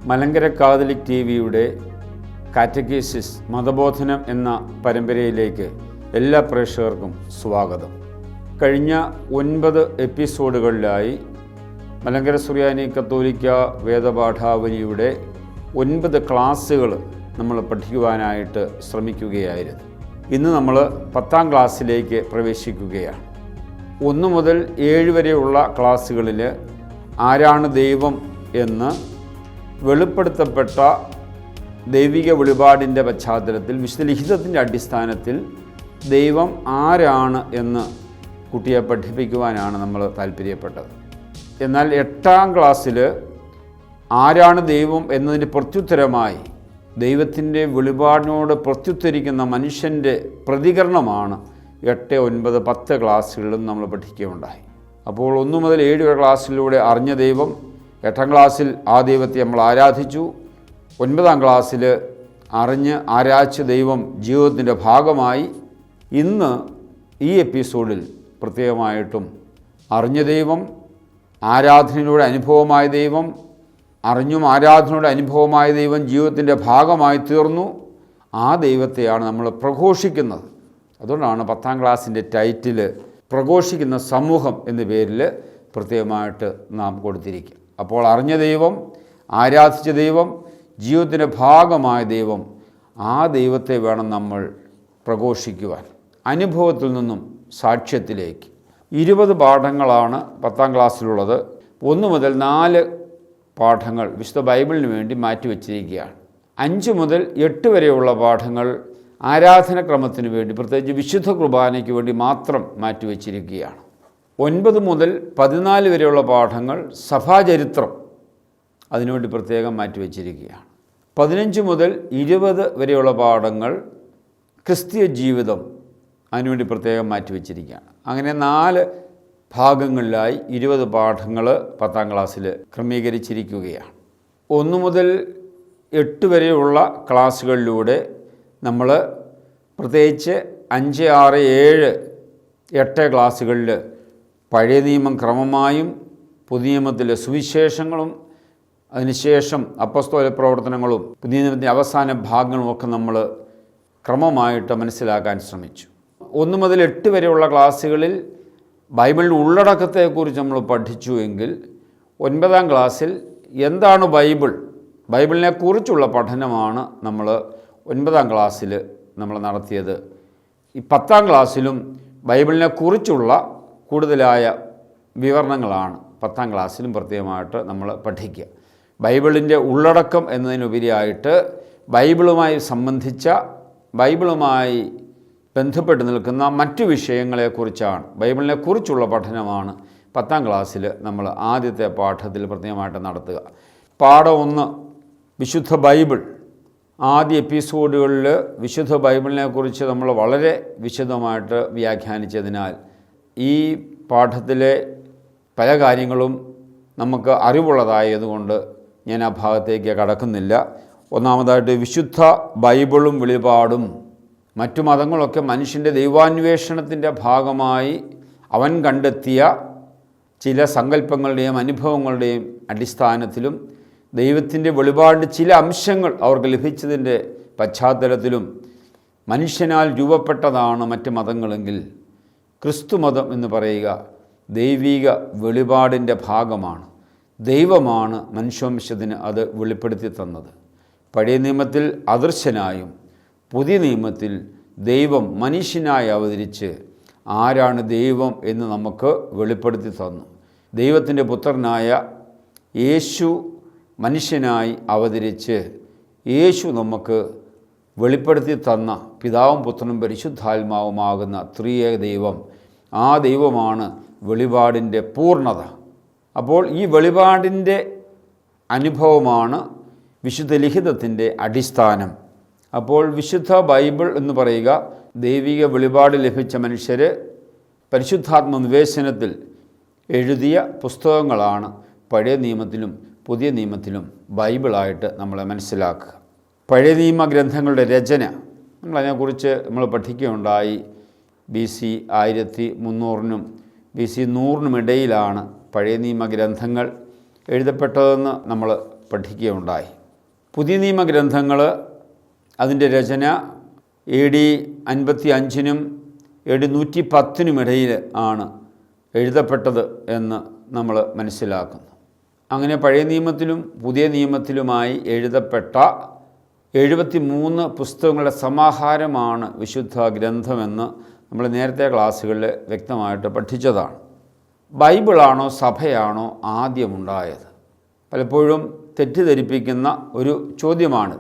Malankara Catholic ടിവിയുടെ കാറ്റഗീസിസ് മതബോധനം എന്ന പരമ്പരയിലേക്ക് എല്ലാ പ്രേക്ഷകർക്കും സ്വാഗതം. കഴിഞ്ഞ 9 എപ്പിസോഡുകളിലായി മലങ്കര സുറിയാനി കത്തോലിക്ക വേദപാഠാവലിയുടെ 9 ക്ലാസ്സുകൾ നമ്മൾ പഠിക്കുവാനായിട്ട് ശ്രമിക്കുകയായിരുന്നു. ഇന്ന് നമ്മൾ 10ാം ക്ലാസ്സിലേക്ക് പ്രവേശിക്കുകയാണ്. 1 മുതൽ 7 വരെയുള്ള ക്ലാസ്സുകളിൽ ആരാണ് ദൈവം എന്ന് വെളിപ്പെടുത്തപ്പെട്ട ദൈവിക വെളിപാടിൻ്റെ പശ്ചാത്തലത്തിൽ വിശുദ്ധ ലിഖിതത്തിൻ്റെ അടിസ്ഥാനത്തിൽ ദൈവം ആരാണ് എന്ന് കുട്ടിയെ പഠിപ്പിക്കുവാനാണ് നമ്മൾ താല്പര്യപ്പെട്ടത്. എന്നാൽ 8ാം ക്ലാസ്സിൽ ആരാണ് ദൈവം എന്നതിന് പ്രത്യുത്തരമായി ദൈവത്തിൻ്റെ വെളിപാടിനോട് പ്രത്യുത്തരിക്കുന്ന മനുഷ്യൻ്റെ പ്രതികരണമാണ് 8, 9, 10 ക്ലാസ്സുകളിലും നമ്മൾ പഠിക്കുകയുണ്ടായി. അപ്പോൾ 1 മുതൽ 7 വരെ ക്ലാസ്സിലൂടെ അറിഞ്ഞ ദൈവം, 8ാം ക്ലാസ്സിൽ ആ ദൈവത്തെ നമ്മൾ ആരാധിച്ചു. 9ാം ക്ലാസ്സിൽ അറിഞ്ഞ് ആരാധിച്ച ദൈവം ജീവിതത്തിൻ്റെ ഭാഗമായി. ഇന്ന് ഈ എപ്പിസോഡിൽ പ്രത്യേകമായിട്ടും അറിഞ്ഞ ദൈവം, ആരാധനയിലൂടെ അനുഭവമായ ദൈവം, അറിഞ്ഞും ആരാധനയുടെ അനുഭവമായ ദൈവം ജീവിതത്തിൻ്റെ ഭാഗമായി തീർന്നു. ആ ദൈവത്തെയാണ് നമ്മൾ പ്രഘോഷിക്കുന്നത്. അതുകൊണ്ടാണ് 10ാം ക്ലാസ്സിൻ്റെ ടൈറ്റിൽ പ്രഘോഷിക്കുന്ന സമൂഹം എന്ന പേരിൽ പ്രത്യേകമായിട്ട് നാം കൊടുത്തിരിക്കുക. അപ്പോൾ അറിഞ്ഞ ദൈവം, ആരാധിച്ച ദൈവം, ജീവിതത്തിൻ്റെ ഭാഗമായ ദൈവം, ആ ദൈവത്തെ വേണം നമ്മൾ പ്രഘോഷിക്കുവാൻ. അനുഭവത്തിൽ നിന്നും സാക്ഷ്യത്തിലേക്ക് 20 പാഠങ്ങളാണ് 10ാം ക്ലാസ്സിലുള്ളത്. 1 മുതൽ 4 പാഠങ്ങൾ വിശുദ്ധ ബൈബിളിന് വേണ്ടി മാറ്റിവെച്ചിരിക്കുകയാണ്. 5 മുതൽ 8 വരെയുള്ള പാഠങ്ങൾ ആരാധനക്രമത്തിന് വേണ്ടി, പ്രത്യേകിച്ച് വിശുദ്ധ കുർബാനയ്ക്ക് വേണ്ടി മാത്രം മാറ്റിവെച്ചിരിക്കുകയാണ്. 9 മുതൽ 14 വരെയുള്ള പാഠങ്ങൾ സഭാചരിത്രം, അതിനുവേണ്ടി പ്രത്യേകം മാറ്റിവെച്ചിരിക്കുകയാണ്. 15 മുതൽ 20 വരെയുള്ള പാഠങ്ങൾ ക്രിസ്തീയ ജീവിതം, അതിനുവേണ്ടി പ്രത്യേകം മാറ്റിവെച്ചിരിക്കുകയാണ്. അങ്ങനെ 4 ഭാഗങ്ങളിലായി 20 പാഠങ്ങൾ 10ാം ക്ലാസ്സിൽ ക്രമീകരിച്ചിരിക്കുകയാണ്. 1 മുതൽ 8 വരെയുള്ള ക്ലാസ്സുകളിലൂടെ നമ്മൾ പ്രത്യേകിച്ച് 5, 6, 7, 8 ക്ലാസ്സുകളിൽ പഴയ നിയമം ക്രമമായും പുതിയ നിയമത്തിലെ സുവിശേഷങ്ങളും അതിനുശേഷം അപ്പസ്തോല പ്രവർത്തനങ്ങളും പുതിയ നിയമത്തിൻ്റെ അവസാന ഭാഗങ്ങളുമൊക്കെ നമ്മൾ ക്രമമായിട്ട് മനസ്സിലാക്കാൻ ശ്രമിച്ചു. 1 മുതൽ 8 വരെയുള്ള ക്ലാസ്സുകളിൽ ബൈബിളിൻ്റെ ഉള്ളടക്കത്തെക്കുറിച്ച് നമ്മൾ പഠിച്ചു എങ്കിൽ 9ാം ക്ലാസ്സിൽ എന്താണ് ബൈബിൾ, ബൈബിളിനെക്കുറിച്ചുള്ള പഠനമാണ് നമ്മൾ 9ാം ക്ലാസ്സിൽ നമ്മൾ നടത്തിയത്. ഈ 10ാം ക്ലാസ്സിലും ബൈബിളിനെക്കുറിച്ചുള്ള കൂടുതലായ വിവരണങ്ങളാണ് 10ാം ക്ലാസ്സിലും പ്രത്യേകമായിട്ട് നമ്മൾ പഠിക്കുക. ബൈബിളിൻ്റെ ഉള്ളടക്കം എന്നതിനുപരിയായിട്ട് ബൈബിളുമായി സംബന്ധിച്ച, ബൈബിളുമായി ബന്ധപ്പെട്ട് നിൽക്കുന്ന മറ്റു വിഷയങ്ങളെക്കുറിച്ചാണ്, ബൈബിളിനെക്കുറിച്ചുള്ള പഠനമാണ് 10ാം ക്ലാസ്സിൽ നമ്മൾ ആദ്യത്തെ പാഠത്തിൽ പ്രത്യേകമായിട്ട് നടത്തുക. പാഠം 1 വിശുദ്ധ ബൈബിൾ. ആദ്യ എപ്പിസോഡുകളിൽ വിശുദ്ധ ബൈബിളിനെക്കുറിച്ച് നമ്മൾ വളരെ വിശദമായിട്ട് വ്യാഖ്യാനിച്ചതിനാൽ ഈ പാഠത്തിലെ പല കാര്യങ്ങളും നമുക്ക് അറിവുള്ളതായതുകൊണ്ട് ഞാൻ ആ ഭാഗത്തേക്ക് കടക്കുന്നില്ല. ഒന്നാമതായിട്ട് വിശുദ്ധ ബൈബിളും വെളിപാടും. മറ്റു മതങ്ങളൊക്കെ മനുഷ്യൻ്റെ ദൈവാന്വേഷണത്തിൻ്റെ ഭാഗമായി അവൻ കണ്ടെത്തിയ ചില സങ്കല്പങ്ങളുടെയും അനുഭവങ്ങളുടെയും അടിസ്ഥാനത്തിലും ദൈവത്തിൻ്റെ വെളിപാടിൻ്റെ ചില അംശങ്ങൾ അവർക്ക് ലഭിച്ചതിൻ്റെ പശ്ചാത്തലത്തിലും മനുഷ്യനാൽ രൂപപ്പെട്ടതാണ് മറ്റ് മതങ്ങളെങ്കിൽ ക്രിസ്തുമതം എന്ന് പറയുക ദൈവിക വെളിപാടിൻ്റെ ഭാഗമാണ്. ദൈവമാണ് മനുഷ്യവംശത്തിന് അത് വെളിപ്പെടുത്തി തന്നത്. പഴയ നിയമത്തിൽ അദൃശ്യനായും പുതിയ നിയമത്തിൽ ദൈവം മനുഷ്യനായി അവതരിച്ച് ആരാണ് ദൈവം എന്ന് നമുക്ക് വെളിപ്പെടുത്തി തന്നു. ദൈവത്തിൻ്റെ പുത്രനായ യേശു മനുഷ്യനായി അവതരിച്ച് യേശു നമുക്ക് വെളിപ്പെടുത്തി തന്ന പിതാവും പുത്രനും പരിശുദ്ധാത്മാവുമാകുന്ന ത്രിയേക ദൈവം, ആ ദൈവമാണ് വെളിപാടിൻ്റെ പൂർണ്ണത. അപ്പോൾ ഈ വെളിപാടിൻ്റെ അനുഭവമാണ് വിശുദ്ധ ലിഖിതത്തിൻ്റെ അടിസ്ഥാനം. അപ്പോൾ വിശുദ്ധ ബൈബിൾ എന്ന് പറയുക ദൈവിക വെളിപാട് ലഭിച്ച മനുഷ്യർ പരിശുദ്ധാത്മ നിവേശനത്തിൽ എഴുതിയ പുസ്തകങ്ങളാണ് പഴയ നിയമത്തിലും പുതിയ നിയമത്തിലും ബൈബിളായിട്ട് നമ്മൾ മനസ്സിലാക്കുക. പഴയ നിയമ ഗ്രന്ഥങ്ങളുടെ രചന നമ്മളതിനെക്കുറിച്ച് നമ്മൾ പഠിക്കുകയുണ്ടായി. BC 1300 BC 100 പഴയ നിയമ ഗ്രന്ഥങ്ങൾ എഴുതപ്പെട്ടതെന്ന് നമ്മൾ പഠിക്കുകയുണ്ടായി. പുതിയ നിയമഗ്രന്ഥങ്ങൾ അതിൻ്റെ രചന AD 55 AD 110 ഇടയിൽ ആണ് എഴുതപ്പെട്ടത് എന്ന് നമ്മൾ മനസ്സിലാക്കുന്നു. അങ്ങനെ പഴയ നിയമത്തിലും പുതിയ നിയമത്തിലുമായി എഴുതപ്പെട്ട 73 പുസ്തകങ്ങളുടെ സമാഹാരമാണ് വിശുദ്ധ ഗ്രന്ഥമെന്ന് നമ്മൾ നേരത്തെ ക്ലാസ്സുകളിൽ വ്യക്തമായിട്ട് പഠിച്ചതാണ്. ബൈബിളാണോ സഭയാണോ ആദ്യമുണ്ടായത്? പലപ്പോഴും തെറ്റിദ്ധരിപ്പിക്കുന്ന ഒരു ചോദ്യമാണ്.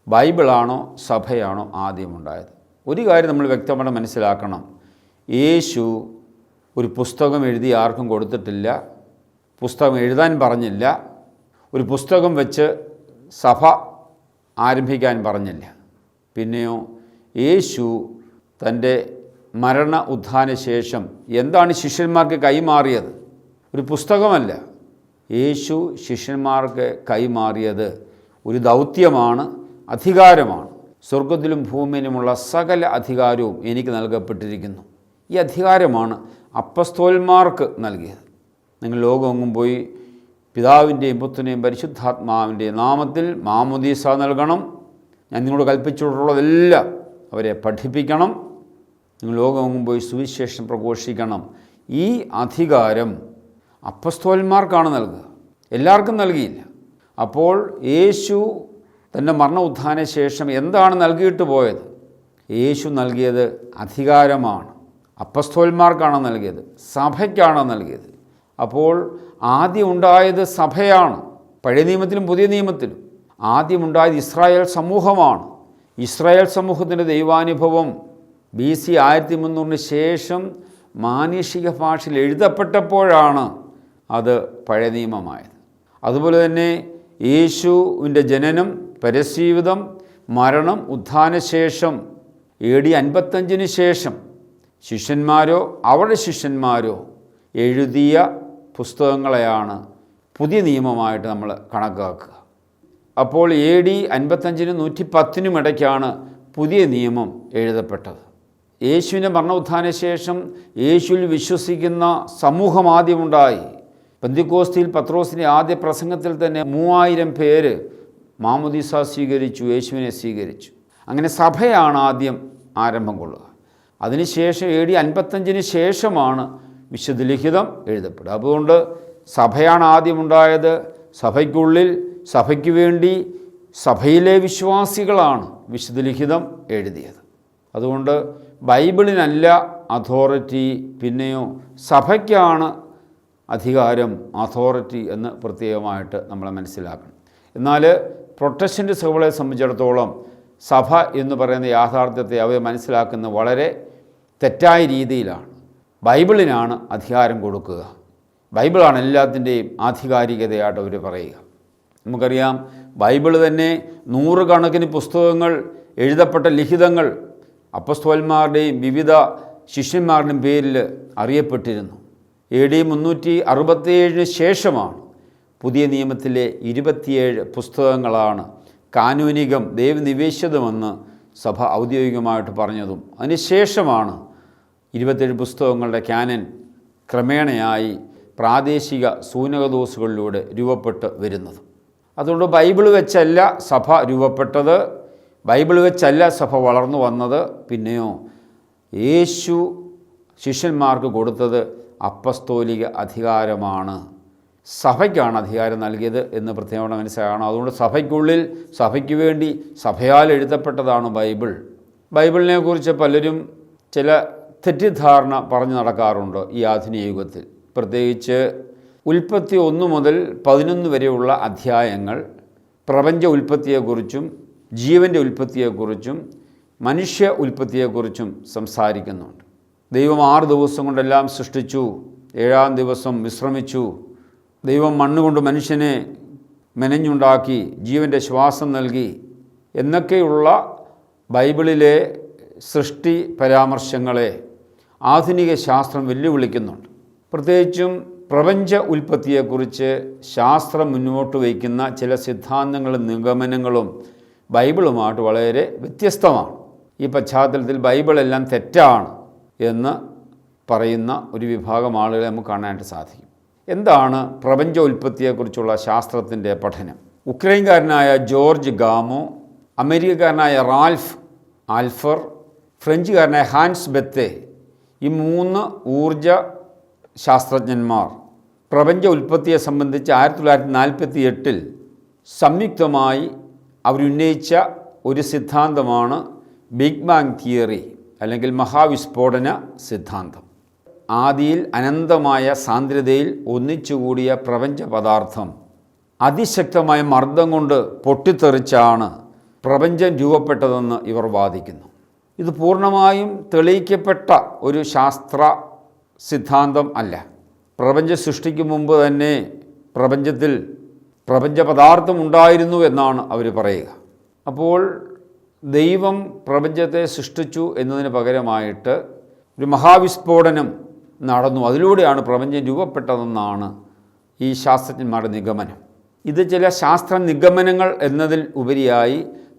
ബൈബിളാണോ സഭയാണോ ആദ്യമുണ്ടായത്? ഒരു കാര്യം നമ്മൾ വ്യക്തമായിട്ട് മനസ്സിലാക്കണം. യേശു ഒരു പുസ്തകം എഴുതി ആർക്കും കൊടുത്തിട്ടില്ല, പുസ്തകം എഴുതാൻ പറഞ്ഞില്ല, ഒരു പുസ്തകം വെച്ച് സഭ ആരംഭിക്കാൻ പറഞ്ഞില്ല. പിന്നെയോ യേശു തൻ്റെ മരണ ഉത്ഥാന ശേഷം എന്താണ് ശിഷ്യന്മാർക്ക് കൈമാറിയത്? ഒരു പുസ്തകമല്ല. യേശു ശിഷ്യന്മാർക്ക് കൈമാറിയത് ഒരു ദൗത്യമാണ്, അധികാരമാണ്. സ്വർഗത്തിലും ഭൂമിയിലുമുള്ള സകല അധികാരവും എനിക്ക് നൽകപ്പെട്ടിരിക്കുന്നു. ഈ അധികാരമാണ് അപ്പസ്തോലന്മാർക്ക് നൽകിയത്. നിങ്ങൾ ലോകമെങ്ങും പോയി പിതാവിൻ്റെയും പുത്രൻ്റെയും പരിശുദ്ധാത്മാവിൻ്റെയും നാമത്തിൽ മാമോദീസ നൽകണം. ഞാൻ നിങ്ങളോട് കൽപ്പിച്ചിട്ടുള്ളതെല്ലാം അവരെ പഠിപ്പിക്കണം. നിങ്ങൾ ലോകമെങ്ങും പോയി സുവിശേഷം പ്രഘോഷിക്കണം. ഈ അധികാരം അപ്പസ്തോലന്മാർക്കാണ് നൽകുക, എല്ലാവർക്കും നൽകിയില്ല. അപ്പോൾ യേശു തൻ്റെ മരണ ഉത്ഥാന ശേഷം എന്താണ് നൽകിയിട്ട് പോയത്? യേശു നൽകിയത് അധികാരമാണ്. അപ്പസ്തോലന്മാർക്കാണ് നൽകിയത്, സഭയ്ക്കാണ് നൽകിയത്. അപ്പോൾ ആദ്യം ഉണ്ടായത് സഭയാണ്. പഴയ നിയമത്തിലും പുതിയ നിയമത്തിലും ആദ്യമുണ്ടായത് ഇസ്രായേൽ സമൂഹമാണ്. ഇസ്രായേൽ സമൂഹത്തിൻ്റെ ദൈവാനുഭവം BC 1300 ശേഷം മാനുഷിക ഭാഷയിൽ എഴുതപ്പെട്ടപ്പോഴാണ് അത് പഴയ നിയമമായത്. അതുപോലെ തന്നെ യേശുവിൻ്റെ ജനനം, പരജീവിതം, മരണം, ഉത്ഥാനശേഷം AD 55 ശേഷം ശിഷ്യന്മാരോ അവരുടെ ശിഷ്യന്മാരോ എഴുതിയ പുസ്തകങ്ങളെയാണ് പുതിയ നിയമമായിട്ട് നമ്മൾ കണക്കാക്കുക. അപ്പോൾ AD 55 110 ഇടയ്ക്കാണ് പുതിയ നിയമം എഴുതപ്പെട്ടത്. യേശുവിൻ്റെ മരണ ഉത്ഥാന ശേഷം യേശുവിൽ വിശ്വസിക്കുന്ന സമൂഹം ആദ്യമുണ്ടായി. പെന്തിക്കോസ്തിയിൽ പത്രോസിൻ്റെ ആദ്യ പ്രസംഗത്തിൽ തന്നെ 3000 പേര് മാമോദീസ സ്വീകരിച്ചു, യേശുവിനെ സ്വീകരിച്ചു. അങ്ങനെ സഭയാണ് ആദ്യം ആരംഭം കൊള്ളുക. അതിനുശേഷം AD 55 ശേഷമാണ് വിശുദ്ധ ലിഖിതം എഴുതപ്പെടുക. അതുകൊണ്ട് സഭയാണ് ആദ്യമുണ്ടായത്. സഭയ്ക്കുള്ളിൽ സഭയ്ക്ക് വേണ്ടി സഭയിലെ വിശ്വാസികളാണ് വിശുദ്ധ ലിഖിതം എഴുതിയത്. അതുകൊണ്ട് ബൈബിളിനല്ല അതോറിറ്റി, പിന്നെയോ സഭയ്ക്കാണ് അധികാരം, അതോറിറ്റി എന്ന് പ്രത്യേകമായിട്ട് നമ്മൾ മനസ്സിലാക്കണം. എന്നാൽ പ്രൊട്ടസ്റ്റൻ്റ് സഭകളെ സംബന്ധിച്ചിടത്തോളം സഭ എന്ന് പറയുന്ന യാഥാർത്ഥ്യത്തെ അവർ മനസ്സിലാക്കുന്ന വളരെ തെറ്റായ രീതിയിലാണ്. ബൈബിളിനാണ് അധികാരം കൊടുക്കുക, ബൈബിളാണ് എല്ലാത്തിൻ്റെയും ആധികാരികതയായിട്ട് അവർ പറയുക. നമുക്കറിയാം, ബൈബിൾ തന്നെ 100 കണക്കിന് പുസ്തകങ്ങൾ, എഴുതപ്പെട്ട ലിഖിതങ്ങൾ അപ്പസ്തോലന്മാരുടെയും വിവിധ ശിഷ്യന്മാരുടെയും പേരിൽ അറിയപ്പെട്ടിരുന്നു. AD 367 ശേഷമാണ് പുതിയ നിയമത്തിലെ 27 പുസ്തകങ്ങളാണ് കാനൂനികം, ദൈവനിവേശിതമെന്ന് സഭ ഔദ്യോഗികമായിട്ട് പറഞ്ഞതും അതിനുശേഷമാണ് 27 പുസ്തകങ്ങളുടെ ക്യാനൻ ക്രമേണയായി പ്രാദേശിക സൂനകദോസുകളിലൂടെ രൂപപ്പെട്ട് വരുന്നത്. അതുകൊണ്ട് ബൈബിൾ വെച്ചല്ല സഭ രൂപപ്പെട്ടത്, ബൈബിൾ വെച്ചല്ല സഭ വളർന്നു വന്നത്. പിന്നെയോ യേശു ശിഷ്യന്മാർക്ക് കൊടുത്തത് അപ്പസ്തോലിക അധികാരമാണ്. സഭയ്ക്കാണ് അധികാരം നൽകിയത് എന്ന് പ്രത്യേകം മനസ്സിലാക്കണം. അതുകൊണ്ട് സഭയ്ക്കുള്ളിൽ സഭയ്ക്ക് വേണ്ടി സഭയാൽ എഴുതപ്പെട്ടതാണ് ബൈബിൾ. ബൈബിളിനെക്കുറിച്ച് പലരും ചില തെറ്റിദ്ധാരണ പറഞ്ഞു നടക്കാറുണ്ട് ഈ ആധുനിക യുഗത്തിൽ. പ്രത്യേകിച്ച് ഉൽപ്പത്തി 1 മുതൽ 11 വരെയുള്ള അധ്യായങ്ങൾ പ്രപഞ്ച ഉൽപ്പത്തിയെക്കുറിച്ചും ജീവൻ്റെ ഉൽപ്പത്തിയെക്കുറിച്ചും മനുഷ്യ ഉൽപ്പത്തിയെക്കുറിച്ചും സംസാരിക്കുന്നുണ്ട്. ദൈവം 6 ദിവസം കൊണ്ടെല്ലാം സൃഷ്ടിച്ചു, 7-ാം ദിവസം വിശ്രമിച്ചു. ദൈവം മണ്ണുകൊണ്ട് മനുഷ്യനെ മെനഞ്ഞുണ്ടാക്കി, ജീവൻ്റെ ശ്വാസം നൽകി എന്നൊക്കെയുള്ള ബൈബിളിലെ സൃഷ്ടി പരാമർശങ്ങളെ ആധുനിക ശാസ്ത്രം വെല്ലുവിളിക്കുന്നുണ്ട്. പ്രത്യേകിച്ചും പ്രപഞ്ച ഉൽപ്പത്തിയെക്കുറിച്ച് ശാസ്ത്രം മുന്നോട്ട് വയ്ക്കുന്ന ചില സിദ്ധാന്തങ്ങളും നിഗമനങ്ങളും ബൈബിളുമായിട്ട് വളരെ വ്യത്യസ്തമാണ്. ഈ പശ്ചാത്തലത്തിൽ ബൈബിളെല്ലാം തെറ്റാണ് എന്ന് പറയുന്ന ഒരു വിഭാഗം ആളുകളെ നമുക്ക് കാണാനായിട്ട് സാധിക്കും. എന്താണ് പ്രപഞ്ച ഉൽപ്പത്തിയെക്കുറിച്ചുള്ള ശാസ്ത്രത്തിൻ്റെ പഠനം? ഉക്രൈൻകാരനായ ജോർജ് ഗാമോ, അമേരിക്കക്കാരനായ റാൽഫ് ആൽഫർ, ഫ്രഞ്ചുകാരനായ ഹാൻസ് ബെത്തെ, ഈ 3 ഊർജ ശാസ്ത്രജ്ഞന്മാർ പ്രപഞ്ച ഉൽപ്പത്തിയെ സംബന്ധിച്ച് 1948 സംയുക്തമായി അവരുന്നയിച്ച ഒരു സിദ്ധാന്തമാണ് ബിഗ് ബാങ് തിയറി, അല്ലെങ്കിൽ മഹാവിസ്ഫോടന സിദ്ധാന്തം. ആദിയിൽ അനന്തമായ സാന്ദ്രതയിൽ ഒന്നിച്ചുകൂടിയ പ്രപഞ്ച പദാർത്ഥം അതിശക്തമായ മർദ്ദം കൊണ്ട് പൊട്ടിത്തെറിച്ചാണ് പ്രപഞ്ചം രൂപപ്പെട്ടതെന്ന് ഇവർ വാദിക്കുന്നു. ഇത് പൂർണ്ണമായും തെളിയിക്കപ്പെട്ട ഒരു ശാസ്ത്ര സിദ്ധാന്തം അല്ല. പ്രപഞ്ച സൃഷ്ടിക്ക് മുമ്പ് തന്നെ പ്രപഞ്ചത്തിൽ പ്രപഞ്ച പദാർത്ഥം ഉണ്ടായിരുന്നു എന്നാണ് അവർ പറയുക. അപ്പോൾ ദൈവം പ്രപഞ്ചത്തെ സൃഷ്ടിച്ചു എന്നതിന് പകരമായിട്ട് ഒരു മഹാവിസ്ഫോടനം നടന്നു, അതിലൂടെയാണ് പ്രപഞ്ചം രൂപപ്പെട്ടതെന്നാണ് ഈ ശാസ്ത്രജ്ഞന്മാരുടെ നിഗമനം. ഇത് ചില ശാസ്ത്ര നിഗമനങ്ങൾ എന്നതിൽ ഉപരിയായി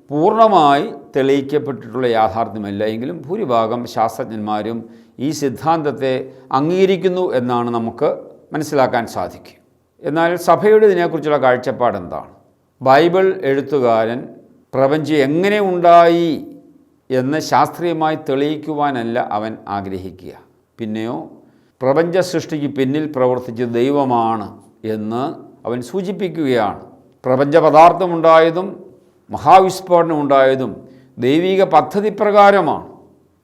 പൂർണ്ണമായി തെളിയിക്കപ്പെട്ടിട്ടുള്ള യാഥാർത്ഥ്യമല്ല. എങ്കിലും ഭൂരിഭാഗം ശാസ്ത്രജ്ഞന്മാരും ഈ സിദ്ധാന്തത്തെ അംഗീകരിക്കുന്നു എന്നാണ് നമുക്ക് മനസ്സിലാക്കാൻ സാധിക്കും. എന്നാൽ സഭയുടെ ഇതിനെക്കുറിച്ചുള്ള കാഴ്ചപ്പാട് എന്താണ്? ബൈബിൾ എഴുത്തുകാരൻ പ്രപഞ്ചം എങ്ങനെ ഉണ്ടായി എന്ന് ശാസ്ത്രീയമായി തെളിയിക്കുവാനല്ല അവൻ ആഗ്രഹിക്കുക. പിന്നെയോ പ്രപഞ്ച സൃഷ്ടിക്ക് പിന്നിൽ പ്രവർത്തിച്ച ദൈവമാണ് എന്ന് അവൻ സൂചിപ്പിക്കുകയാണ്. പ്രപഞ്ച പദാർത്ഥമുണ്ടായതും മഹാവിസ്ഫോടനം ഉണ്ടായതും ദൈവിക പദ്ധതി പ്രകാരമാണ്.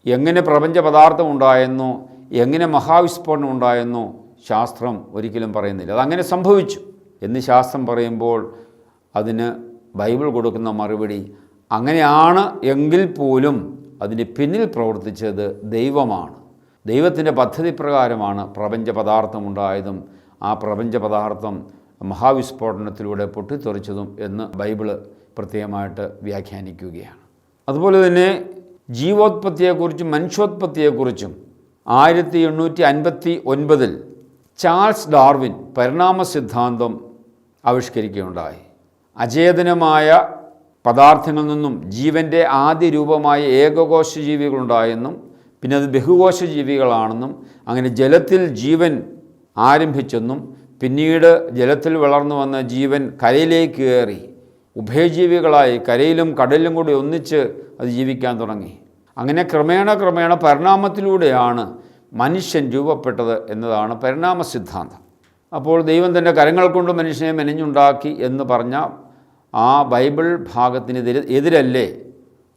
എങ്ങനെ പ്രപഞ്ച പദാർത്ഥം ഉണ്ടായെന്നോ എങ്ങനെ മഹാവിസ്ഫോടനം ഉണ്ടായെന്നോ ശാസ്ത്രം ഒരിക്കലും പറയുന്നില്ല. അതങ്ങനെ സംഭവിച്ചു എന്ന് ശാസ്ത്രം പറയുമ്പോൾ അതിന് ബൈബിൾ കൊടുക്കുന്ന മറുപടി അങ്ങനെയാണ് എങ്കിൽ പോലും അതിന് പിന്നിൽ പ്രവർത്തിച്ചത് ദൈവമാണ്. ദൈവത്തിൻ്റെ പദ്ധതി പ്രകാരമാണ് പ്രപഞ്ച പദാർത്ഥം ഉണ്ടായതും ആ പ്രപഞ്ച പദാർത്ഥം മഹാവിസ്ഫോടനത്തിലൂടെ പൊട്ടിത്തെറിച്ചതും എന്ന് ബൈബിള് പ്രത്യേകമായിട്ട് വ്യാഖ്യാനിക്കുകയാണ്. അതുപോലെ തന്നെ ജീവോത്പത്തിയെക്കുറിച്ചും മനുഷ്യോത്പത്തിയെക്കുറിച്ചും 1859 ചാൾസ് ഡാർവിൻ പരിണാമ സിദ്ധാന്തം ആവിഷ്കരിക്കുകയുണ്ടായി. അചേതനമായ പദാർത്ഥങ്ങളിൽ നിന്നും ജീവൻ്റെ ആദ്യ രൂപമായ ഏകകോശ ജീവികളുണ്ടായെന്നും പിന്നെ അത് ബഹുകോശ ജീവികളാണെന്നും അങ്ങനെ ജലത്തിൽ ജീവൻ ആരംഭിച്ചെന്നും പിന്നീട് ജലത്തിൽ വളർന്നു വന്ന ജീവൻ കരയിലേക്ക് കയറി ഉഭയജീവികളായി കരയിലും കടലിലും കൂടി ഒന്നിച്ച് അത് ജീവിക്കാൻ തുടങ്ങി. അങ്ങനെ ക്രമേണ പരിണാമത്തിലൂടെയാണ് മനുഷ്യൻ രൂപപ്പെട്ടത് എന്നതാണ് പരിണാമ സിദ്ധാന്തം. അപ്പോൾ ദൈവം തൻ്റെ കരങ്ങൾ കൊണ്ട് മനുഷ്യനെ മെനഞ്ഞുണ്ടാക്കി എന്ന് പറഞ്ഞ ആ ബൈബിൾ എതിരല്ലേ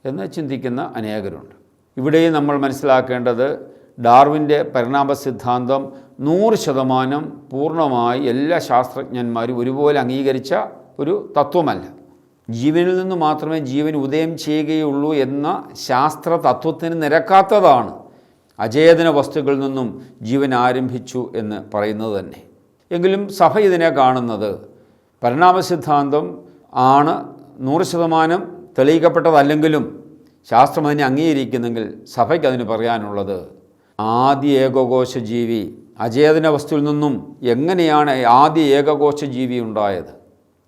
എന്ന് ചിന്തിക്കുന്ന അനേകരുണ്ട്. ഇവിടെയും നമ്മൾ മനസ്സിലാക്കേണ്ടത് ഡാർവിൻ്റെ പരിണാമ സിദ്ധാന്തം 100% പൂർണ്ണമായി എല്ലാ ശാസ്ത്രജ്ഞന്മാരും ഒരുപോലെ അംഗീകരിച്ച ഒരു തത്വമല്ല. ജീവനിൽ നിന്ന് മാത്രമേ ജീവൻ ഉദയം ചെയ്യുകയുള്ളൂ എന്ന ശാസ്ത്ര തത്വത്തിന് നിരക്കാത്തതാണ് അചേതന വസ്തുക്കളിൽ നിന്നും ജീവൻ ആരംഭിച്ചു എന്ന് പറയുന്നത് തന്നെ. എങ്കിലും സഭ ഇതിനെ കാണുന്നത് പരിണാമ സിദ്ധാന്തം ആണ് 100% തെളിയിക്കപ്പെട്ടതല്ലെങ്കിലും ശാസ്ത്രം അതിനെ അംഗീകരിക്കുന്നെങ്കിൽ സഭയ്ക്ക് അതിന് പറയാനുള്ളത് ആദ്യ ഏകകോശ ജീവി അചേതന വസ്തുവിൽ നിന്നും എങ്ങനെയാണ് ആദ്യ ഏകകോശ ജീവി ഉണ്ടായത്?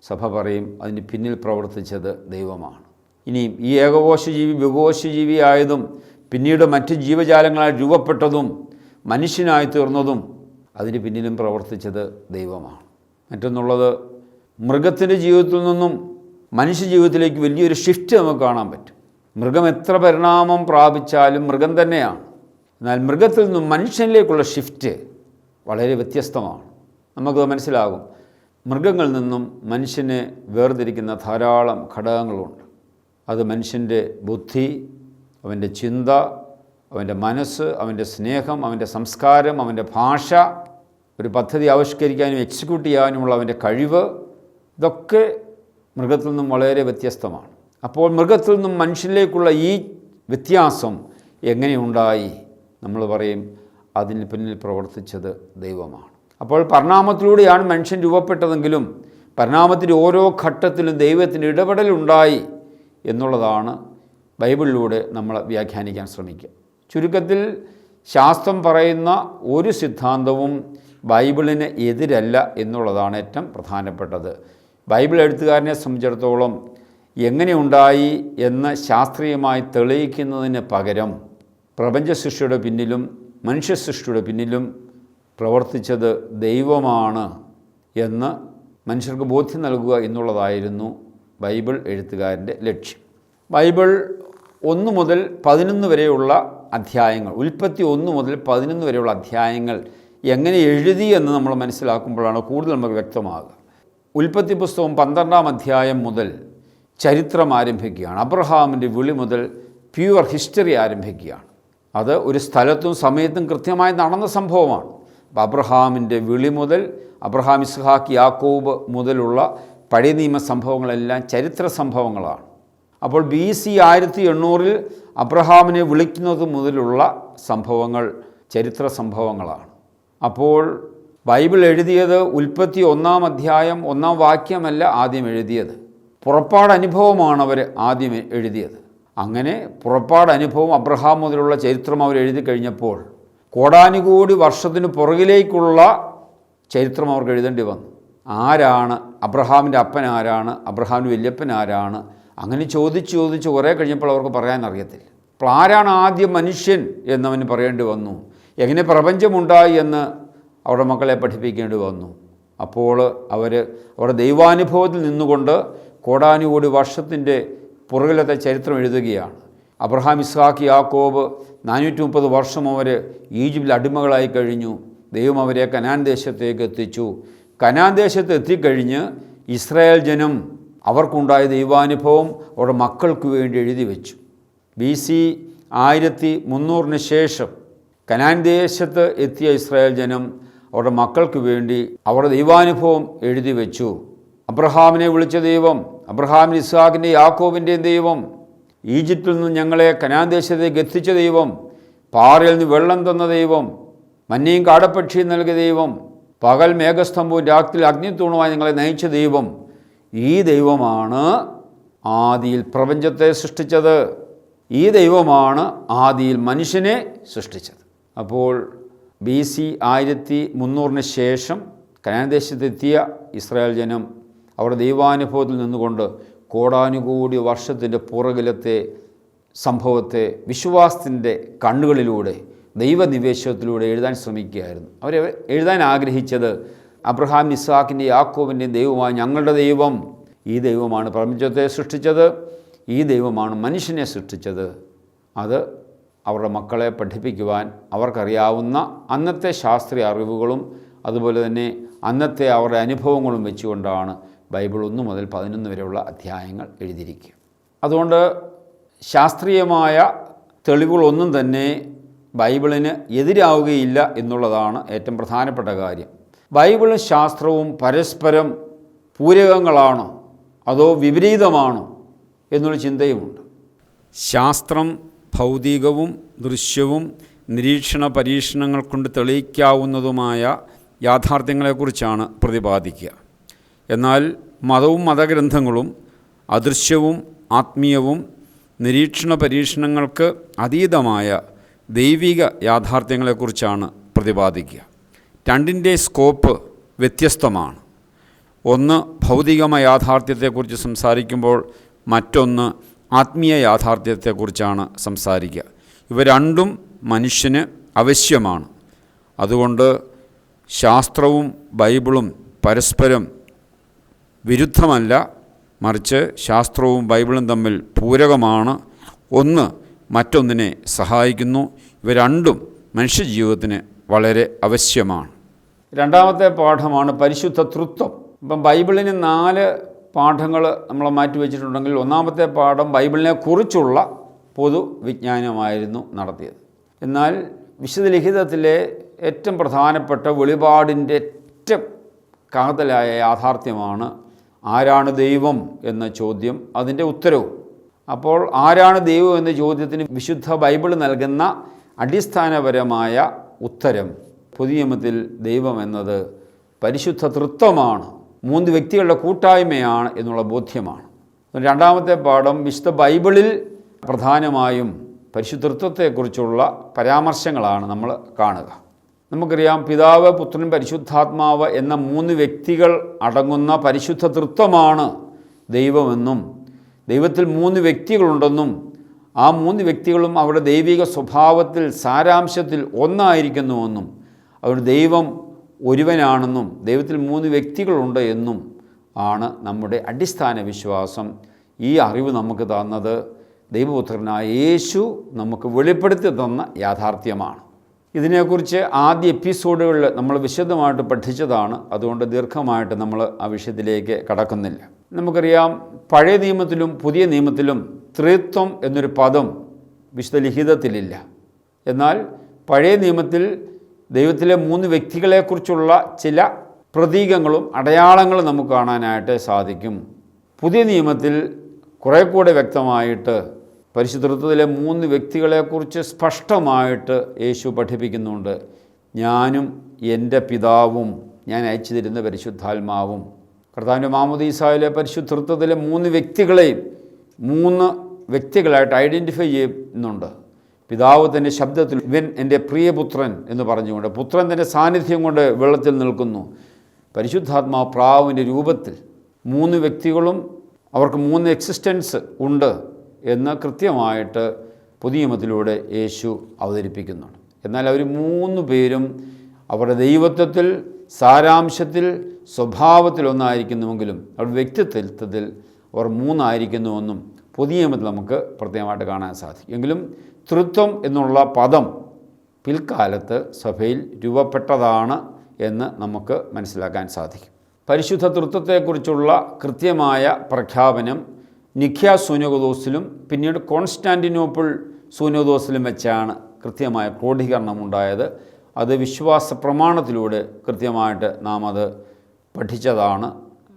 സഭ പറയും അതിന് പിന്നിൽ പ്രവർത്തിച്ചത് ദൈവമാണ്. ഇനിയും ഈ ഏകകോശ ജീവി ബഹുകോശ ജീവി ആയതും പിന്നീട് മറ്റ് ജീവജാലങ്ങളായി രൂപപ്പെട്ടതും മനുഷ്യനായി തീർന്നതും അതിന് പിന്നിലും പ്രവർത്തിച്ചത് ദൈവമാണ്. മറ്റൊന്നുള്ളത് മൃഗത്തിൻ്റെ ജീവിതത്തിൽ നിന്നും മനുഷ്യ ജീവിതത്തിലേക്ക് വലിയൊരു ഷിഫ്റ്റ് നമുക്ക് കാണാൻ പറ്റും. മൃഗം എത്ര പരിണാമം പ്രാപിച്ചാലും മൃഗം തന്നെയാണ്. എന്നാൽ മൃഗത്തിൽ നിന്നും മനുഷ്യനിലേക്കുള്ള ഷിഫ്റ്റ് വളരെ വ്യത്യസ്തമാണ്. നമുക്കത് മനസ്സിലാകും. മൃഗങ്ങളിൽ നിന്നും മനുഷ്യനെ വേർതിരിക്കുന്ന ധാരാളം ഘടകങ്ങളുണ്ട്. അത് മനുഷ്യൻ്റെ ബുദ്ധി, അവൻ്റെ ചിന്ത, അവൻ്റെ മനസ്സ്, അവൻ്റെ സ്നേഹം, അവൻ്റെ സംസ്കാരം, അവൻ്റെ ഭാഷ, ഒരു പദ്ധതി ആവിഷ്കരിക്കാനും എക്സിക്യൂട്ട് ചെയ്യാനുമുള്ള അവൻ്റെ കഴിവ്, ഇതൊക്കെ മൃഗത്തിൽ നിന്നും വളരെ വ്യത്യസ്തമാണ്. അപ്പോൾ മൃഗത്തിൽ നിന്നും മനുഷ്യനിലേക്കുള്ള ഈ വ്യത്യാസം എങ്ങനെയുണ്ടായി? നമ്മൾ പറയും അതിന് പിന്നിൽ പ്രവർത്തിച്ചത് ദൈവമാണ്. അപ്പോൾ പരിണാമത്തിലൂടെയാണ് മനുഷ്യൻ രൂപപ്പെട്ടതെങ്കിലും പരിണാമത്തിൻ്റെ ഓരോ ഘട്ടത്തിലും ദൈവത്തിൻ്റെ ഇടപെടലുണ്ടായി എന്നുള്ളതാണ് ബൈബിളിലൂടെ നമ്മൾ വ്യാഖ്യാനിക്കാൻ ശ്രമിക്കുക. ചുരുക്കത്തിൽ ശാസ്ത്രം പറയുന്ന ഒരു സിദ്ധാന്തവും ബൈബിളിന് എതിരല്ല എന്നുള്ളതാണ് ഏറ്റവും പ്രധാനപ്പെട്ടത്. ബൈബിൾ എഴുത്തുകാരനെ സംബന്ധിച്ചിടത്തോളം എങ്ങനെയുണ്ടായി എന്ന് ശാസ്ത്രീയമായി തെളിയിക്കുന്നതിന് പകരം പ്രപഞ്ച സൃഷ്ടിയുടെ പിന്നിലും മനുഷ്യ സൃഷ്ടിയുടെ പിന്നിലും പ്രവർത്തിച്ചത് ദൈവമാണ് എന്ന് മനുഷ്യർക്ക് ബോധ്യം നൽകുക എന്നുള്ളതായിരുന്നു ബൈബിൾ എഴുത്തുകാരൻ്റെ ലക്ഷ്യം. ബൈബിൾ 1 മുതൽ 11 വരെയുള്ള അധ്യായങ്ങൾ, ഉൽപ്പത്തി 1 മുതൽ 11 വരെയുള്ള അധ്യായങ്ങൾ എങ്ങനെ എഴുതി എന്ന് നമ്മൾ മനസ്സിലാക്കുമ്പോഴാണ് കൂടുതൽ നമുക്ക് വ്യക്തമാകുക. ഉൽപ്പത്തി പുസ്തകം 12-ാം അധ്യായം മുതൽ ചരിത്രം ആരംഭിക്കുകയാണ്. അബ്രഹാമിൻ്റെ വിളി മുതൽ പ്യുവർ ഹിസ്റ്ററി ആരംഭിക്കുകയാണ്. അത് ഒരു സ്ഥലത്തും സമയത്തും കൃത്യമായി നടന്ന സംഭവമാണ്. അപ്പോൾ അബ്രഹാമിൻ്റെ വിളി മുതൽ അബ്രഹാം, ഇസ്ഹാക്ക്, യാക്കോബ് മുതലുള്ള പഴയ നിയമ സംഭവങ്ങളെല്ലാം ചരിത്ര സംഭവങ്ങളാണ്. അപ്പോൾ BC 1800 അബ്രഹാമിനെ വിളിക്കുന്നത് മുതലുള്ള സംഭവങ്ങൾ ചരിത്ര സംഭവങ്ങളാണ്. അപ്പോൾ ബൈബിൾ എഴുതിയത് ഉൽപ്പത്തി 1-ാം അധ്യായം 1-ാം വാക്യമല്ല ആദ്യം എഴുതിയത്, പുറപ്പാട് അനുഭവമാണ് അവർ ആദ്യം എഴുതിയത്. അങ്ങനെ പുറപ്പാട് അനുഭവം, അബ്രഹാം മുതലുള്ള ചരിത്രം അവർ എഴുതി കഴിഞ്ഞപ്പോൾ കോടാനുകോടി വർഷത്തിന് പുറകിലേക്കുള്ള ചരിത്രം അവർക്ക് എഴുതേണ്ടി വന്നു. ആരാണ് അബ്രഹാമിൻ്റെ അപ്പൻ, ആരാണ് അബ്രഹാമിൻ്റെ വല്യപ്പൻ, ആരാണ്, അങ്ങനെ ചോദിച്ച് കുറേ കഴിഞ്ഞപ്പോൾ അവർക്ക് പറയാൻ അറിയത്തില്ല. അപ്പോൾ ആരാണ് ആദ്യം മനുഷ്യൻ എന്നവന് പറയേണ്ടി വന്നു. എങ്ങനെ പ്രപഞ്ചമുണ്ടായി എന്ന് അവരുടെ മക്കളെ പഠിപ്പിക്കേണ്ടി വന്നു. അപ്പോൾ അവരുടെ ദൈവാനുഭവത്തിൽ നിന്നുകൊണ്ട് കോടാനുകോടി വർഷത്തിൻ്റെ പുറകിലത്തെ ചരിത്രം എഴുതുകയാണ്. അബ്രഹാം, ഇസ്ഹാക്ക്, യാക്കോബ് 430 വർഷം അവർ ഈജിപ്തിൽ അടിമകളായി കഴിഞ്ഞു. ദൈവം അവരെ കനാൻ ദേശത്തേക്ക് എത്തിച്ചു. കനാൻ ദേശത്ത് എത്തിക്കഴിഞ്ഞ് ഇസ്രായേൽ ജനം അവർക്കുണ്ടായ ദൈവാനുഭവം അവരുടെ മക്കൾക്ക് വേണ്ടി എഴുതി വെച്ചു. BC 1300 ശേഷം കനാൻ ദേശത്ത് എത്തിയ ഇസ്രായേൽ ജനം അവരുടെ മക്കൾക്ക് വേണ്ടി അവരുടെ ദൈവാനുഭവം എഴുതി വെച്ചു. അബ്രഹാമിനെ വിളിച്ച ദൈവം, അബ്രഹാമിൻ്റെ, ഇസ്ഹാക്കിൻ്റെ, യാക്കോബിൻ്റെയും ദൈവം, ഈജിപ്തിൽ നിന്ന് ഞങ്ങളെ കനാൻ ദേശത്തേക്ക് എത്തിച്ച ദൈവം, പാറയിൽ നിന്ന് വെള്ളം തന്ന ദൈവം, മഞ്ഞയും കാടപ്പക്ഷിയും നൽകിയ ദൈവം, പകൽ മേഘസ്തംഭവും രാത്രിയിൽ അഗ്നിത്തൂണുമായി ഞങ്ങളെ നയിച്ച ദൈവം, ഈ ദൈവമാണ് ആദിയിൽ പ്രപഞ്ചത്തെ സൃഷ്ടിച്ചത്. ഈ ദൈവമാണ് ആദിയിൽ മനുഷ്യനെ സൃഷ്ടിച്ചത്. അപ്പോൾ BC 1300 ശേഷം കനാൻ ദേശത്തെത്തിയ ഇസ്രായേൽ ജനം അവരുടെ ദൈവാനുഭവത്തിൽ നിന്നുകൊണ്ട് കോടാനുകോടി വർഷത്തിൻ്റെ പുറകിലത്തെ സംഭവത്തെ വിശ്വാസത്തിൻ്റെ കണ്ണുകളിലൂടെ, ദൈവനിവേശത്തിലൂടെ എഴുതാൻ ശ്രമിക്കുകയായിരുന്നു. അവർ എഴുതാൻ ആഗ്രഹിച്ചത് അബ്രഹാം, ഇസ്ഹാക്കിൻ്റെ, യാക്കോബിൻ്റെയും ദൈവമായ ഞങ്ങളുടെ ദൈവം, ഈ ദൈവമാണ് പ്രപഞ്ചത്തെ സൃഷ്ടിച്ചത്, ഈ ദൈവമാണ് മനുഷ്യനെ സൃഷ്ടിച്ചത്. അത് അവരുടെ മക്കളെ പഠിപ്പിക്കുവാൻ അവർക്കറിയാവുന്ന അന്നത്തെ ശാസ്ത്രീയ അറിവുകളും അതുപോലെ തന്നെ അന്നത്തെ അവരുടെ അനുഭവങ്ങളും വെച്ചുകൊണ്ടാണ് ബൈബിൾ 1 മുതൽ 11 വരെയുള്ള അധ്യായങ്ങൾ എഴുതിയിരിക്കുക. അതുകൊണ്ട് ശാസ്ത്രീയമായ തെളിവുകളൊന്നും തന്നെ ബൈബിളിന് എതിരാവുകയില്ല എന്നുള്ളതാണ് ഏറ്റവും പ്രധാനപ്പെട്ട കാര്യം. ബൈബിളും ശാസ്ത്രവും പരസ്പരം പൂരകങ്ങളാണോ അതോ വിപരീതമാണോ എന്നുള്ള ചിന്തയുമുണ്ട്. ശാസ്ത്രം ഭൗതികവും ദൃശ്യവും നിരീക്ഷണ പരീക്ഷണങ്ങൾ കൊണ്ട് തെളിയിക്കാവുന്നതുമായ യാഥാർത്ഥ്യങ്ങളെക്കുറിച്ചാണ് പ്രതിപാദിക്കുക. എന്നാൽ മതവും മതഗ്രന്ഥങ്ങളും അദൃശ്യവും ആത്മീയവും നിരീക്ഷണ പരീക്ഷണങ്ങൾക്ക് അതീതമായ ദൈവിക യാഥാർത്ഥ്യങ്ങളെക്കുറിച്ചാണ് പ്രതിപാദിക്കുക. രണ്ടിൻ്റെ സ്കോപ്പ് വ്യത്യസ്തമാണ്. ഒന്ന് ഭൗതികമായ യാഥാർത്ഥ്യത്തെക്കുറിച്ച് സംസാരിക്കുമ്പോൾ മറ്റൊന്ന് ആത്മീയ യാഥാർത്ഥ്യത്തെക്കുറിച്ചാണ് സംസാരിക്കുക. ഇവ രണ്ടും മനുഷ്യന് ആവശ്യമാണ്. അതുകൊണ്ട് ശാസ്ത്രവും ബൈബിളും പരസ്പരം വിരുദ്ധമല്ല, മറിച്ച് ശാസ്ത്രവും ബൈബിളും തമ്മിൽ പൂരകമാണ്. ഒന്ന് മറ്റൊന്നിനെ സഹായിക്കുന്നു. ഇവ രണ്ടും മനുഷ്യജീവിതത്തിന് വളരെ ആവശ്യമാണ്. രണ്ടാമത്തെ പാഠമാണ് പരിശുദ്ധ തൃത്വം. ഇപ്പം ബൈബിളിന് 4 പാഠങ്ങൾ നമ്മൾ മാറ്റിവെച്ചിട്ടുണ്ടെങ്കിൽ ഒന്നാമത്തെ പാഠം ബൈബിളിനെ കുറിച്ചുള്ള പൊതുവിജ്ഞാനമായിരുന്നു നടത്തിയത്. എന്നാൽ വിശുദ്ധ ലിഖിതത്തിലെ ഏറ്റവും പ്രധാനപ്പെട്ട വെളിപാടിൻ്റെ ഏറ്റവും കാതലായ യാഥാർത്ഥ്യമാണ് ആരാണ് ദൈവം എന്ന ചോദ്യം, അതിൻ്റെ ഉത്തരവും. അപ്പോൾ ആരാണ് ദൈവം എന്ന ചോദ്യത്തിന് വിശുദ്ധ ബൈബിൾ നൽകുന്ന അടിസ്ഥാനപരമായ ഉത്തരം പുതിയ നിയമത്തിൽ ദൈവം എന്നത് പരിശുദ്ധ തൃത്വമാണ്, 3 വ്യക്തികളുടെ കൂട്ടായ്മയാണ് എന്നുള്ള ബോധ്യമാണ്. രണ്ടാമത്തെ പാഠം വിശുദ്ധ ബൈബിളിൽ പ്രധാനമായും പരിശുദ്ധ തൃത്വത്തെക്കുറിച്ചുള്ള പരാമർശങ്ങളാണ് നമ്മൾ കാണുക. നമുക്കറിയാം, പിതാവ്, പുത്രൻ, പരിശുദ്ധാത്മാവ് എന്ന 3 വ്യക്തികൾ അടങ്ങുന്ന പരിശുദ്ധ തൃത്വമാണ് ദൈവമെന്നും ദൈവത്തിൽ 3 വ്യക്തികളുണ്ടെന്നും ആ 3 വ്യക്തികളും അവരുടെ ദൈവിക സ്വഭാവത്തിൽ സാരാംശത്തിൽ ഒന്നായിരിക്കുന്നുവെന്നും അവർ ദൈവം ഒരുവനാണെന്നും ദൈവത്തിൽ 3 വ്യക്തികളുണ്ട് എന്നും ആണ് നമ്മുടെ അടിസ്ഥാന വിശ്വാസം. ഈ അറിവ് നമുക്ക് തന്നത് ദൈവപുത്രനായ യേശു നമുക്ക് വെളിപ്പെടുത്തി തന്ന യാഥാർത്ഥ്യമാണ്. ഇതിനെക്കുറിച്ച് ആദ്യ എപ്പിസോഡുകളിൽ നമ്മൾ വിശദമായിട്ട് പഠിച്ചതാണ്. അതുകൊണ്ട് ദീർഘമായിട്ട് നമ്മൾ ആ വിഷയത്തിലേക്ക് കടക്കുന്നില്ല. നമുക്കറിയാം, പഴയ നിയമത്തിലും പുതിയ നിയമത്തിലും ത്രിത്വം എന്നൊരു പദം വിശുദ്ധ ലിഖിതത്തിലില്ല. എന്നാൽ പഴയ നിയമത്തിൽ ദൈവത്തിലെ 3 വ്യക്തികളെക്കുറിച്ചുള്ള ചില പ്രതീകങ്ങളും അടയാളങ്ങളും നമുക്ക് കാണാനായിട്ട് സാധിക്കും. പുതിയ നിയമത്തിൽ കുറേ കൂടെ വ്യക്തമായിട്ട് പരിശുദ്ധത്വത്തിലെ 3 വ്യക്തികളെക്കുറിച്ച് സ്പഷ്ടമായിട്ട് യേശു പഠിപ്പിക്കുന്നുണ്ട്. ഞാനും എൻ്റെ പിതാവും ഞാൻ അയച്ചു തരുന്ന പരിശുദ്ധാത്മാവും. കർത്താവിൻ്റെ മാമോദീസായിലെ പരിശുദ്ധത്വത്തിലെ 3 വ്യക്തികളെയും 3 വ്യക്തികളായിട്ട് ഐഡൻറ്റിഫൈ ചെയ്യുന്നുണ്ട്. പിതാവ് തൻ്റെ ശബ്ദത്തിൽ ഇവൻ എൻ്റെ പ്രിയപുത്രൻ എന്ന് പറഞ്ഞുകൊണ്ട്, പുത്രൻ തൻ്റെ സാന്നിധ്യം കൊണ്ട് വെള്ളത്തിൽ നിൽക്കുന്നു. പരിശുദ്ധാത്മാവ് പ്രാവിൻ്റെ രൂപത്തിൽ 3 വ്യക്തികളും അവർക്ക് 3 എക്സിസ്റ്റൻസ് ഉണ്ട് എന്ന് കൃത്യമായിട്ട് പുതിയ നിയമത്തിലൂടെ യേശു അവതരിപ്പിക്കുന്നുണ്ട്. എന്നാൽ അവർ 3 പേരും അവരുടെ ദൈവത്വത്തിൽ, സാരാംശത്തിൽ, സ്വഭാവത്തിൽ ഒന്നായിരിക്കുന്നുവെങ്കിലും അവരുടെ വ്യക്തിത്വത്തിൽ അവർ 3 ആയിരിക്കുന്നുവെന്നും പുതിയ നിയമത്തിൽ നമുക്ക് പ്രത്യേകമായിട്ട് കാണാൻ സാധിക്കും. എങ്കിലും ത്രിത്വം എന്നുള്ള പദം പിൽക്കാലത്ത് സഭയിൽ രൂപപ്പെട്ടതാണ് എന്ന് നമുക്ക് മനസ്സിലാക്കാൻ സാധിക്കും. പരിശുദ്ധ ത്രിത്വത്തെക്കുറിച്ചുള്ള കൃത്യമായ പ്രഖ്യാപനം നിഖ്യാ സൂനോദോസിലും പിന്നീട് കോൺസ്റ്റാന്റിനോപ്പിൾ സൂനോദോസിലും വെച്ചാണ് കൃത്യമായ ക്രോഡീകരണം ഉണ്ടായത്. അത് വിശ്വാസ പ്രമാണത്തിലൂടെ കൃത്യമായിട്ട് നാം അത് പഠിച്ചതാണ്.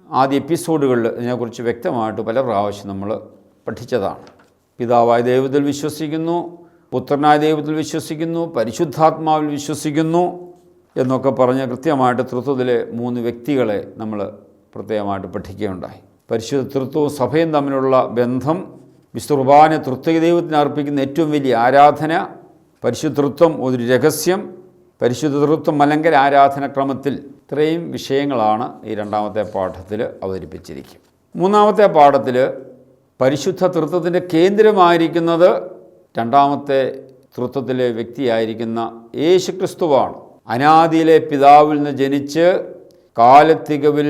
ആദ്യ എപ്പിസോഡുകളിൽ ഇതിനെക്കുറിച്ച് വ്യക്തമായിട്ട് പല പ്രാവശ്യം നമ്മൾ പഠിച്ചതാണ്. പിതാവായ ദൈവത്തിൽ വിശ്വസിക്കുന്നു, പുത്രനായ ദൈവത്തിൽ വിശ്വസിക്കുന്നു, പരിശുദ്ധാത്മാവിൽ വിശ്വസിക്കുന്നു എന്നൊക്കെ പറഞ്ഞ് കൃത്യമായിട്ട് ത്രിത്വത്തിലെ 3 വ്യക്തികളെ നമ്മൾ പ്രത്യേകമായിട്ട് പഠിക്കുകയുണ്ടായി. പരിശുദ്ധ ത്രിത്വവും സഭയും തമ്മിലുള്ള ബന്ധം, വിശുദ്ധ കുർബാന ത്രിത്വൈക ദൈവത്തിന് അർപ്പിക്കുന്ന ഏറ്റവും വലിയ ആരാധന, പരിശുദ്ധ ത്രിത്വം ഒരു രഹസ്യം, പരിശുദ്ധ ത്രിത്വം മലങ്കര ആരാധനക്രമത്തിൽ, ഇത്രയും വിഷയങ്ങളാണ് ഈ 2ാമത്തെ പാഠത്തിൽ അവതരിപ്പിച്ചിരിക്കുന്നത്. 3ാമത്തെ പാഠത്തിൽ പരിശുദ്ധ ത്രിത്വത്തിൻ്റെ കേന്ദ്രമായിരിക്കുന്നത് 2ാമത്തെ ത്രിത്വത്തിലെ വ്യക്തിയായിരിക്കുന്ന യേശുക്രിസ്തുവാണ്. അനാദിയിലെ പിതാവിൽ നിന്ന് ജനിച്ച് കാലത്തികവിൽ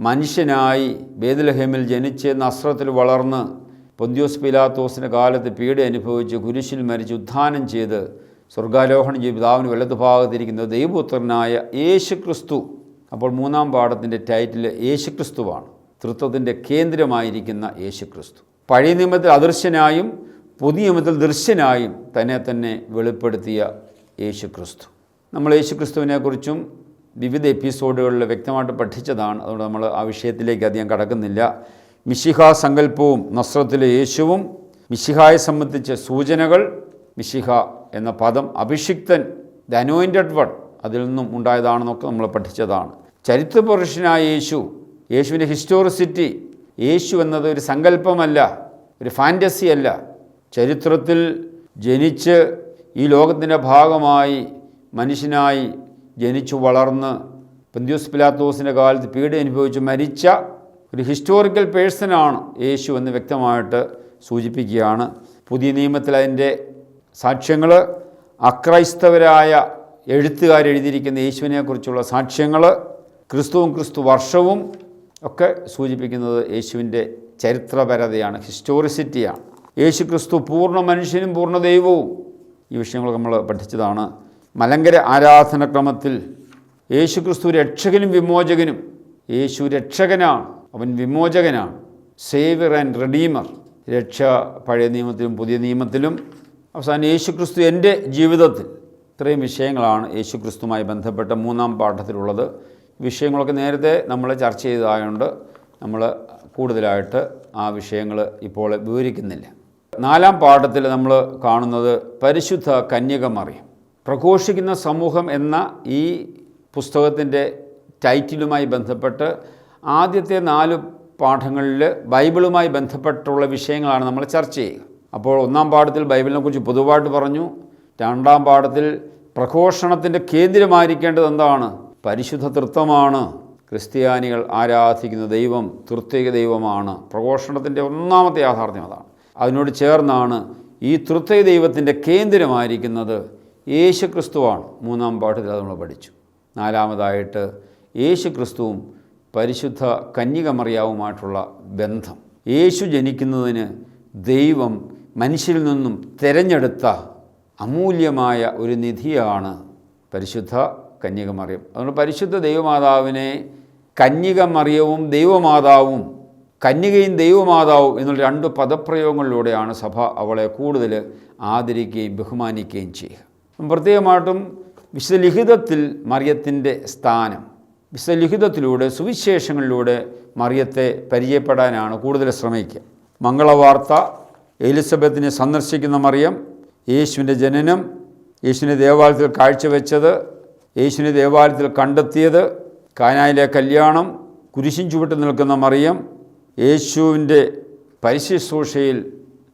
മനുഷ്യനായി ബേത്ലഹേമിൽ ജനിച്ച് നസ്രത്തിൽ വളർന്ന് പൊന്തിയോസ് പീലാത്തോസിൻ്റെ കാലത്ത് പീഡ അനുഭവിച്ച് കുരിശിൽ മരിച്ച് ഉത്ഥാനം ചെയ്ത് സ്വർഗാരോഹണം ചെയ്ത് പിതാവിന് വലതുഭാഗത്തിരിക്കുന്ന ദൈവപുത്രനായ യേശുക്രിസ്തു. അപ്പോൾ 3ാം പാഠത്തിൻ്റെ ടൈറ്റിൽ യേശുക്രിസ്തുവാണ്, ത്രിത്വത്തിൻ്റെ കേന്ദ്രമായിരിക്കുന്ന യേശുക്രിസ്തു. പഴയ നിയമത്തിൽ അദൃശ്യനായും പുതിയ നിയമത്തിൽ ദൃശ്യനായും തന്നെ വെളിപ്പെടുത്തിയ യേശുക്രിസ്തു. നമ്മൾ യേശുക്രിസ്തുവിനെക്കുറിച്ചും വിവിധ എപ്പിസോഡുകളിൽ വ്യക്തമായിട്ട് പഠിച്ചതാണ്. അതുകൊണ്ട് നമ്മൾ ആ വിഷയത്തിലേക്ക് അധികം കടക്കുന്നില്ല. മിശിഹ സങ്കല്പവും നസ്രത്തിലെ യേശുവും, മിശിഹായെ സംബന്ധിച്ച സൂചനകൾ, മിശിഹ എന്ന പദം അഭിഷിക്തൻ, ദ അനോയിൻറ്റഡ് വൺ, അതിൽ നിന്നും ഉണ്ടായതാണെന്നൊക്കെ നമ്മൾ പഠിച്ചതാണ്. ചരിത്രപുരുഷനായ യേശു, യേശുവിൻ്റെ ഹിസ്റ്റോറിസിറ്റി, യേശു എന്നത് ഒരു സങ്കല്പമല്ല, ഒരു ഫാൻറ്റസി അല്ല. ചരിത്രത്തിൽ ജനിച്ച് ഈ ലോകത്തിൻ്റെ ഭാഗമായി മനുഷ്യനായി ജനിച്ചു വളർന്ന് പൊന്തിയോസ് പീലാത്തോസിൻ്റെ കാലത്ത് പീഡ അനുഭവിച്ച് മരിച്ച ഒരു ഹിസ്റ്റോറിക്കൽ പേഴ്സണാണ് യേശു എന്ന് വ്യക്തമായിട്ട് സൂചിപ്പിക്കുകയാണ്. പുതിയ നിയമത്തിൽ അതിൻ്റെ സാക്ഷ്യങ്ങൾ, അക്രൈസ്തവരായ എഴുത്തുകാരെഴുതിയിരിക്കുന്ന യേശുവിനെക്കുറിച്ചുള്ള സാക്ഷ്യങ്ങൾ, ക്രിസ്തുവും ക്രിസ്തു വർഷവും ഒക്കെ സൂചിപ്പിക്കുന്നത് യേശുവിൻ്റെ ചരിത്രപരതയാണ്, ഹിസ്റ്റോറിസിറ്റിയാണ്. യേശു ക്രിസ്തു പൂർണ്ണ മനുഷ്യനും പൂർണ്ണ ദൈവവും. ഈ വിഷയങ്ങൾ നമ്മൾ പഠിച്ചതാണ്. മലങ്കര ആരാധനക്രമത്തിൽ യേശു ക്രിസ്തു രക്ഷകനും വിമോചകനും. യേശു രക്ഷകനാണ്, അവൻ വിമോചകനാണ്, സേവിയർ ആൻഡ് റെഡീമർ. രക്ഷ പഴയ നിയമത്തിലും പുതിയ നിയമത്തിലും. അവസാനം യേശു ക്രിസ്തു എൻ്റെ ജീവിതത്തിൽ. ഇത്രയും വിഷയങ്ങളാണ് യേശു ക്രിസ്തുവുമായി ബന്ധപ്പെട്ട 3ാം പാഠത്തിലുള്ളത്. വിഷയങ്ങളൊക്കെ നേരത്തെ നമ്മൾ ചർച്ച ചെയ്തതായതുകൊണ്ട് നമ്മൾ കൂടുതലായിട്ട് ആ വിഷയങ്ങൾ ഇപ്പോൾ വിവരിക്കുന്നില്ല. 4ാം പാഠത്തിൽ നമ്മൾ കാണുന്നത് പരിശുദ്ധ കന്യക മറിയം. പ്രഘോഷിക്കുന്ന സമൂഹം എന്ന ഈ പുസ്തകത്തിൻ്റെ ടൈറ്റിലുമായി ബന്ധപ്പെട്ട് ആദ്യത്തെ 4 പാഠങ്ങളിൽ ബൈബിളുമായി ബന്ധപ്പെട്ടുള്ള വിഷയങ്ങളാണ് നമ്മൾ ചർച്ച ചെയ്യുക. അപ്പോൾ 1ാം പാഠത്തിൽ ബൈബിളിനെക്കുറിച്ച് പൊതുവായിട്ട് പറഞ്ഞു. 2ാം പാഠത്തിൽ പ്രഘോഷണത്തിൻ്റെ കേന്ദ്രമായിരിക്കേണ്ടത് എന്താണ്? പരിശുദ്ധ തൃത്വമാണ്. ക്രിസ്ത്യാനികൾ ആരാധിക്കുന്ന ദൈവം തൃത്വിക ദൈവമാണ്. പ്രഘോഷണത്തിൻ്റെ 1ാമത്തെ യാഥാർത്ഥ്യം അതാണ്. അതിനോട് ചേർന്നാണ് ഈ തൃത്വിക ദൈവത്തിൻ്റെ കേന്ദ്രമായിരിക്കുന്നത് യേശു ക്രിസ്തുവാണ്. 3ാം പാഠത്തിൽ അത് നമ്മൾ പഠിച്ചു. 4ാമതായിട്ട് യേശു ക്രിസ്തുവും പരിശുദ്ധ കന്യകമറിയാവുമായിട്ടുള്ള ബന്ധം. യേശു ജനിക്കുന്നതിന് ദൈവം മനുഷ്യരിൽ നിന്നും തിരഞ്ഞെടുത്ത അമൂല്യമായ ഒരു നിധിയാണ് പരിശുദ്ധ കന്യകമറിയം. അതുകൊണ്ട് പരിശുദ്ധ ദൈവമാതാവിനെ കന്യകമറിയവും ദൈവമാതാവും, കന്യകയും ദൈവമാതാവും എന്നുള്ള 2 പദപ്രയോഗങ്ങളിലൂടെയാണ് സഭ അവളെ കൂടുതൽ ആദരിക്കുകയും ബഹുമാനിക്കുകയും ചെയ്യുക. പ്രത്യേകമായിട്ടും വിശുദ്ധ ലിഖിതത്തിൽ മറിയത്തിൻ്റെ സ്ഥാനം, വിശുദ്ധ ലിഖിതത്തിലൂടെ സുവിശേഷങ്ങളിലൂടെ മറിയത്തെ പരിചയപ്പെടാനാണ് കൂടുതൽ ശ്രമിക്കുക. മംഗളവാർത്ത, എലിസബത്തിനെ സന്ദർശിക്കുന്ന മറിയം, യേശുവിൻ്റെ ജനനം, യേശുവിനെ ദേവാലയത്തിൽ കാഴ്ചവെച്ചത്, യേശുവിനെ ദേവാലയത്തിൽ കണ്ടെത്തിയത്, കാനായിലെ കല്യാണം, കുരിശിൻ ചുവട്ടിൽ നിൽക്കുന്ന മറിയം, യേശുവിൻ്റെ പരിശുശ്രൂഷയിൽ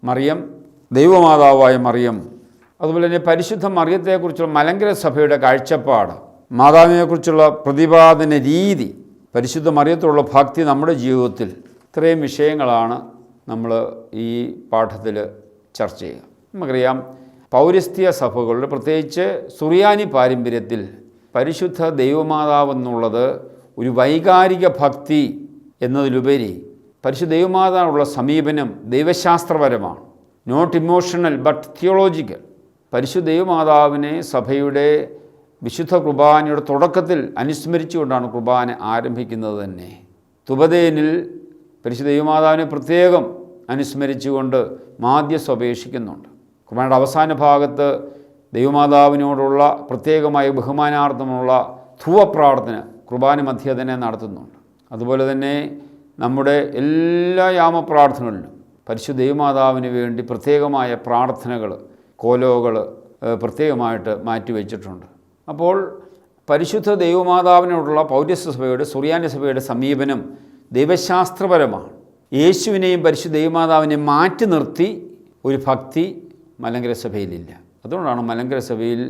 മറിയം, ദൈവമാതാവായ മറിയം, അതുപോലെ തന്നെ പരിശുദ്ധ മറിയത്തെക്കുറിച്ചുള്ള മലങ്കര സഭയുടെ കാഴ്ചപ്പാട്, മാതാവിനെക്കുറിച്ചുള്ള പ്രതിപാദന രീതി, പരിശുദ്ധ മറിയത്തോടുള്ള ഭക്തി നമ്മുടെ ജീവിതത്തിൽ, ഇത്രയും വിഷയങ്ങളാണ് നമ്മൾ ഈ പാഠത്തിൽ ചർച്ച ചെയ്യുക. നമുക്കറിയാം, പൗരസ്ത്യ സഭകളുടെ പ്രത്യേകിച്ച് സുറിയാനി പാരമ്പര്യത്തിൽ പരിശുദ്ധ ദൈവമാതാവെന്നുള്ളത് ഒരു വൈകാരിക ഭക്തി എന്നതിലുപരി പരിശുദ്ധ ദൈവമാതാവിനുള്ള സമീപനം ദൈവശാസ്ത്രപരമാണ്. Not emotional but theological. പരിശുദ്ധ ദൈവമാതാവിനെ സഭയുടെ വിശുദ്ധ കുർബാനയുടെ തുടക്കത്തിൽ അനുസ്മരിച്ചുകൊണ്ടാണ് കുർബാന ആരംഭിക്കുന്നത് തന്നെ. തുബദേനിൽ പരിശുദ്ധ ദൈവമാതാവിനെ പ്രത്യേകം അനുസ്മരിച്ചുകൊണ്ട് മാധ്യസ്ഥ അപേക്ഷിക്കുന്നുണ്ട്. കുർബാനയുടെ അവസാന ഭാഗത്ത് ദൈവമാതാവിനോടുള്ള പ്രത്യേകമായ ബഹുമാനാർത്ഥമുള്ള ധൂവപ്രാർത്ഥന കുർബാന മധ്യേ തന്നെ നടത്തുന്നുണ്ട്. അതുപോലെ തന്നെ നമ്മുടെ എല്ലാ യാമപ്രാർത്ഥനകളിലും പരിശുദ്ധ ദൈവമാതാവിന് വേണ്ടി പ്രത്യേകമായ പ്രാർത്ഥനകൾ, കോലോകൾ പ്രത്യേകമായിട്ട് മാറ്റിവെച്ചിട്ടുണ്ട്. അപ്പോൾ പരിശുദ്ധ ദൈവമാതാവിനോടുള്ള പൗരസ്ത്യ സഭയുടെ, സുറിയാനി സഭയുടെ സമീപനം ദൈവശാസ്ത്രപരമാണ്. യേശുവിനെയും പരിശുദ്ധ ദൈവമാതാവിനെ മാറ്റി നിർത്തി ഒരു ഭക്തി മലങ്കര സഭയിലില്ല. അതുകൊണ്ടാണ് മലങ്കര സഭയിൽ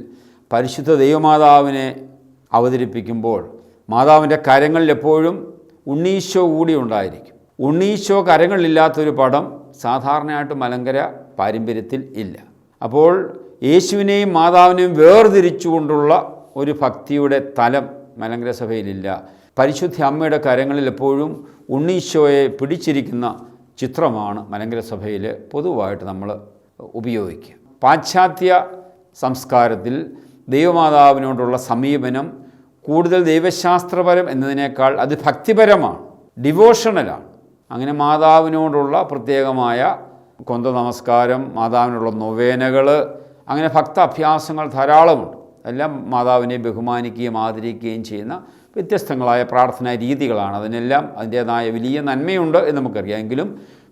പരിശുദ്ധ ദൈവമാതാവിനെ അവതരിപ്പിക്കുമ്പോൾ മാതാവിൻ്റെ കരങ്ങളിൽ എപ്പോഴും ഉണ്ണീശോ കൂടി ഉണ്ടായിരിക്കും. ഉണ്ണീശോ കരങ്ങളില്ലാത്തൊരു പടം സാധാരണയായിട്ട് മലങ്കര പാരമ്പര്യത്തിൽ ഇല്ല. അപ്പോൾ യേശുവിനെയും മാതാവിനെയും വേർതിരിച്ചുകൊണ്ടുള്ള ഒരു ഭക്തിയുടെ തലം മലങ്കര സഭയിലില്ല. പരിശുദ്ധ അമ്മയുടെ കരങ്ങളിൽ എപ്പോഴും ഉണ്ണീശോയെ പിടിച്ചിരിക്കുന്ന ചിത്രമാണ് മലങ്കര സഭയിൽ പൊതുവായിട്ട് നമ്മൾ ഉപയോഗിക്കുക. പാശ്ചാത്യ സംസ്കാരത്തിൽ ദൈവമാതാവിനോടുള്ള സമീപനം കൂടുതൽ ദൈവശാസ്ത്രപരം എന്നതിനേക്കാൾ അത് ഭക്തിപരമാണ്, ഡിവോഷണലാണ്. അങ്ങനെ മാതാവിനോടുള്ള പ്രത്യേകമായ കൊന്ത നമസ്കാരം, മാതാവിനുള്ള നൊവേനകൾ, അങ്ങനെ ഭക്താഭ്യാസങ്ങൾ ധാരാളമുണ്ട്. എല്ലാം മാതാവിനെ ബഹുമാനിക്കുകയും ആദരിക്കുകയും ചെയ്യുന്ന വ്യത്യസ്തങ്ങളായ പ്രാർത്ഥനാ രീതികളാണ്. അതിനെല്ലാം അതിൻ്റേതായ വലിയ നന്മയുണ്ട് എന്ന് നമുക്കറിയാം. എങ്കിലും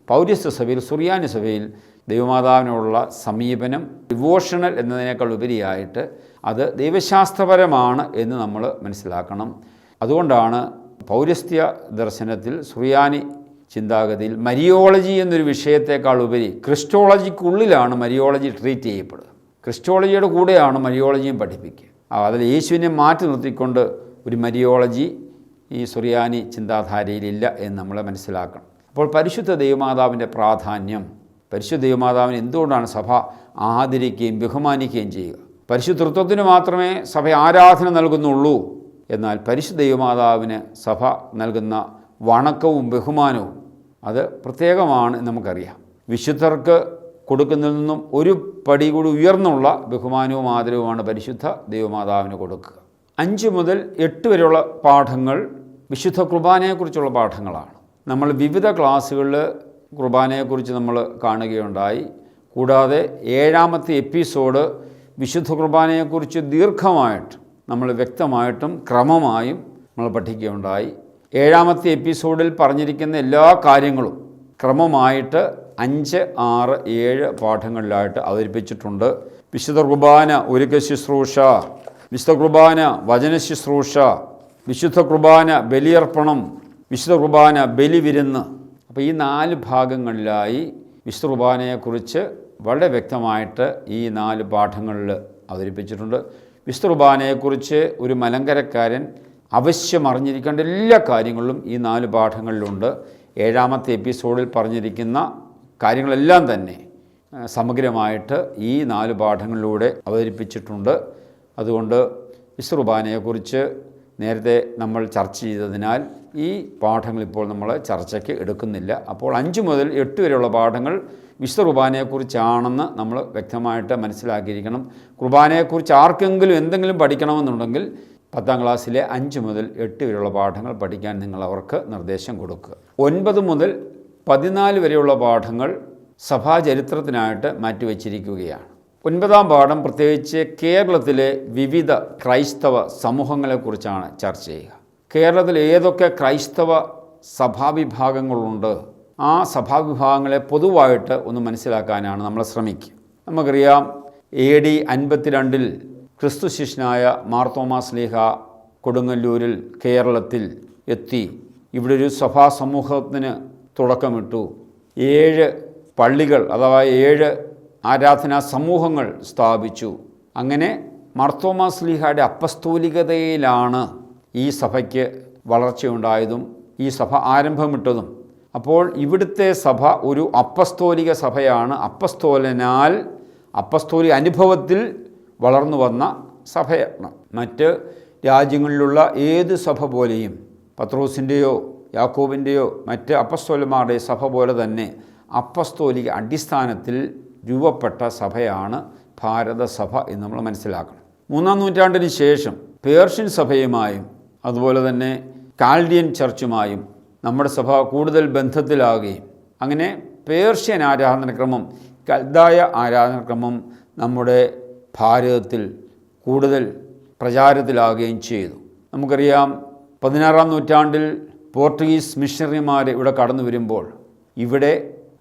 പൗരസ്ത്യ സഭയിൽ, സുറിയാനി സഭയിൽ ദൈവമാതാവിനോടുള്ള സമീപനം ഡിവോഷണൽ എന്നതിനേക്കാൾ ഉപരിയായിട്ട് അത് ദൈവശാസ്ത്രപരമാണ് എന്ന് നമ്മൾ മനസ്സിലാക്കണം. അതുകൊണ്ടാണ് പൗരസ്ത്യ ദർശനത്തിൽ, സുറിയാനി ചിന്താഗതിയിൽ മരിയോളജി എന്നൊരു വിഷയത്തെക്കാൾ ഉപരി ക്രിസ്റ്റോളജിക്കുള്ളിലാണ് മരിയോളജി ട്രീറ്റ് ചെയ്യപ്പെടുക. ക്രിസ്റ്റോളജിയുടെ കൂടെയാണ് മരിയോളജിയും പഠിപ്പിക്കുക. അതിൽ യേശുവിനെ മാറ്റി നിർത്തിക്കൊണ്ട് ഒരു മരിയോളജി ഈ സുറിയാനി ചിന്താധാരയിലില്ല എന്ന് നമ്മൾ മനസ്സിലാക്കണം. അപ്പോൾ പരിശുദ്ധ ദൈവമാതാവിൻ്റെ പ്രാധാന്യം, പരിശുദ്ധ ദൈവമാതാവിനെ എന്തുകൊണ്ടാണ് സഭ ആദരിക്കുകയും ബഹുമാനിക്കുകയും ചെയ്യുക? പരിശുദ്ധ തൃത്വത്തിന് മാത്രമേ സഭ ആരാധന നൽകുന്നുള്ളൂ. എന്നാൽ പരിശുദ്ധ ദൈവമാതാവിന് സഭ നൽകുന്ന വണക്കവും ബഹുമാനവും അത് പ്രത്യേകമാണ് നമുക്കറിയാം. വിശുദ്ധർക്ക് കൊടുക്കുന്നതിൽ നിന്നും ഒരു പടി കൂടി ഉയർന്നുള്ള ബഹുമാനവും ആദരവുമാണ് പരിശുദ്ധ ദൈവമാതാവിന് കൊടുക്കുക. 5 മുതൽ 8 വരെയുള്ള പാഠങ്ങൾ വിശുദ്ധ കുർബാനയെക്കുറിച്ചുള്ള പാഠങ്ങളാണ്. നമ്മൾ വിവിധ ക്ലാസ്സുകളിൽ കുർബാനയെക്കുറിച്ച് നമ്മൾ കാണുകയുണ്ടായി. കൂടാതെ 7ാമത്തെ എപ്പിസോഡ് വിശുദ്ധ കുർബാനയെക്കുറിച്ച് ദീർഘമായിട്ട് നമ്മൾ വ്യക്തമായിട്ടും ക്രമമായും നമ്മൾ പഠിക്കുകയുണ്ടായി. 7ാമത്തെ എപ്പിസോഡിൽ പറഞ്ഞിരിക്കുന്ന എല്ലാ കാര്യങ്ങളും ക്രമമായിട്ട് 5, 6, 7 പാഠങ്ങളിലായിട്ട് അവതരിപ്പിച്ചിട്ടുണ്ട്. വിശുദ്ധ കുർബാന ഒരുക്ക ശുശ്രൂഷ, വിശുദ്ധ കുർബാന വചന ശുശ്രൂഷ, വിശുദ്ധ കുർബാന ബലിയർപ്പണം, വിശുദ്ധ കുർബാന ബലിവിരുന്ന്. അപ്പോൾ ഈ 4 ഭാഗങ്ങളിലായി വിശുദ്ധ കുർബാനയെക്കുറിച്ച് വളരെ വ്യക്തമായിട്ട് ഈ 4 പാഠങ്ങളിൽ അവതരിപ്പിച്ചിട്ടുണ്ട്. വിശുദ്ധ കുർബാനയെക്കുറിച്ച് ഒരു മലങ്കരക്കാരൻ അവശ്യം അറിഞ്ഞിരിക്കേണ്ട എല്ലാ കാര്യങ്ങളും ഈ 4 പാഠങ്ങളിലുണ്ട്. 7ാമത്തെ എപ്പിസോഡിൽ പറഞ്ഞിരിക്കുന്ന കാര്യങ്ങളെല്ലാം തന്നെ സമഗ്രമായിട്ട് ഈ 4 പാഠങ്ങളിലൂടെ അവതരിപ്പിച്ചിട്ടുണ്ട്. അതുകൊണ്ട് വിശുദ്ധ കുർബാനയെക്കുറിച്ച് നേരത്തെ നമ്മൾ ചർച്ച ചെയ്തതിനാൽ ഈ പാഠങ്ങൾ ഇപ്പോൾ നമ്മൾ ചർച്ചയ്ക്ക് എടുക്കുന്നില്ല. അപ്പോൾ 5 മുതൽ 8 വരെയുള്ള പാഠങ്ങൾ വിശുദ്ധ കുർബാനയെക്കുറിച്ചാണെന്ന് നമ്മൾ വ്യക്തമായിട്ട് മനസ്സിലാക്കിയിരിക്കണം. കുർബാനയെക്കുറിച്ച് ആർക്കെങ്കിലും എന്തെങ്കിലും പഠിക്കണമെന്നുണ്ടെങ്കിൽ 10ാം ക്ലാസ്സിലെ 5 മുതൽ 8 വരെയുള്ള പാഠങ്ങൾ പഠിക്കാൻ നിങ്ങൾ അവർക്ക് നിർദ്ദേശം കൊടുക്കുക. 9 മുതൽ 14 വരെയുള്ള പാഠങ്ങൾ സഭാചരിത്രത്തിനായിട്ട് മാറ്റിവെച്ചിരിക്കുകയാണ്. 9ാം പാഠം പ്രത്യേകിച്ച് കേരളത്തിലെ വിവിധ ക്രൈസ്തവ സമൂഹങ്ങളെക്കുറിച്ചാണ് ചർച്ച ചെയ്യുക. കേരളത്തിൽ ഏതൊക്കെ ക്രൈസ്തവ സഭാവിഭാഗങ്ങളുണ്ട്, ആ സഭാവിഭാഗങ്ങളെ പൊതുവായിട്ട് ഒന്ന് മനസ്സിലാക്കാനാണ് നമ്മൾ ശ്രമിക്കുക. നമുക്കറിയാം, AD 52 ക്രിസ്തു ശിഷ്യനായ മാർത്തോമാ ശ്ലീഹ കൊടുങ്ങല്ലൂരിൽ കേരളത്തിൽ എത്തി. ഇവിടെ ഒരു സഭാ സമൂഹത്തിന് തുടക്കമിട്ടു. 7 പള്ളികൾ അഥവാ 7 ആരാധനാ സമൂഹങ്ങൾ സ്ഥാപിച്ചു. അങ്ങനെ മാർത്തോമാ ശ്ലീഹയുടെ അപ്പസ്തോലികതയിലാണ് ഈ സഭയ്ക്ക് വളർച്ചയുണ്ടായതും ഈ സഭ ആരംഭമിട്ടതും. അപ്പോൾ ഇവിടുത്തെ സഭ ഒരു അപ്പസ്തോലിക സഭയാണ്. അപ്പസ്തോലനാൽ അപ്പസ്തോലിക അനുഭവത്തിൽ വളർന്നു വന്ന സഭയാണ്. മറ്റ് രാജ്യങ്ങളിലുള്ള ഏത് സഭ പോലെയും പത്രോസിൻ്റെയോ യാക്കോബിൻ്റെയോ മറ്റ് അപ്പസ്തോലന്മാരുടെ സഭ പോലെ തന്നെ അപ്പസ്തോലിക അടിസ്ഥാനത്തിൽ രൂപപ്പെട്ട സഭയാണ് ഭാരതസഭ എന്ന് നമ്മൾ മനസ്സിലാക്കണം. 3-ാം നൂറ്റാണ്ടിന് ശേഷം പേർഷ്യൻ സഭയുമായും അതുപോലെ തന്നെ കാൽഡിയൻ ചർച്ചുമായും നമ്മുടെ സഭ കൂടുതൽ ബന്ധത്തിലാവുകയും അങ്ങനെ പേർഷ്യൻ ആരാധനക്രമം, കൽദായ ആരാധനക്രമം നമ്മുടെ ഭാരതത്തിൽ കൂടുതൽ പ്രചാരത്തിലാവുകയും ചെയ്തു. നമുക്കറിയാം, 16-ാം നൂറ്റാണ്ടിൽ പോർട്ടുഗീസ് മിഷണറിമാർ ഇവിടെ കടന്നു വരുമ്പോൾ ഇവിടെ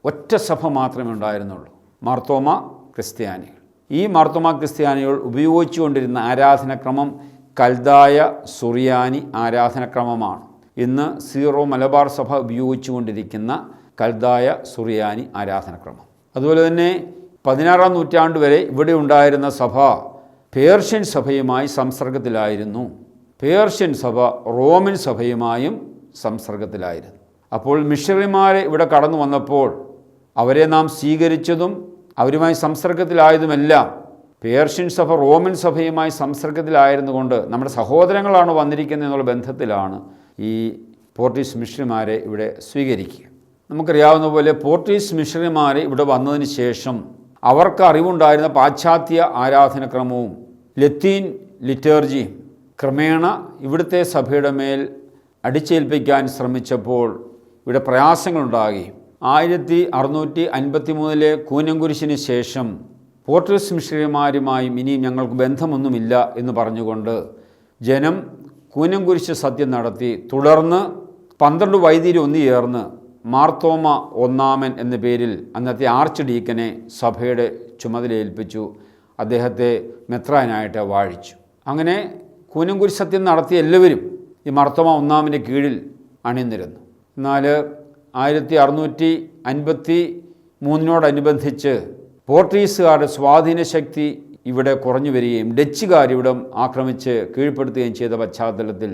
ഒറ്റ സഭ മാത്രമേ ഉണ്ടായിരുന്നുള്ളൂ, മാർത്തോമ ക്രിസ്ത്യാനികൾ. ഈ മാർത്തോമ ക്രിസ്ത്യാനികൾ ഉപയോഗിച്ചുകൊണ്ടിരുന്ന ആരാധനക്രമം കൽദായ സുറിയാനി ആരാധനക്രമമാണ്. ഇന്ന് സീറോ മലബാർ സഭ ഉപയോഗിച്ചുകൊണ്ടിരിക്കുന്ന കൽദായ സുറിയാനി ആരാധനക്രമം. അതുപോലെ തന്നെ 16-ാം നൂറ്റാണ്ട് വരെ ഇവിടെ ഉണ്ടായിരുന്ന സഭ പേർഷ്യൻ സഭയുമായി സംസർഗത്തിലായിരുന്നു. പേർഷ്യൻ സഭ റോമൻ സഭയുമായും സംസർഗത്തിലായിരുന്നു. അപ്പോൾ മിഷണറിമാരെ ഇവിടെ കടന്നു വന്നപ്പോൾ അവരെ നാം സ്വീകരിച്ചതും അവരുമായി സംസർഗത്തിലായതുമെല്ലാം പേർഷ്യൻ സഭ റോമൻ സഭയുമായി സംസർഗത്തിലായിരുന്നുകൊണ്ട് നമ്മുടെ സഹോദരങ്ങളാണ് വന്നിരിക്കുന്നത് എന്നുള്ള ബന്ധത്തിലാണ് ഈ പോർട്ടുഗീസ് മിഷണറിമാരെ ഇവിടെ സ്വീകരിക്കുക. നമുക്കറിയാവുന്ന പോലെ പോർട്ടുഗീസ് മിഷണറിമാരെ ഇവിടെ വന്നതിന് ശേഷം അവർക്ക് അറിവുണ്ടായിരുന്ന പാശ്ചാത്യ ആരാധനക്രമവും ലത്തീൻ ലിറ്റർജിയും ക്രമേണ ഇവിടുത്തെ സഭയുടെ മേൽ അടിച്ചേൽപ്പിക്കാൻ ശ്രമിച്ചപ്പോൾ ഇവിടെ പ്രയാസങ്ങളുണ്ടാകുകയും 1653 കൂനംകുരിശിന് ശേഷം പോർട്ടുഗീസ് മിഷണറിമാരുമായും ഇനിയും ഞങ്ങൾക്ക് ബന്ധമൊന്നുമില്ല എന്ന് പറഞ്ഞുകൊണ്ട് ജനം കൂനംകുരിശ് സത്യം നടത്തി. തുടർന്ന് 12 വൈദികർ ഒന്നുചേർന്ന് മാർത്തോമ ഒന്നാമൻ എന്ന പേരിൽ അന്നത്തെ ആർച്ച് ഡീക്കനെ സഭയുടെ ചുമതലയേൽപ്പിച്ചു. അദ്ദേഹത്തെ മെത്രാനായിട്ട് വാഴിച്ചു. അങ്ങനെ കൂനംകുരിശ് സത്യം നടത്തിയ എല്ലാവരും ഈ മാർത്തോമ ഒന്നാമൻ്റെ കീഴിൽ അണിനിരന്നു. എന്നാൽ 1653 പോർട്ടുഗീസുകാരുടെ സ്വാധീന ശക്തി ഇവിടെ കുറഞ്ഞു വരികയും ഡച്ചുകാർ ഇവിടെ ആക്രമിച്ച് കീഴ്പ്പെടുത്തുകയും ചെയ്ത പശ്ചാത്തലത്തിൽ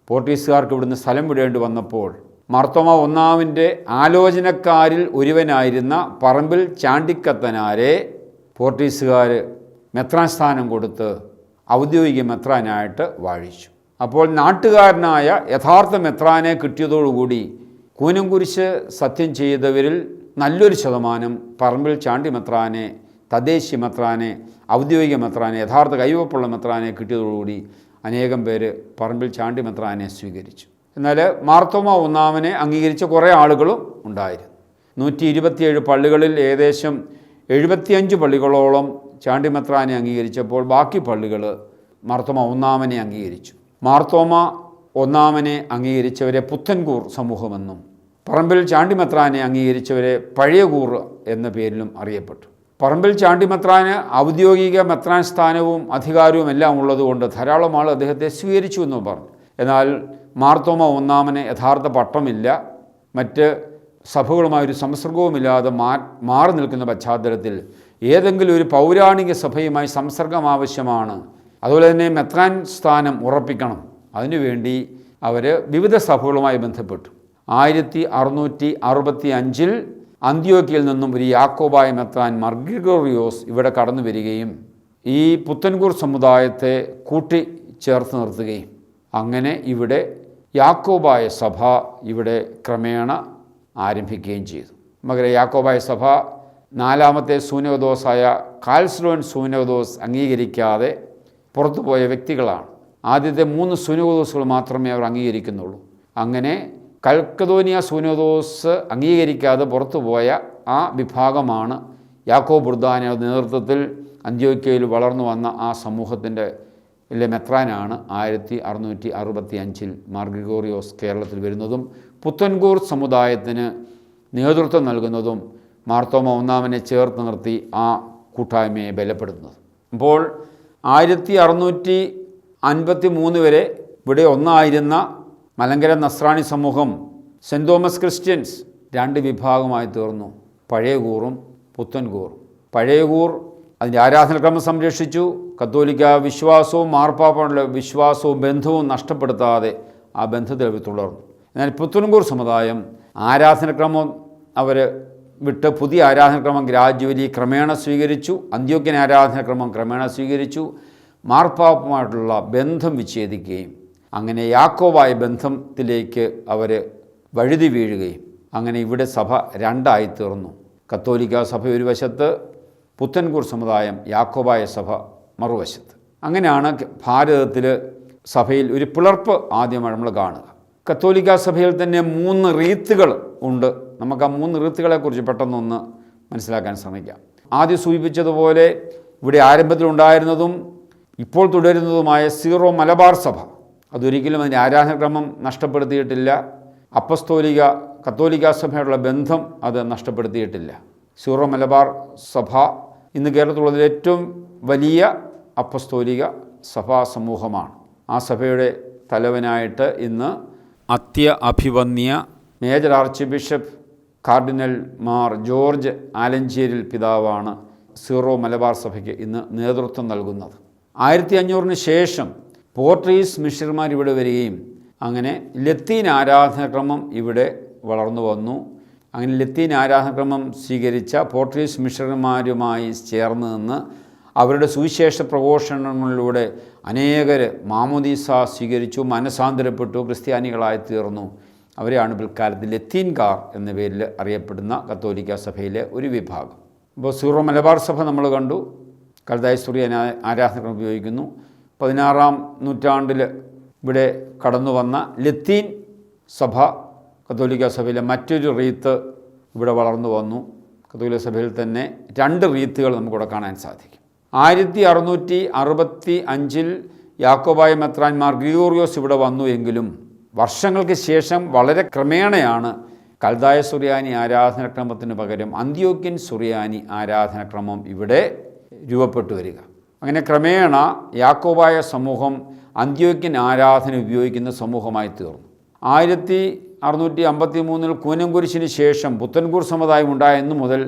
പോർട്ടുഗീസുകാർക്ക് ഇവിടുന്ന് സ്ഥലം വിടേണ്ടി വന്നപ്പോൾ മാർത്തോമ ഒന്നാമൻ്റെ ആലോചനക്കാരിൽ ഒരുവനായിരുന്ന പറമ്പിൽ ചാണ്ടിക്കത്തനാരെ പോർട്ടുഗീസുകാർ മെത്രാൻ സ്ഥാനം കൊടുത്ത് ഔദ്യോഗിക മെത്രാനായിട്ട് വാഴിച്ചു. അപ്പോൾ നാട്ടുകാരനായ യഥാർത്ഥ മെത്രാനെ കിട്ടിയതോടുകൂടി കൂനംകുരിശ് സത്യം ചെയ്തവരിൽ നല്ലൊരു ശതമാനം പറമ്പിൽ ചാണ്ടി മെത്രാനെ, തദ്ദേശീയ മെത്രാനെ, ഔദ്യോഗിക മെത്രാനെ, യഥാർത്ഥ കൈവപ്പുള്ള മെത്രാനെ കിട്ടിയതോടുകൂടി അനേകം പേര് പറമ്പിൽ ചാണ്ടി മെത്രാനെ സ്വീകരിച്ചു. എന്നാൽ മാർത്തോമ ഒന്നാമനെ അംഗീകരിച്ച കുറേ ആളുകളും ഉണ്ടായിരുന്നു. 127 പള്ളികളിൽ ഏകദേശം 75 പള്ളികളോളം ചാണ്ടി മെത്രാനെ അംഗീകരിച്ചപ്പോൾ ബാക്കി പള്ളികൾ മാർത്തോമ ഒന്നാമനെ അംഗീകരിച്ചു. മാർത്തോമ ഒന്നാമനെ അംഗീകരിച്ചവരെ പുത്തൻകൂർ സമൂഹമെന്നും പറമ്പിൽ ചാണ്ടി മെത്രാനെ അംഗീകരിച്ചവരെ പഴയകൂർ എന്ന പേരിലും അറിയപ്പെട്ടു. പറമ്പിൽ ചാണ്ടി മെത്രാന് ഔദ്യോഗിക മെത്രാൻ സ്ഥാനവും അധികാരവും എല്ലാം ഉള്ളതുകൊണ്ട് ധാരാളം ആൾ അദ്ദേഹത്തെ സ്വീകരിച്ചു എന്ന് പറഞ്ഞു. എന്നാൽ മാർത്തോമ ഒന്നാമന് യഥാർത്ഥ പട്ടമില്ല, മറ്റ് സഭകളുമായൊരു സംസർഗവുമില്ലാതെ മാറി നിൽക്കുന്ന പശ്ചാത്തലത്തിൽ ഏതെങ്കിലും ഒരു പൗരാണിക സഭയുമായി സംസർഗം ആവശ്യമാണ്. അതുപോലെ തന്നെ മെത്രാൻ സ്ഥാനം ഉറപ്പിക്കണം. അതിനുവേണ്ടി അവർ വിവിധ സഭകളുമായി ബന്ധപ്പെട്ടു. 1665 അന്ത്യോക്യയിൽ നിന്നും ഒരു യാക്കോബായ മെത്രാൻ മർഗ്രിഗോറിയോസ് ഇവിടെ കടന്നു വരികയും ഈ പുത്തൻകൂർ സമുദായത്തെ കൂട്ടിച്ചേർത്ത് നിർത്തുകയും അങ്ങനെ ഇവിടെ യാക്കോബായ സഭ ഇവിടെ ക്രമേണ ആരംഭിക്കുകയും ചെയ്തു. മകരെ, യാക്കോബായ സഭ നാലാമത്തെ സൂനകദോസായ കാൽസ്ലോൻ സൂനകദോസ് അംഗീകരിക്കാതെ പുറത്തുപോയ വ്യക്തികളാണ്. ആദ്യത്തെ 3 സൂനകദോസുകൾ മാത്രമേ അവർ അംഗീകരിക്കുന്നുള്ളൂ. അങ്ങനെ കൽക്കദോനിയ സൂനകദോസ് അംഗീകരിക്കാതെ പുറത്തുപോയ ആ വിഭാഗമാണ് യാക്കോബ് ബുർദാനയുടെ നേതൃത്വത്തിൽ അന്ത്യോക്യയിൽ വളർന്നു വന്ന ആ സമൂഹത്തിൻ്റെ മെത്രാനാണ് 1665 മാർ ഗ്രിഗോറിയോസ് കേരളത്തിൽ വരുന്നതും പുത്തൻകൂർ സമുദായത്തിന് നേതൃത്വം നൽകുന്നതും മാർത്തോമ ഒന്നാമനെ ചേർത്ത് നിർത്തി ആ കൂട്ടായ്മയെ ബലപ്പെടുത്തുന്നത്. അപ്പോൾ 1653 വരെ ഇവിടെ ഒന്നായിരുന്ന മലങ്കര നസ്രാണി സമൂഹം സെൻറ് തോമസ് ക്രിസ്ത്യൻസ് 2 വിഭാഗമായി തീർന്നു, പഴയ കൂറും പുത്തൻകൂറും. പഴയ കൂർ അതിൻ്റെ ആരാധനക്രമം സംരക്ഷിച്ചു. കത്തോലിക്ക വിശ്വാസവും മാർപ്പാപ്പയുടെ വിശ്വാസവും ബന്ധവും നഷ്ടപ്പെടുത്താതെ ആ ബന്ധത്തിൽ തുടർന്നു. എന്നാൽ പുത്തൻകൂർ സമുദായം ആരാധനക്രമം അവർ വിട്ട് പുതിയ ആരാധനക്രമം ഗ്രാജുവലി ക്രമേണ സ്വീകരിച്ചു. അന്ത്യോക്യൻ ആരാധനക്രമം ക്രമേണ സ്വീകരിച്ചു. മാർപ്പാപ്പുമായിട്ടുള്ള ബന്ധം വിച്ഛേദിക്കുകയും അങ്ങനെ യാക്കോബായ ബന്ധത്തിലേക്ക് അവർ വഴുതി വീഴുകയും അങ്ങനെ ഇവിടെ സഭ 2ആയി തീർന്നു. കത്തോലിക്ക സഭ ഒരു വശത്ത്, പുത്തൻകൂർ സമുദായം യാക്കോബായ സഭ മറുവശത്ത്. അങ്ങനെയാണ് ഭാരതത്തിൽ സഭയിൽ ഒരു പിളർപ്പ് ആദ്യമായി നമ്മൾ കാണുക. കത്തോലിക്ക സഭയിൽ തന്നെ 3 റീത്തുകൾ ഉണ്ട്. നമുക്ക് ആ 3 റീത്തുകളെക്കുറിച്ച് പെട്ടെന്നൊന്ന് മനസ്സിലാക്കാൻ ശ്രമിക്കാം. ആദ്യം സൂചിപ്പിച്ചതുപോലെ ഇവിടെ ആരംഭത്തിലുണ്ടായിരുന്നതും ഇപ്പോൾ തുടരുന്നതുമായ സീറോ മലബാർ സഭ അതൊരിക്കലും അതിൻ്റെ ആരാധനക്രമം നഷ്ടപ്പെടുത്തിയിട്ടില്ല. അപ്പസ്തോലിക കത്തോലിക്ക സഭയോടുള്ള ബന്ധം അത് നഷ്ടപ്പെടുത്തിയിട്ടില്ല. സീറോ മലബാർ സഭ ഇന്ന് കേരളത്തിലുള്ളതിൽ ഏറ്റവും വലിയ അപ്പസ്തോലിക സഭാ സമൂഹമാണ്. ആ സഭയുടെ തലവനായിട്ട് ഇന്ന് അഭിവന്യ major archbishop cardinal Mar George Alencherry പിതാവാണ് സീറോ മലബാർ സഭയ്ക്ക് ഇന്ന് നേതൃത്വം നൽകുന്നത്. 1500 ശേഷം പോർട്ടുഗീസ് മിഷണറിമാർ ഇവിടെ വരികയും അങ്ങനെ ലത്തീൻ ആരാധനക്രമം ഇവിടെ വളർന്നു വന്നു. അങ്ങനെ ലത്തീൻ ആരാധനക്രമം സ്വീകരിച്ച പോർട്ടുഗീസ് മിഷണറിമാരുമായി ചേർന്ന് നിന്ന് അവരുടെ സുവിശേഷ പ്രഘോഷണങ്ങളിലൂടെ അനേകർ മാമോദീസ സ്വീകരിച്ചു, മനസാന്തരപ്പെട്ടു, ക്രിസ്ത്യാനികളായി തീർന്നു. അവരെയാണ് പിൽക്കാലത്ത് ലത്തീൻകാർ എന്ന പേരിൽ അറിയപ്പെടുന്ന കത്തോലിക്ക സഭയിലെ ഒരു വിഭാഗം. അപ്പോൾ സീറോ മലബാർ സഭ നമ്മൾ കണ്ടു, കൽദായ സുറിയാനി ആരാധനക്രമം ഉപയോഗിക്കുന്നു. 16-ാം നൂറ്റാണ്ടിൽ ഇവിടെ കടന്നു വന്ന ലത്തീൻ സഭ കത്തോലിക്ക സഭയിലെ മറ്റൊരു റീത്ത് ഇവിടെ വളർന്നു വന്നു. കത്തോലിക്ക സഭയിൽ തന്നെ 2 റീത്തുകൾ നമുക്കിവിടെ കാണാൻ സാധിക്കും. 1665 യാക്കോബായ മെത്രാൻമാർ ഗ്രിഗോറിയോസ് ഇവിടെ വന്നു എങ്കിലും വർഷങ്ങൾക്ക് ശേഷം വളരെ ക്രമേണയാണ് കൽദായ സുറിയാനി ആരാധനക്രമത്തിന് പകരം അന്ത്യോക്യൻ സുറിയാനി ആരാധനക്രമം ഇവിടെ രൂപപ്പെട്ടു വരിക. അങ്ങനെ ക്രമേണ യാക്കോബായ സമൂഹം അന്ത്യോക്യൻ ആരാധന ഉപയോഗിക്കുന്ന സമൂഹമായി തീർന്നു. 1653 കൂനംകുരിശിന് ശേഷം പുത്തൻകൂർ സമുദായം ഉണ്ടായെന്നു മുതൽ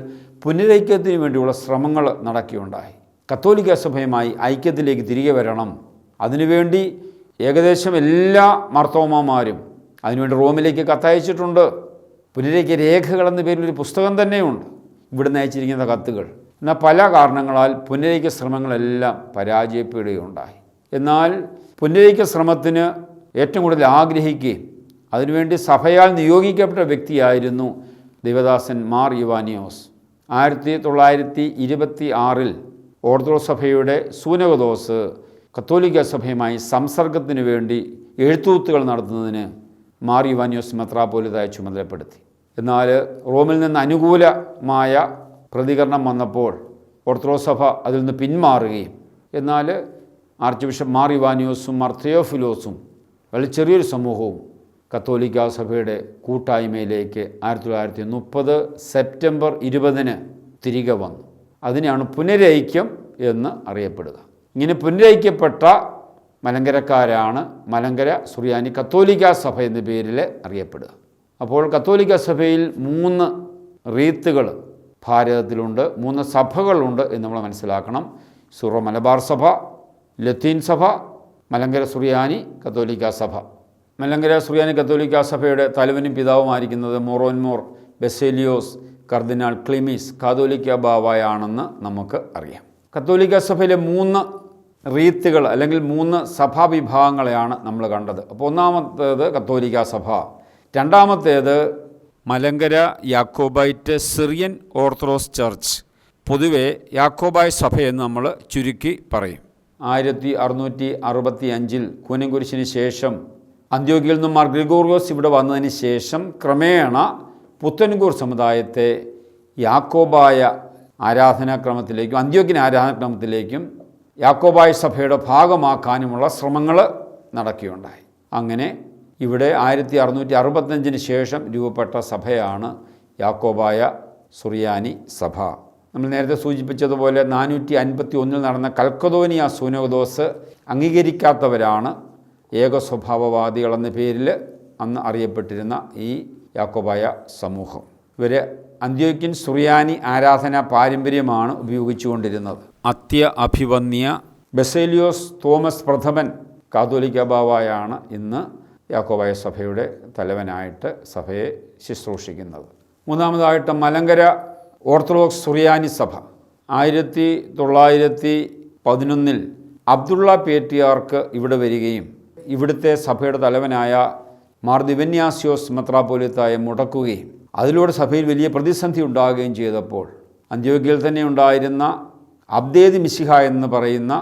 പുനരൈക്യത്തിന് വേണ്ടിയുള്ള ശ്രമങ്ങൾ നടക്കുകയുണ്ടായി. കത്തോലിക്ക സഭയുമായി ഐക്യത്തിലേക്ക് തിരികെ വരണം. അതിനുവേണ്ടി ഏകദേശം എല്ലാ മാർത്തോമാമാരും അതിനുവേണ്ടി റോമിലേക്ക് കത്തയച്ചിട്ടുണ്ട്. പുനരൈക്യ രേഖകൾ എന്ന പേരിലൊരു പുസ്തകം തന്നെയുണ്ട് ഇവിടുന്ന് അയച്ചിരിക്കുന്ന കത്തുകൾ. എന്നാൽ പല കാരണങ്ങളാൽ പുനരൈക്യ ശ്രമങ്ങളെല്ലാം പരാജയപ്പെടുകയുണ്ടായി. എന്നാൽ പുനരൈക്യ ശ്രമത്തിന് ഏറ്റവും കൂടുതൽ ആഗ്രഹിക്കുകയും അതിനുവേണ്ടി സഭയാൽ നിയോഗിക്കപ്പെട്ട വ്യക്തിയായിരുന്നു ദൈവദാസൻ മാർ യുവാനിയോസ്. 1926 ഓർത്തഡോക്സ് സഭയുടെ സൂനകദോസ് കത്തോലിക്ക സഭയുമായി സംസർഗത്തിന് വേണ്ടി എഴുത്തുകുത്തുകൾ നടത്തുന്നതിന് മാർ യുവാനിയോസ് മെത്രാപ്പോലിത്തായെ ചുമതലപ്പെടുത്തി. എന്നാൽ റോമിൽ നിന്ന് അനുകൂലമായ പ്രതികരണം വന്നപ്പോൾ ഓർത്തഡോക്സ് സഭ അതിൽ നിന്ന് പിന്മാറുകയും എന്നാൽ ആർച്ച് ബിഷപ്പ് മാർ യുവാനിയോസും മാർ തിയോഫിലോസും വളരെ ചെറിയൊരു സമൂഹവും കത്തോലിക്ക സഭയുടെ കൂട്ടായ്മയിലേക്ക് 1930 സെപ്റ്റംബർ 20 തിരികെ വന്നു. അതിനെയാണ് പുനരൈക്യം എന്ന് അറിയപ്പെടുക. ഇങ്ങനെ പുനരൈക്യപ്പെട്ട മലങ്കരക്കാരാണ് മലങ്കര സുറിയാനി കത്തോലിക്ക സഭ എന്ന പേരിൽ അറിയപ്പെടുക. അപ്പോൾ കത്തോലിക്ക സഭയിൽ 3 റീത്തുകൾ ഭാരതത്തിലുണ്ട്, 3 സഭകളുണ്ട് എന്ന് നമ്മൾ മനസ്സിലാക്കണം. സീറോ മലബാർ സഭ, ലത്തീൻ സഭ, മലങ്കര സുറിയാനി കത്തോലിക്ക സഭ. മലങ്കര സുറിയാനി കത്തോലിക്ക സഭയുടെ തലവനും പിതാവുമായിരിക്കുന്നത് മൊറോൻമോർ ബെസേലിയോസ് കർദിനാൾ ക്ലിമീസ് കാതോലിക്ക ബാവായാണെന്ന് നമുക്ക് അറിയാം. കത്തോലിക്ക സഭയിലെ 3 റീത്തുകൾ അല്ലെങ്കിൽ 3 സഭാവിഭാഗങ്ങളെയാണ് നമ്മൾ കണ്ടത്. അപ്പോൾ ഒന്നാമത്തേത് കത്തോലിക്ക സഭ, രണ്ടാമത്തേത് Malankara Jacobite Syrian orthodox church, പൊതുവെ യാക്കോബായ സഭയെന്ന് നമ്മൾ ചുരുക്കി പറയും. 1665 കൂനൻകുരിശിന് ശേഷം അന്ത്യോക്യയിൽ നിന്നും മാർ ഗ്രിഗോറിയോസ് ഇവിടെ വന്നതിന് ശേഷം ക്രമേണ പുത്തൻകൂർ സമുദായത്തെ യാക്കോബായ ആരാധനാക്രമത്തിലേക്കും അന്ത്യോക്യൻ ആരാധനാക്രമത്തിലേക്കും യാക്കോബായ സഭയുടെ ഭാഗമാക്കാനുമുള്ള ശ്രമങ്ങൾ നടക്കുകയുണ്ടായി. അങ്ങനെ ഇവിടെ 1665 ശേഷം രൂപപ്പെട്ട സഭയാണ് യാക്കോബായ സുറിയാനി സഭ. നമ്മൾ നേരത്തെ സൂചിപ്പിച്ചതുപോലെ 451 നടന്ന കൽക്കദോനിയ സൂനോദോസ് അംഗീകരിക്കാത്തവരാണ് ഏകസ്വഭാവവാദികൾ എന്ന പേരിൽ അന്ന് അറിയപ്പെട്ടിരുന്ന ഈ യാക്കോബായ സമൂഹം. ഇവർ അന്ത്യോക്യൻ സുറിയാനി ആരാധനാ പാരമ്പര്യമാണ് ഉപയോഗിച്ചുകൊണ്ടിരുന്നത്. അഭിവന്യ ബസേലിയോസ് തോമസ് പ്രഥമൻ കാതോലിക്ക ബാവായാണ് ഇന്ന് യാക്കോബായ സഭയുടെ തലവനായിട്ട് സഭയെ ശുശ്രൂഷിക്കുന്നത്. മൂന്നാമതായിട്ട് മലങ്കര ഓർത്തഡോക്സ് സുറിയാനി സഭ 1911 അബ്ദുള്ള പേട്രിയാർക്ക് ഇവിടെ വരികയും ഇവിടുത്തെ സഭയുടെ തലവനായ മാർ ദിവന്യാസ്യോസ് മെത്രാപ്പോലീത്തായെ മുടക്കുകയും അതിലൂടെ സഭയിൽ വലിയ പ്രതിസന്ധി ഉണ്ടാകുകയും ചെയ്തപ്പോൾ അന്ത്യോക്യയിൽ തന്നെ ഉണ്ടായിരുന്ന അബ്ദേദ് മിശിഹ എന്ന് പറയുന്ന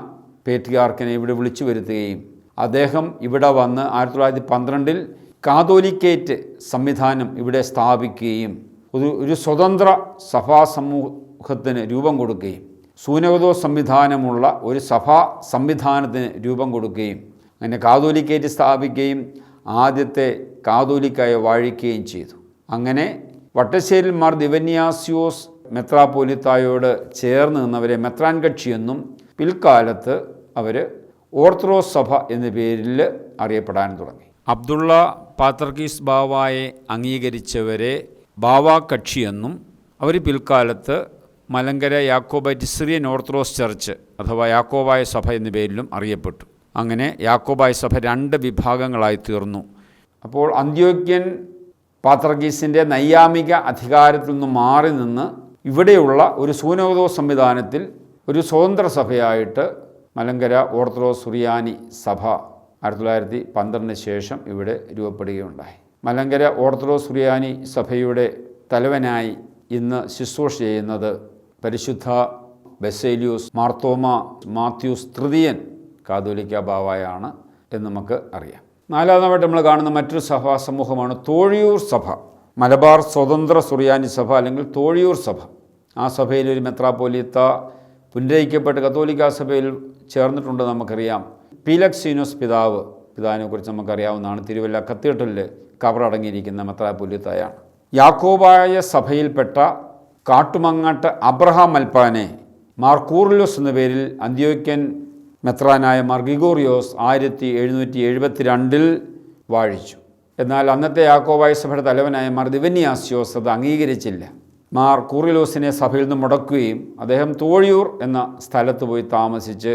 പേട്രിയാർക്കിനെ ഇവിടെ വിളിച്ചു വരുത്തുകയും അദ്ദേഹം ഇവിടെ വന്ന് 1912 കാതോലിക്കേറ്റ് സംവിധാനം ഇവിടെ സ്ഥാപിക്കുകയും ഒരു സ്വതന്ത്ര സഭാ സമൂഹത്തിന് രൂപം കൊടുക്കുകയും സൂനോദോസ് സംവിധാനമുള്ള ഒരു സഭാ സംവിധാനത്തിന് രൂപം കൊടുക്കുകയും അങ്ങനെ കാതോലിക്കേറ്റ് സ്ഥാപിക്കുകയും ആദ്യത്തെ കാതോലിക്കായെ വാഴിക്കുകയും ചെയ്തു. അങ്ങനെ വട്ടശ്ശേരിൽ മാർ ദിവന്യാസ്യോസ് മെത്രാപ്പോലിത്തായോട് ചേർന്ന് നിന്നവരെ മെത്രാൻ കക്ഷിയെന്നും പിൽക്കാലത്ത് അവർ ഓർത്തഡോക്സ് സഭ എന്ന പേരിൽ അറിയപ്പെടാൻ തുടങ്ങി. അബ്ദുള്ള പാത്രീസ് ബാവായെ അംഗീകരിച്ചവരെ ബാവാ കക്ഷിയെന്നും അവർ പിൽക്കാലത്ത് Malankara Jacobite Syrian orthodox church അഥവാ യാക്കോബായ സഭ എന്ന പേരിലും അറിയപ്പെട്ടു. അങ്ങനെ യാക്കോബായ സഭ 2 വിഭാഗങ്ങളായി തീർന്നു. അപ്പോൾ അന്ത്യോക്യൻ പാത്രീസിൻ്റെ നൈയാമിക അധികാരത്തിൽ നിന്ന് മാറി നിന്ന് ഇവിടെയുള്ള ഒരു സൂനോദോസ് സംവിധാനത്തിൽ ഒരു സ്വതന്ത്ര സഭയായിട്ട് മലങ്കര ഓർത്തഡോക്സ് സുറിയാനി സഭ 1912 ശേഷം ഇവിടെ രൂപപ്പെടുകയുണ്ടായി. മലങ്കര ഓർത്തഡോക്സ് സുറിയാനി സഭയുടെ തലവനായി ഇന്ന് ശുശ്രൂഷ ചെയ്യുന്നത് പരിശുദ്ധ ബസേലിയോസ് മാർത്തോമ മാത്യൂസ് തൃതീയൻ കാതോലിക്ക ബാവായാണ് എന്ന് നമുക്ക് അറിയാം. നാലാമതായിട്ട് നമ്മൾ കാണുന്ന മറ്റൊരു സഭാ സമൂഹമാണ് തോഴിയൂർ സഭ, മലബാർ സ്വതന്ത്ര സുറിയാനി സഭ അല്ലെങ്കിൽ തോഴിയൂർ സഭ. ആ സഭയിൽ ഒരു മെത്രാപ്പോലീത്ത പുനരയിക്കപ്പെട്ട് കത്തോലിക്ക സഭയിൽ ചേർന്നിട്ടുണ്ട് നമുക്കറിയാം. പീലക്സീനോസ് പിതാവിനെക്കുറിച്ച് നമുക്കറിയാവുന്നതാണ്. തിരുവല്ല കത്തീഡ്രലിൽ കബറടങ്ങിയിരിക്കുന്ന മെത്രാപ്പോലീത്തയാണ്. യാക്കോബായ സഭയിൽപ്പെട്ട കാട്ടുമങ്ങാട്ട് അബ്രഹാം മൽപ്പാനെ മാർ കൂറിലോസ് എന്ന പേരിൽ അന്ത്യോക്യൻ മെത്രാനായ മാർ ഗ്രിഗോറിയോസ് 1772 വാഴിച്ചു. എന്നാൽ അന്നത്തെ യാക്കോബായ സഭയുടെ തലവനായ മാർ ദിവന്യാസ്യോസ് അത് അംഗീകരിച്ചില്ല. മാർ കൂറിലോസിനെ സഭയിൽ നിന്ന് മുടക്കുകയും അദ്ദേഹം തോഴിയൂർ എന്ന സ്ഥലത്ത് പോയി താമസിച്ച്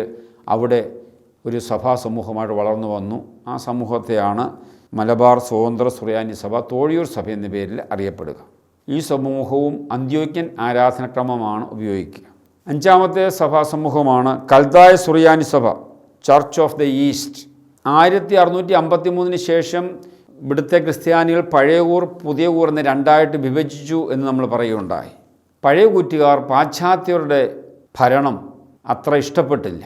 അവിടെ ഒരു സഭാ സമൂഹമായിട്ട് വളർന്നു വന്നു. ആ സമൂഹത്തെയാണ് മലബാർ സ്വതന്ത്ര സുറിയാനി സഭ തോഴിയൂർ സഭ എന്ന പേരിൽ അറിയപ്പെടുക. ഈ സമൂഹവും അന്ത്യോക്യൻ ആരാധനക്രമമാണ് ഉപയോഗിക്കുക. അഞ്ചാമത്തെ സഭാ സമൂഹമാണ് കൽദായ സുറിയാനി സഭ, ചർച്ച് ഓഫ് ദ ഈസ്റ്റ്. 1653 ശേഷം ഇവിടുത്തെ ക്രിസ്ത്യാനികൾ പഴയ ഊർ പുതിയ ഊർ എന്ന് 2ആയിട്ട് വിഭജിച്ചു എന്ന് നമ്മൾ പറയുകയുണ്ടായി. പഴയ കൂറ്റുകാർ പാശ്ചാത്യരുടെ ഭരണം അത്ര ഇഷ്ടപ്പെട്ടില്ല.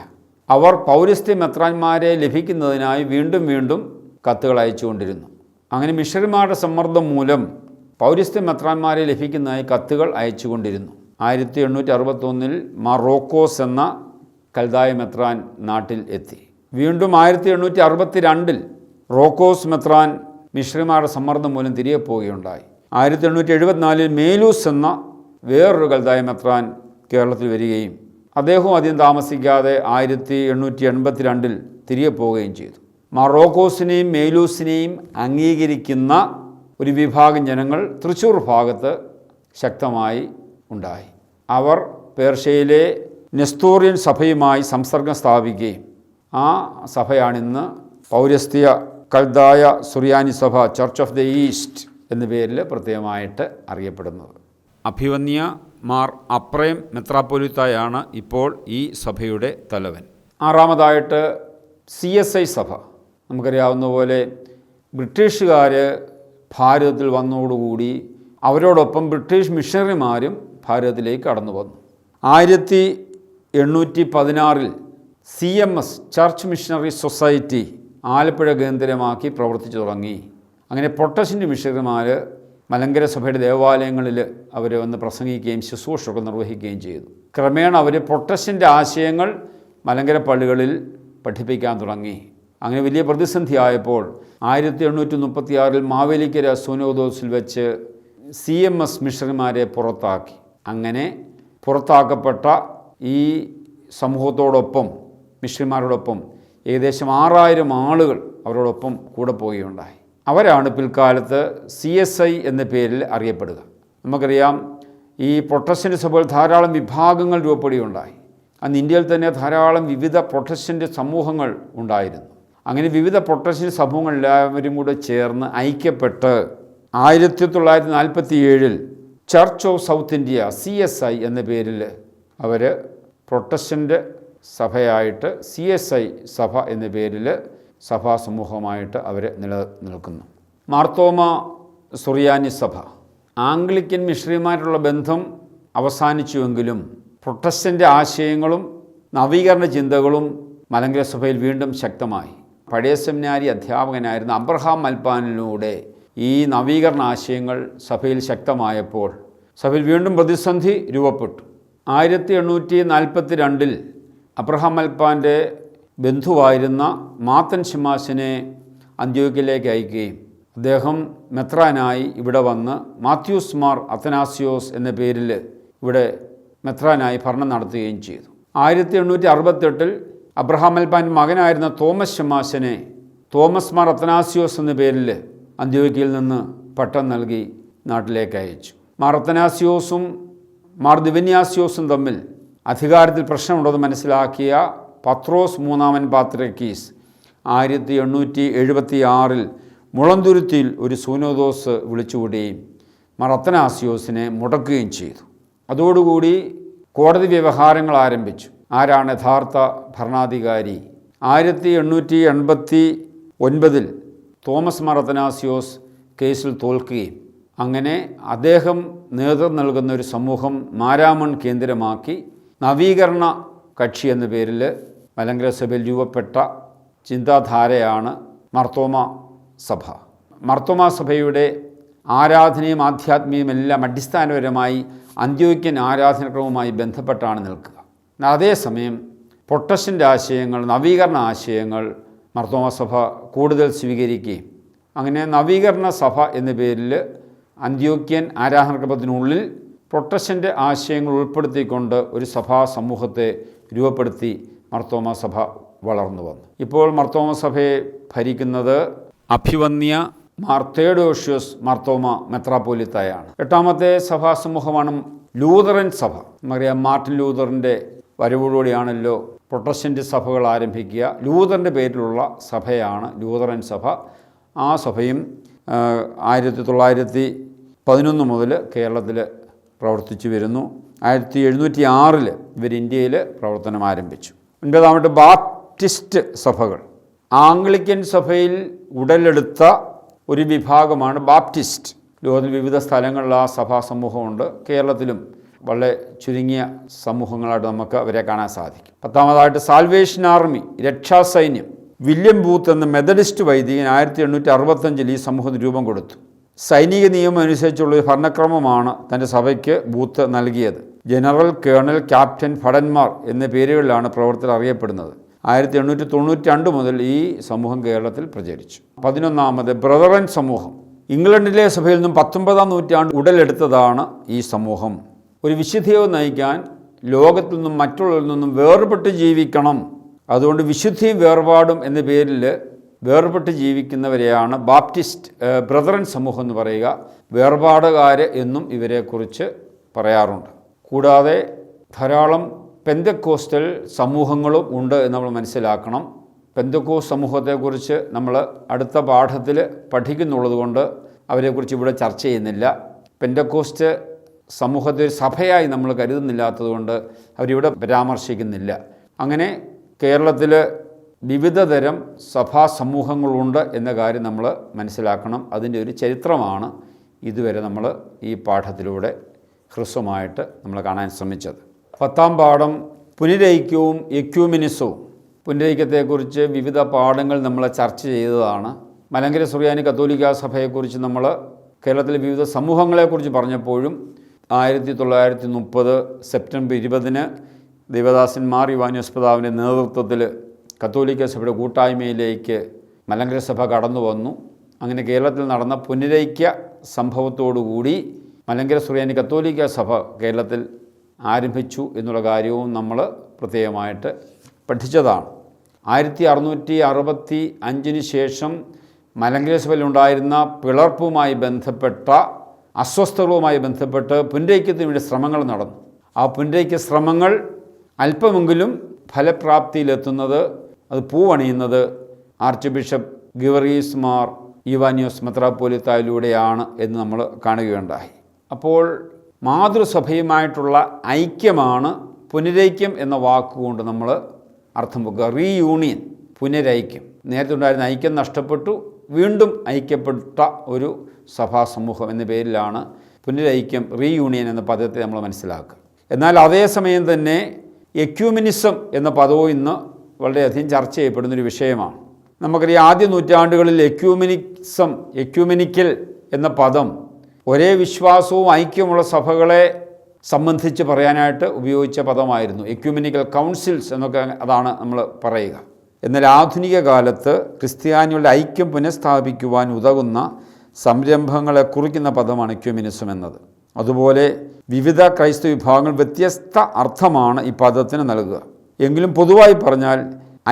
അവർ പൗരസ്ത്യ മെത്രാന്മാരെ ലഭിക്കുന്നതിനായി വീണ്ടും വീണ്ടും കത്തുകൾ അയച്ചുകൊണ്ടിരുന്നു. അങ്ങനെ മിഷണറിമാരുടെ സമ്മർദ്ദം മൂലം പൗരസ്ത്യ മെത്രാന്മാരെ ലഭിക്കുന്നതായി കത്തുകൾ അയച്ചുകൊണ്ടിരുന്നു. 1861 മാർ റോക്കോസ് എന്ന കൽദായ മെത്രാൻ നാട്ടിൽ എത്തി. വീണ്ടും 1862 റോക്കോസ് മെത്രാൻ മിഷണറിമാരുടെ സമ്മർദ്ദം മൂലം തിരികെ പോവുകയുണ്ടായി. 1874 മേലൂസ് എന്ന വേറൊരു കൽദായ മെത്രാൻ കേരളത്തിൽ വരികയും അദ്ദേഹവും അധികം താമസിക്കാതെ 1882 തിരികെ പോവുകയും ചെയ്തു. മാർ റോക്കോസിനെയും മേലൂസിനെയും അംഗീകരിക്കുന്ന ഒരു വിഭാഗം ജനങ്ങൾ തൃശ്ശൂർ ഭാഗത്ത് ശക്തമായി ഉണ്ടായി. അവർ പേർഷ്യയിലെ നെസ്തോറിയൻ സഭയുമായി സംസർഗം സ്ഥാപിക്കുകയും ആ സഭയാണിന്ന് പൗരസ്ത്യ കൽദായ സുറിയാനി സഭ, ചർച്ച് ഓഫ് ദ ഈസ്റ്റ് എന്ന പേരിൽ പ്രത്യേകമായിട്ട് അറിയപ്പെടുന്നത്. അഭിവന്യ മാർ അപ്രേം മെത്രാപ്പൊലീത്തായാണ് ഇപ്പോൾ ഈ സഭയുടെ തലവൻ. ആറാമതായിട്ട് CSI സഭ. നമുക്കറിയാവുന്ന പോലെ ബ്രിട്ടീഷുകാർ ഭാരതത്തിൽ വന്നതോടുകൂടി അവരോടൊപ്പം ബ്രിട്ടീഷ് മിഷണറിമാരും ഭാരതത്തിലേക്ക് കടന്നു വന്നു. 1816 CMS church missionary society Alappuzha കേന്ദ്രമാക്കി പ്രവർത്തിച്ചു തുടങ്ങി. അങ്ങനെ പ്രൊട്ടസ്റ്റന്റ് മിഷണറിമാർ മലങ്കര സഭയുടെ ദേവാലയങ്ങളിൽ അവർ വന്ന് പ്രസംഗിക്കുകയും ശുശ്രൂഷയൊക്കെ നിർവഹിക്കുകയും ചെയ്തു. ക്രമേണ അവർ പ്രൊട്ടസ്റ്റന്റ് ആശയങ്ങൾ മലങ്കര പള്ളികളിൽ പഠിപ്പിക്കാൻ തുടങ്ങി. അങ്ങനെ വലിയ പ്രതിസന്ധിയായപ്പോൾ 1836 മാവേലിക്കര സൂനോദോസിൽ വെച്ച് CMS മിഷണറിമാരെ പുറത്താക്കി. അങ്ങനെ പുറത്താക്കപ്പെട്ട ഈ സമൂഹത്തോടൊപ്പം മിഷണറിമാരോടൊപ്പം ഏകദേശം 6000 ആളുകൾ അവരോടൊപ്പം കൂടെ പോവുകയുണ്ടായി. അവരാണ് പിൽക്കാലത്ത് CSI എന്ന പേരിൽ അറിയപ്പെടുക. നമുക്കറിയാം ഈ പ്രൊട്ടസ്റ്റന്റ് സഭയിൽ ധാരാളം വിഭാഗങ്ങൾ രൂപപ്പെടുകയുണ്ടായി. അന്ന് ഇന്ത്യയിൽ തന്നെ ധാരാളം വിവിധ പ്രൊട്ടസ്റ്റന്റ് സമൂഹങ്ങൾ ഉണ്ടായിരുന്നു. അങ്ങനെ വിവിധ പ്രൊട്ടസ്റ്റന്റ് സമൂഹങ്ങൾ എല്ലാവരും കൂടെ ചേർന്ന് ഐക്യപ്പെട്ട് 1947 church of south India CSI എന്ന പേരിൽ അവർ പ്രൊട്ടസ്റ്റന്റ് സഭയായിട്ട് CSI സഭ എന്ന പേരിൽ സഭാ സമൂഹമായിട്ട് അവർ നിലനിൽക്കുന്നു. മാർത്തോമ സുറിയാനി സഭ ആംഗ്ലിക്കൻ മിഷണറിമാരുള്ള ബന്ധം അവസാനിച്ചുവെങ്കിലും പ്രൊട്ടസ്റ്റന്റ് ആശയങ്ങളും നവീകരണ ചിന്തകളും മലങ്കര സഭയിൽ വീണ്ടും ശക്തമായി. പഴയ സെമിനാരി അധ്യാപകനായിരുന്ന അബ്രഹാം മൽപ്പാനിലൂടെ ഈ നവീകരണ ആശയങ്ങൾ സഭയിൽ ശക്തമായപ്പോൾ സഭയിൽ വീണ്ടും പ്രതിസന്ധി രൂപപ്പെട്ടു. 1842 അബ്രഹാം മൽപ്പാൻ്റെ ബന്ധുവായിരുന്ന മാത്തൻ ശമാസിനെ അന്ത്യോക്യയിലേക്ക് അയക്കുകയും അദ്ദേഹം മെത്രാനായി ഇവിടെ വന്ന് മാത്യൂസ് മാർ അത്തനാസിയോസ് എന്ന പേരിൽ ഇവിടെ മെത്രാനായി ഭരണം നടത്തുകയും ചെയ്തു. 1868 അബ്രഹാം മൽപ്പാൻ്റെ മകനായിരുന്ന തോമസ് ശമാസിനെ തോമസ് മാർ അത്തനാസിയോസ് എന്ന പേരിൽ അന്ത്യോക്യയിൽ നിന്ന് പട്ടം നൽകി നാട്ടിലേക്ക് അയച്ചു. മാർ അത്തനാസിയോസും മാർ ദിവന്യാസിയോസും തമ്മിൽ അധികാരത്തിൽ പ്രശ്നമുണ്ടെന്ന് മനസ്സിലാക്കിയ പത്രോസ് മൂന്നാമൻ പാത്രിക്കീസ് 1876 മുളന്തുരുത്തിയിൽ ഒരു സൂനോദോസ് വിളിച്ചുകൂടുകയും മാർ അത്തനാസിയോസിനെ മുടക്കുകയും ചെയ്തു. അതോടുകൂടി കോടതി വ്യവഹാരങ്ങൾ ആരംഭിച്ചു. ആരാണ് യഥാർത്ഥ ഭരണാധികാരി? 1889 തോമസ് മാർ അത്തനാസിയോസ് കേസിൽ തോൽക്കുകയും അങ്ങനെ അദ്ദേഹം നേതൃത്വം നൽകുന്ന ഒരു സമൂഹം മാരാമൺ കേന്ദ്രമാക്കി നവീകരണ കക്ഷി എന്ന പേരിൽ മലങ്കര സഭയിൽ രൂപപ്പെട്ട ചിന്താധാരയാണ് മാർത്തോമ സഭ. മാർത്തോമ സഭയുടെ ആരാധനയും ആധ്യാത്മികവും എല്ലാം അടിസ്ഥാനപരമായി അന്ത്യോക്യൻ ആരാധനക്രമവുമായി ബന്ധപ്പെട്ടാണ് നിൽക്കുക. അതേസമയം പ്രൊട്ടസ്റ്റന്റ് ആശയങ്ങൾ, നവീകരണ ആശയങ്ങൾ മാർത്തോമ സഭ കൂടുതൽ സ്വീകരിക്കുകയും അങ്ങനെ നവീകരണ സഭ എന്ന പേരിൽ അന്ത്യോക്യൻ ആരാധനക്രമത്തിനുള്ളിൽ പ്രൊട്ടസ്റ്റന്റ് ആശയങ്ങൾ ഉൾപ്പെടുത്തിക്കൊണ്ട് ഒരു സഭാ സമൂഹത്തെ രൂപപ്പെടുത്തി മാർത്തോമ സഭ വളർന്നു വന്നു. ഇപ്പോൾ മാർത്തോമ സഭയെ ഭരിക്കുന്നത് അഭിവന്യ മാർ തെയോഡോഷ്യസ് മാർത്തോമ മെത്രാപ്പോലിത്തയാണ്. 8ാമത്തെ സഭാ സമൂഹമാണ് ലൂതറൻ സഭ. നമുക്കറിയാം മാർട്ടിൻ ലൂതറിൻ്റെ വരവോടുകൂടിയാണല്ലോ പ്രൊട്ടസ്റ്റന്റ് സഭകൾ ആരംഭിക്കുക. ലൂതറിൻ്റെ പേരിലുള്ള സഭയാണ് ലൂതറൻ സഭ. ആ സഭയും 1911 മുതൽ കേരളത്തിൽ പ്രവർത്തിച്ചു വരുന്നു. 1706 ഇവർ ഇന്ത്യയിൽ പ്രവർത്തനം ആരംഭിച്ചു. 9ാമത്തെ ബാപ്റ്റിസ്റ്റ് സഭകൾ. ആംഗ്ലിക്കൻ സഭയിൽ ഉടലെടുത്ത ഒരു വിഭാഗമാണ് ബാപ്റ്റിസ്റ്റ്. ലോകത്തിൽ വിവിധ സ്ഥലങ്ങളിൽ ആ സഭാ സമൂഹമുണ്ട്. കേരളത്തിലും വളരെ ചുരുങ്ങിയ സമൂഹങ്ങളായിട്ട് നമുക്ക് അവരെ കാണാൻ സാധിക്കും. 10ാമതായിട്ട് സാൽവേഷൻ ആർമി, രക്ഷാസൈന്യം. വില്യം ബൂത്ത് എന്ന മെത്തഡിസ്റ്റ് വൈദികൻ 1865 ഈ സമൂഹത്തിന് രൂപം കൊടുത്തു. സൈനിക നിയമം അനുസരിച്ചുള്ള ഒരു ഭരണക്രമമാണ് തൻ്റെ സഭയ്ക്ക് ബൂത്ത് നൽകിയത്. ജനറൽ, കേണൽ, ക്യാപ്റ്റൻ, ഭടന്മാർ എന്ന പേരുകളിലാണ് പ്രവർത്തകർ അറിയപ്പെടുന്നത്. 1892 മുതൽ ഈ സമൂഹം കേരളത്തിൽ പ്രചരിച്ചു. 11ാമത് ബ്രദറൻ സമൂഹം. ഇംഗ്ലണ്ടിലെ സഭയിൽ നിന്നും 19ാം നൂറ്റാണ്ട് ഉടലെടുത്തതാണ് ഈ സമൂഹം. ഒരു വിശുദ്ധിയെ നയിക്കാൻ ലോകത്തിൽ നിന്നും മറ്റുള്ളവരിൽ നിന്നും വേർപെട്ട് ജീവിക്കണം. അതുകൊണ്ട് വിശുദ്ധിയും വേർപാടും എന്ന പേരിൽ വേർപെട്ട് ജീവിക്കുന്നവരെയാണ് ബാപ്റ്റിസ്റ്റ് ബ്രദറൻ സമൂഹം എന്ന് പറയുക. വേർപാടുകാർ എന്നും ഇവരെക്കുറിച്ച് പറയാറുണ്ട്. കൂടാതെ ധാരാളം പെന്തക്കോസ്റ്റൽ സമൂഹങ്ങളും ഉണ്ട് എന്ന് നമ്മൾ മനസ്സിലാക്കണം. പെന്തക്കോസ്റ്റ് സമൂഹത്തെക്കുറിച്ച് നമ്മൾ അടുത്ത പാഠത്തിൽ പഠിക്കുന്നുള്ളത് കൊണ്ട് അവരെക്കുറിച്ച് ഇവിടെ ചർച്ച ചെയ്യുന്നില്ല. പെന്തക്കോസ്റ്റ് സമൂഹത്തെ ഒരു സഭയായി നമ്മൾ കരുതുന്നില്ലാത്തതുകൊണ്ട് അവരിവിടെ പരാമർശിക്കുന്നില്ല. അങ്ങനെ കേരളത്തിൽ വിവിധ തരം സഭാ സമൂഹങ്ങളുണ്ട് എന്ന കാര്യം നമ്മൾ മനസ്സിലാക്കണം. അതിൻ്റെ ഒരു ചരിത്രമാണ് ഇതുവരെ നമ്മൾ ഈ പാഠത്തിലൂടെ ഹ്രസ്വമായിട്ട് നമ്മൾ കാണാൻ ശ്രമിച്ചത്. 10ാം പാഠം പുനരൈക്യവും എക്യൂമെനിസവും. പുനരൈക്യത്തെക്കുറിച്ച് വിവിധ പാഠങ്ങൾ നമ്മൾ ചർച്ച ചെയ്തതാണ്. മലങ്കര സുറിയാനി കത്തോലിക്കാ സഭയെക്കുറിച്ച് നമ്മൾ കേരളത്തിലെ വിവിധ സമൂഹങ്ങളെക്കുറിച്ച് പറഞ്ഞപ്പോഴും 1930 സെപ്റ്റംബർ 20 ദേവദാസൻ മാർ യുവാനിയോസ് പിതാവിൻ്റെ നേതൃത്വത്തിൽ കത്തോലിക്ക സഭയുടെ കൂട്ടായ്മയിലേക്ക് മലങ്കര സഭ കടന്നു വന്നു. അങ്ങനെ കേരളത്തിൽ നടന്ന പുനരൈക്യ സംഭവത്തോടുകൂടി മലങ്കര സുറിയാനി കത്തോലിക്ക സഭ കേരളത്തിൽ ആരംഭിച്ചു എന്നുള്ള കാര്യവും നമ്മൾ പ്രത്യേകമായിട്ട് പഠിച്ചതാണ്. 1665 ശേഷം മലങ്കര സഭയിലുണ്ടായിരുന്ന പിളർപ്പുമായി ബന്ധപ്പെട്ട അസ്വസ്ഥതകളുമായി ബന്ധപ്പെട്ട് പുനരൈക്യത്തിന് വേണ്ടി ശ്രമങ്ങൾ നടന്നു. ആ പുനരൈക്യ ശ്രമങ്ങൾ അല്പമെങ്കിലും ഫലപ്രാപ്തിയിലെത്തുന്നത്, അത് പൂവണിയുന്നത് ആർച്ച് ബിഷപ്പ് ഗിവറീസ് മാർ യുവാനിയോസ് മെത്രാപ്പോലീത്തായിലൂടെയാണ് എന്ന് നമ്മൾ കാണുകയുണ്ടായി. അപ്പോൾ മാതൃസഭയുമായിട്ടുള്ള ഐക്യമാണ് പുനരൈക്യം എന്ന വാക്കുകൊണ്ട് നമ്മൾ അർത്ഥം വെക്കുക. റീയൂണിയൻ, പുനരൈക്യം. നേരത്തെ ഉണ്ടായിരുന്ന ഐക്യം നഷ്ടപ്പെട്ടു, വീണ്ടും ഐക്യപ്പെട്ട ഒരു സഭാസമൂഹം എന്ന പേരിലാണ് പുനരൈക്യം, റീയൂണിയൻ എന്ന പദത്തെ നമ്മൾ മനസ്സിലാക്കുക. എന്നാൽ അതേസമയം തന്നെ എക്യൂമെനിസം എന്ന പദവും ഇന്ന് വളരെയധികം ചർച്ച ചെയ്യപ്പെടുന്നൊരു വിഷയമാണ്. നമുക്കറിയാം, ആദ്യ നൂറ്റാണ്ടുകളിൽ എക്യൂമെനിക്കൽ എന്ന പദം ഒരേ വിശ്വാസവും ഐക്യമുള്ള സഭകളെ സംബന്ധിച്ച് പറയാനായിട്ട് ഉപയോഗിച്ച പദമായിരുന്നു. എക്യൂമെനിക്കൽ കൗൺസിൽസ് എന്നൊക്കെ അതാണ് നമ്മൾ പറയുക. എന്നാൽ ആധുനിക കാലത്ത് ക്രിസ്ത്യാനികളുടെ ഐക്യം പുനഃസ്ഥാപിക്കുവാൻ ഉതകുന്ന സംരംഭങ്ങളെ കുറിക്കുന്ന പദമാണ് എക്യൂമെനിസം എന്നത്. അതുപോലെ വിവിധ ക്രൈസ്തവ വിഭാഗങ്ങൾ വ്യത്യസ്ത അർത്ഥമാണ് ഈ പദത്തിന് നൽകുക. എങ്കിലും പൊതുവായി പറഞ്ഞാൽ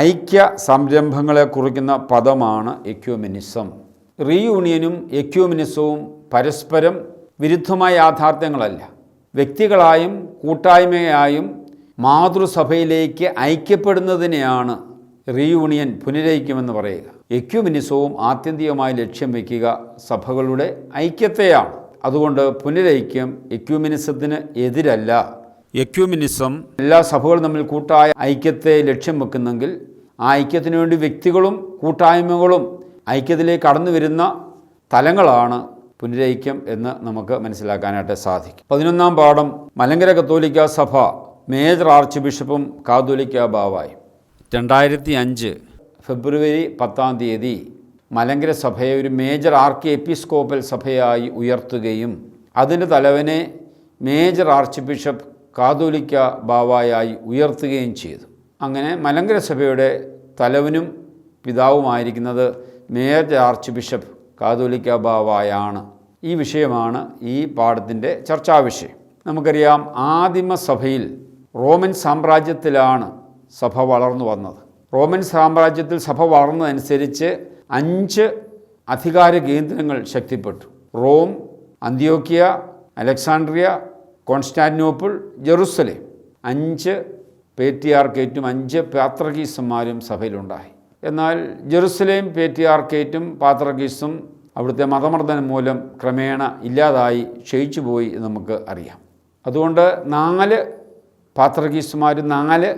ഐക്യ സംരംഭങ്ങളെ കുറിക്കുന്ന പദമാണ് എക്യൂമെനിസം. റീയൂണിയനും എക്യൂമെനിസവും പരസ്പരം വിരുദ്ധമായ യാഥാർത്ഥ്യങ്ങളല്ല. വ്യക്തികളായും കൂട്ടായ്മയായും മാതൃസഭയിലേക്ക് ഐക്യപ്പെടുന്നതിനെയാണ് റീയൂണിയൻ, പുനരൈക്യമെന്ന് പറയുക. എക്യൂമെനിസവും ആത്യന്തികമായി ലക്ഷ്യം വയ്ക്കുക സഭകളുടെ ഐക്യത്തെയാണ്. അതുകൊണ്ട് പുനരൈക്യം എക്യൂമെനിസത്തിന് എതിരല്ല. എക്യൂമെനിസം എല്ലാ സഭകളും തമ്മിൽ കൂട്ടായ ഐക്യത്തെ ലക്ഷ്യം വെക്കുന്നെങ്കിൽ ആ ഐക്യത്തിനു വേണ്ടി വ്യക്തികളും കൂട്ടായ്മകളും ഐക്യത്തിലേക്ക് കടന്നു വരുന്ന തലങ്ങളാണ് പുനരൈക്യം എന്ന് നമുക്ക് മനസ്സിലാക്കാനായിട്ട് സാധിക്കും. 11ാം പാഠം മലങ്കര കത്തോലിക്ക സഭ മേജർ ആർച്ച് ബിഷപ്പും കാതോലിക്ക ബാവായും. 2005 ഫെബ്രുവരി 10 മലങ്കര സഭയെ ഒരു മേജർ ആർക്കി എപ്പിസ്കോപ്പൽ സഭയായി ഉയർത്തുകയും അതിൻ്റെ തലവനെ മേജർ ആർച്ച് ബിഷപ്പ് കാതോലിക്ക ബാവായായി ഉയർത്തുകയും ചെയ്തു. അങ്ങനെ മലങ്കര സഭയുടെ തലവനും പിതാവുമായിരിക്കുന്നത് മേജർ ആർച്ച് ബിഷപ്പ് കാതോലിക്ക ബാവായാണ്. ഈ വിഷയമാണ് ഈ പാഠത്തിൻ്റെ ചർച്ചാവിഷയം. നമുക്കറിയാം, ആദിമ സഭയിൽ റോമൻ സാമ്രാജ്യത്തിലാണ് സഭ വളർന്നു വന്നത്. റോമൻ സാമ്രാജ്യത്തിൽ സഭ വളർന്നതനുസരിച്ച് 5 അധികാര കേന്ദ്രങ്ങൾ ശക്തിപ്പെട്ടു. റോം, അന്ത്യോക്യ, അലക്സാണ്ട്രിയ, കോൺസ്റ്റാന്റിനോപ്പിൾ, ജെറുസലേം. 5 പേട്രിയാർക്കേറ്റും 5 പാത്രിയർക്കീസുമാരും സഭയിലുണ്ടായി. എന്നാൽ ജെറുസലേം പേട്രിയാർക്കേറ്റും പാത്രിയർക്കീസും അവിടുത്തെ മതമർദ്ദനം മൂലം ക്രമേണ ഇല്ലാതായി, ക്ഷയിച്ചുപോയി എന്ന് നമുക്ക് അറിയാം. അതുകൊണ്ട് 4 പാത്രിയർക്കീസുമാരും 4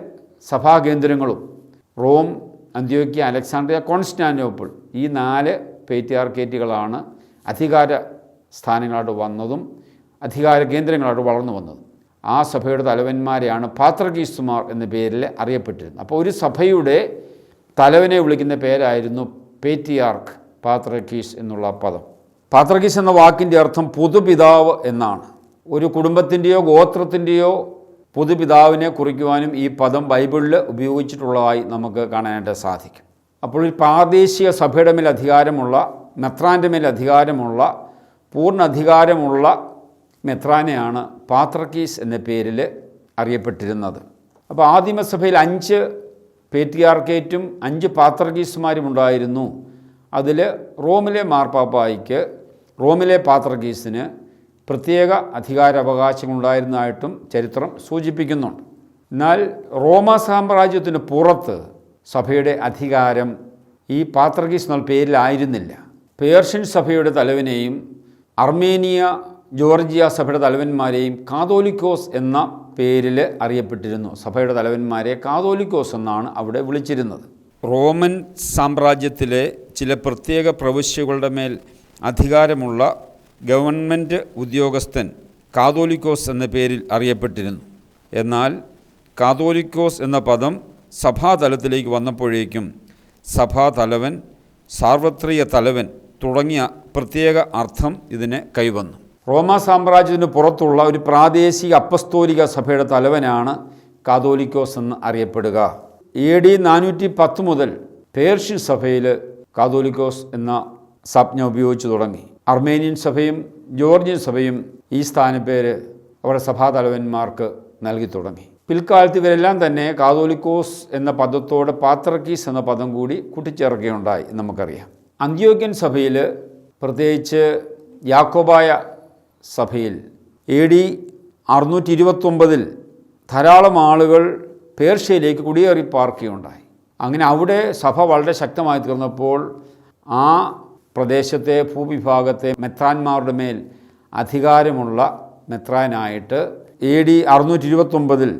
സഭാകേന്ദ്രങ്ങളും റോം, അന്ത്യോക്യ, അലക്സാണ്ട്രിയ, കോൺസ്റ്റാന്റിനോപ്പിൾ, ഈ 4 പേട്രിയാർക്കേറ്റുകളാണ് അധികാര സ്ഥാനങ്ങളായിട്ട് വന്നതും അധികാര കേന്ദ്രങ്ങളായിട്ട് വളർന്നു വന്നതും. ആ സഭയുടെ തലവന്മാരെയാണ് പാത്രിയർക്കീസുമാർ എന്ന പേരിൽ അറിയപ്പെട്ടിരുന്നത്. അപ്പോൾ ഒരു സഭയുടെ തലവനെ വിളിക്കുന്ന പേരായിരുന്നു പേട്രിയാർക്ക്, പാത്രിയർക്കീസ് എന്നുള്ള പദം. പാത്രിയർക്കീസ് എന്ന വാക്കിൻ്റെ അർത്ഥം പൊതുപിതാവ് എന്നാണ്. ഒരു കുടുംബത്തിൻ്റെയോ ഗോത്രത്തിൻ്റെയോ പൊതുപിതാവിനെ കുറിക്കുവാനും ഈ പദം ബൈബിളിൽ ഉപയോഗിച്ചിട്ടുള്ളതായി നമുക്ക് കാണാനായിട്ട് സാധിക്കും. അപ്പോൾ ഒരു പ്രാദേശിക സഭയുടെ മേൽ അധികാരമുള്ള, മെത്രാൻ്റെ മേൽ അധികാരമുള്ള, പൂർണ്ണ അധികാരമുള്ള മെത്രാനെയാണ് പാത്രിയർക്കീസ് എന്ന പേരിൽ അറിയപ്പെട്ടിരുന്നത്. അപ്പോൾ ആദിമസഭയിൽ 5 പേട്രിയാർക്കേറ്റും 5 പാത്രിയർക്കീസുമാരും ഉണ്ടായിരുന്നു. അതിൽ റോമിലെ മാർപ്പാപ്പായ്ക്ക്, റോമിലെ പാത്രിയർക്കീസിന് പ്രത്യേക അധികാരാവകാശങ്ങളുണ്ടായിരുന്നതായിട്ടും ചരിത്രം സൂചിപ്പിക്കുന്നുണ്ട്. എന്നാൽ റോമ സാമ്രാജ്യത്തിന് പുറത്ത് സഭയുടെ അധികാരം ഈ പാത്രിയർക്കീസ് എന്നുള്ള പേരിലായിരുന്നില്ല. പേർഷ്യൻ സഭയുടെ തലവനെയും അർമേനിയ, ജോർജിയ സഭയുടെ തലവന്മാരെയും കാതോലിക്കോസ് എന്ന പേരിൽ അറിയപ്പെട്ടിരുന്നു. സഭയുടെ തലവന്മാരെ കാതോലിക്കോസ് എന്നാണ് അവിടെ വിളിച്ചിരുന്നത്. റോമൻ സാമ്രാജ്യത്തിലെ ചില പ്രത്യേക പ്രവിശ്യകളുടെ മേൽ അധികാരമുള്ള ഗവൺമെൻറ് ഉദ്യോഗസ്ഥൻ കാതോലിക്കോസ് എന്ന പേരിൽ അറിയപ്പെട്ടിരുന്നു. എന്നാൽ കാതോലിക്കോസ് എന്ന പദം സഭാതലത്തിലേക്ക് വന്നപ്പോഴേക്കും സഭാതലവൻ, സാർവത്രിക തലവൻ തുടങ്ങിയ പ്രത്യേക അർത്ഥം ഇതിന് കൈവന്നു. റോമാ സാമ്രാജ്യത്തിന് പുറത്തുള്ള ഒരു പ്രാദേശിക അപ്പസ്തോലിക സഭയുടെ തലവനാണ് കാതോലിക്കോസ് എന്ന് അറിയപ്പെടുക. AD 410 മുതൽ പേർഷ്യൻ സഭയിൽ കാതോലിക്കോസ് എന്ന സംജ്ഞ ഉപയോഗിച്ചു തുടങ്ങി. അർമേനിയൻ സഭയും ജോർജിയൻ സഭയും ഈ സ്ഥാനപ്പേര് അവരുടെ സഭാതലവന്മാർക്ക് നൽകി തുടങ്ങി. പിൽക്കാലത്ത് ഇവരെല്ലാം തന്നെ കാതോലിക്കോസ് എന്ന പദത്തോട് പാത്രക്കീസ് എന്ന പദം കൂടി കൂട്ടിച്ചേർക്കുകയുണ്ടായി നമുക്കറിയാം. അന്ത്യോക്യൻ സഭയിൽ, പ്രത്യേകിച്ച് യാക്കോബായ സഭയിൽ AD 629 ധാരാളം ആളുകൾ പേർഷ്യയിലേക്ക് കുടിയേറി പാർക്കുകയുണ്ടായി. അങ്ങനെ അവിടെ സഭ വളരെ ശക്തമായി തീർന്നപ്പോൾ ആ പ്രദേശത്തെ ഭൂവിഭാഗത്തെ മെത്രാന്മാരുടെ മേൽ അധികാരമുള്ള മെത്രാനായിട്ട് AD 629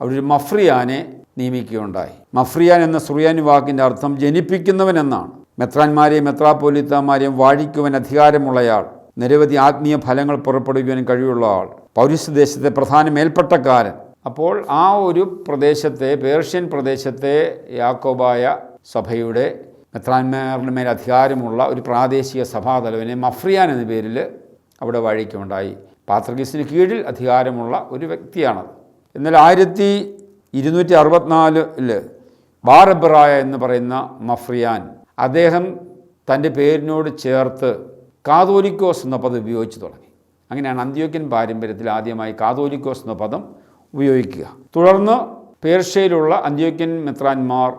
അവരൊരു മഫ്രിയാനെ നിയമിക്കുകയുണ്ടായി. മഫ്രിയാൻ എന്ന സുറിയാനി വാക്കിൻ്റെ അർത്ഥം ജനിപ്പിക്കുന്നവൻ എന്നാണ്. മെത്രാന്മാരെയും മെത്രാപ്പോലീത്തമാരെയും വാഴിക്കുവാൻ അധികാരമുള്ളയാൾ, നിരവധി ആത്മീയ ഫലങ്ങൾ പുറപ്പെടുവിക്കുവാൻ കഴിവുള്ള ആൾ, പൗരസ്ത്യദേശത്തെ പ്രധാന മേൽപ്പട്ടക്കാരൻ. അപ്പോൾ ആ ഒരു പ്രദേശത്തെ, പേർഷ്യൻ പ്രദേശത്തെ യാക്കോബായ സഭയുടെ മെത്രാന്മാരുടെ മേൽ അധികാരമുള്ള ഒരു പ്രാദേശിക സഭാതലവനെ മഫ്രിയാൻ എന്ന പേരിൽ അവിടെ വാഴിക്കുകയുണ്ടായി. പാത്രക്കീസിന് കീഴിൽ അധികാരമുള്ള ഒരു വ്യക്തിയാണത്. എന്നാൽ 1264 ബാറബ്രായ എന്ന് പറയുന്ന മഫ്രിയാൻ, അദ്ദേഹം തൻ്റെ പേരിനോട് ചേർത്ത് കാതോലിക്കോസ് എന്ന പദം ഉപയോഗിച്ച് തുടങ്ങി. അങ്ങനെയാണ് അന്ത്യോക്യൻ പാരമ്പര്യത്തിൽ ആദ്യമായി കാതോലിക്കോസ് എന്ന പദം ഉപയോഗിക്കുക. തുടർന്ന് പേർഷ്യയിലുള്ള അന്ത്യോക്യൻ മെത്രാന്മാർ,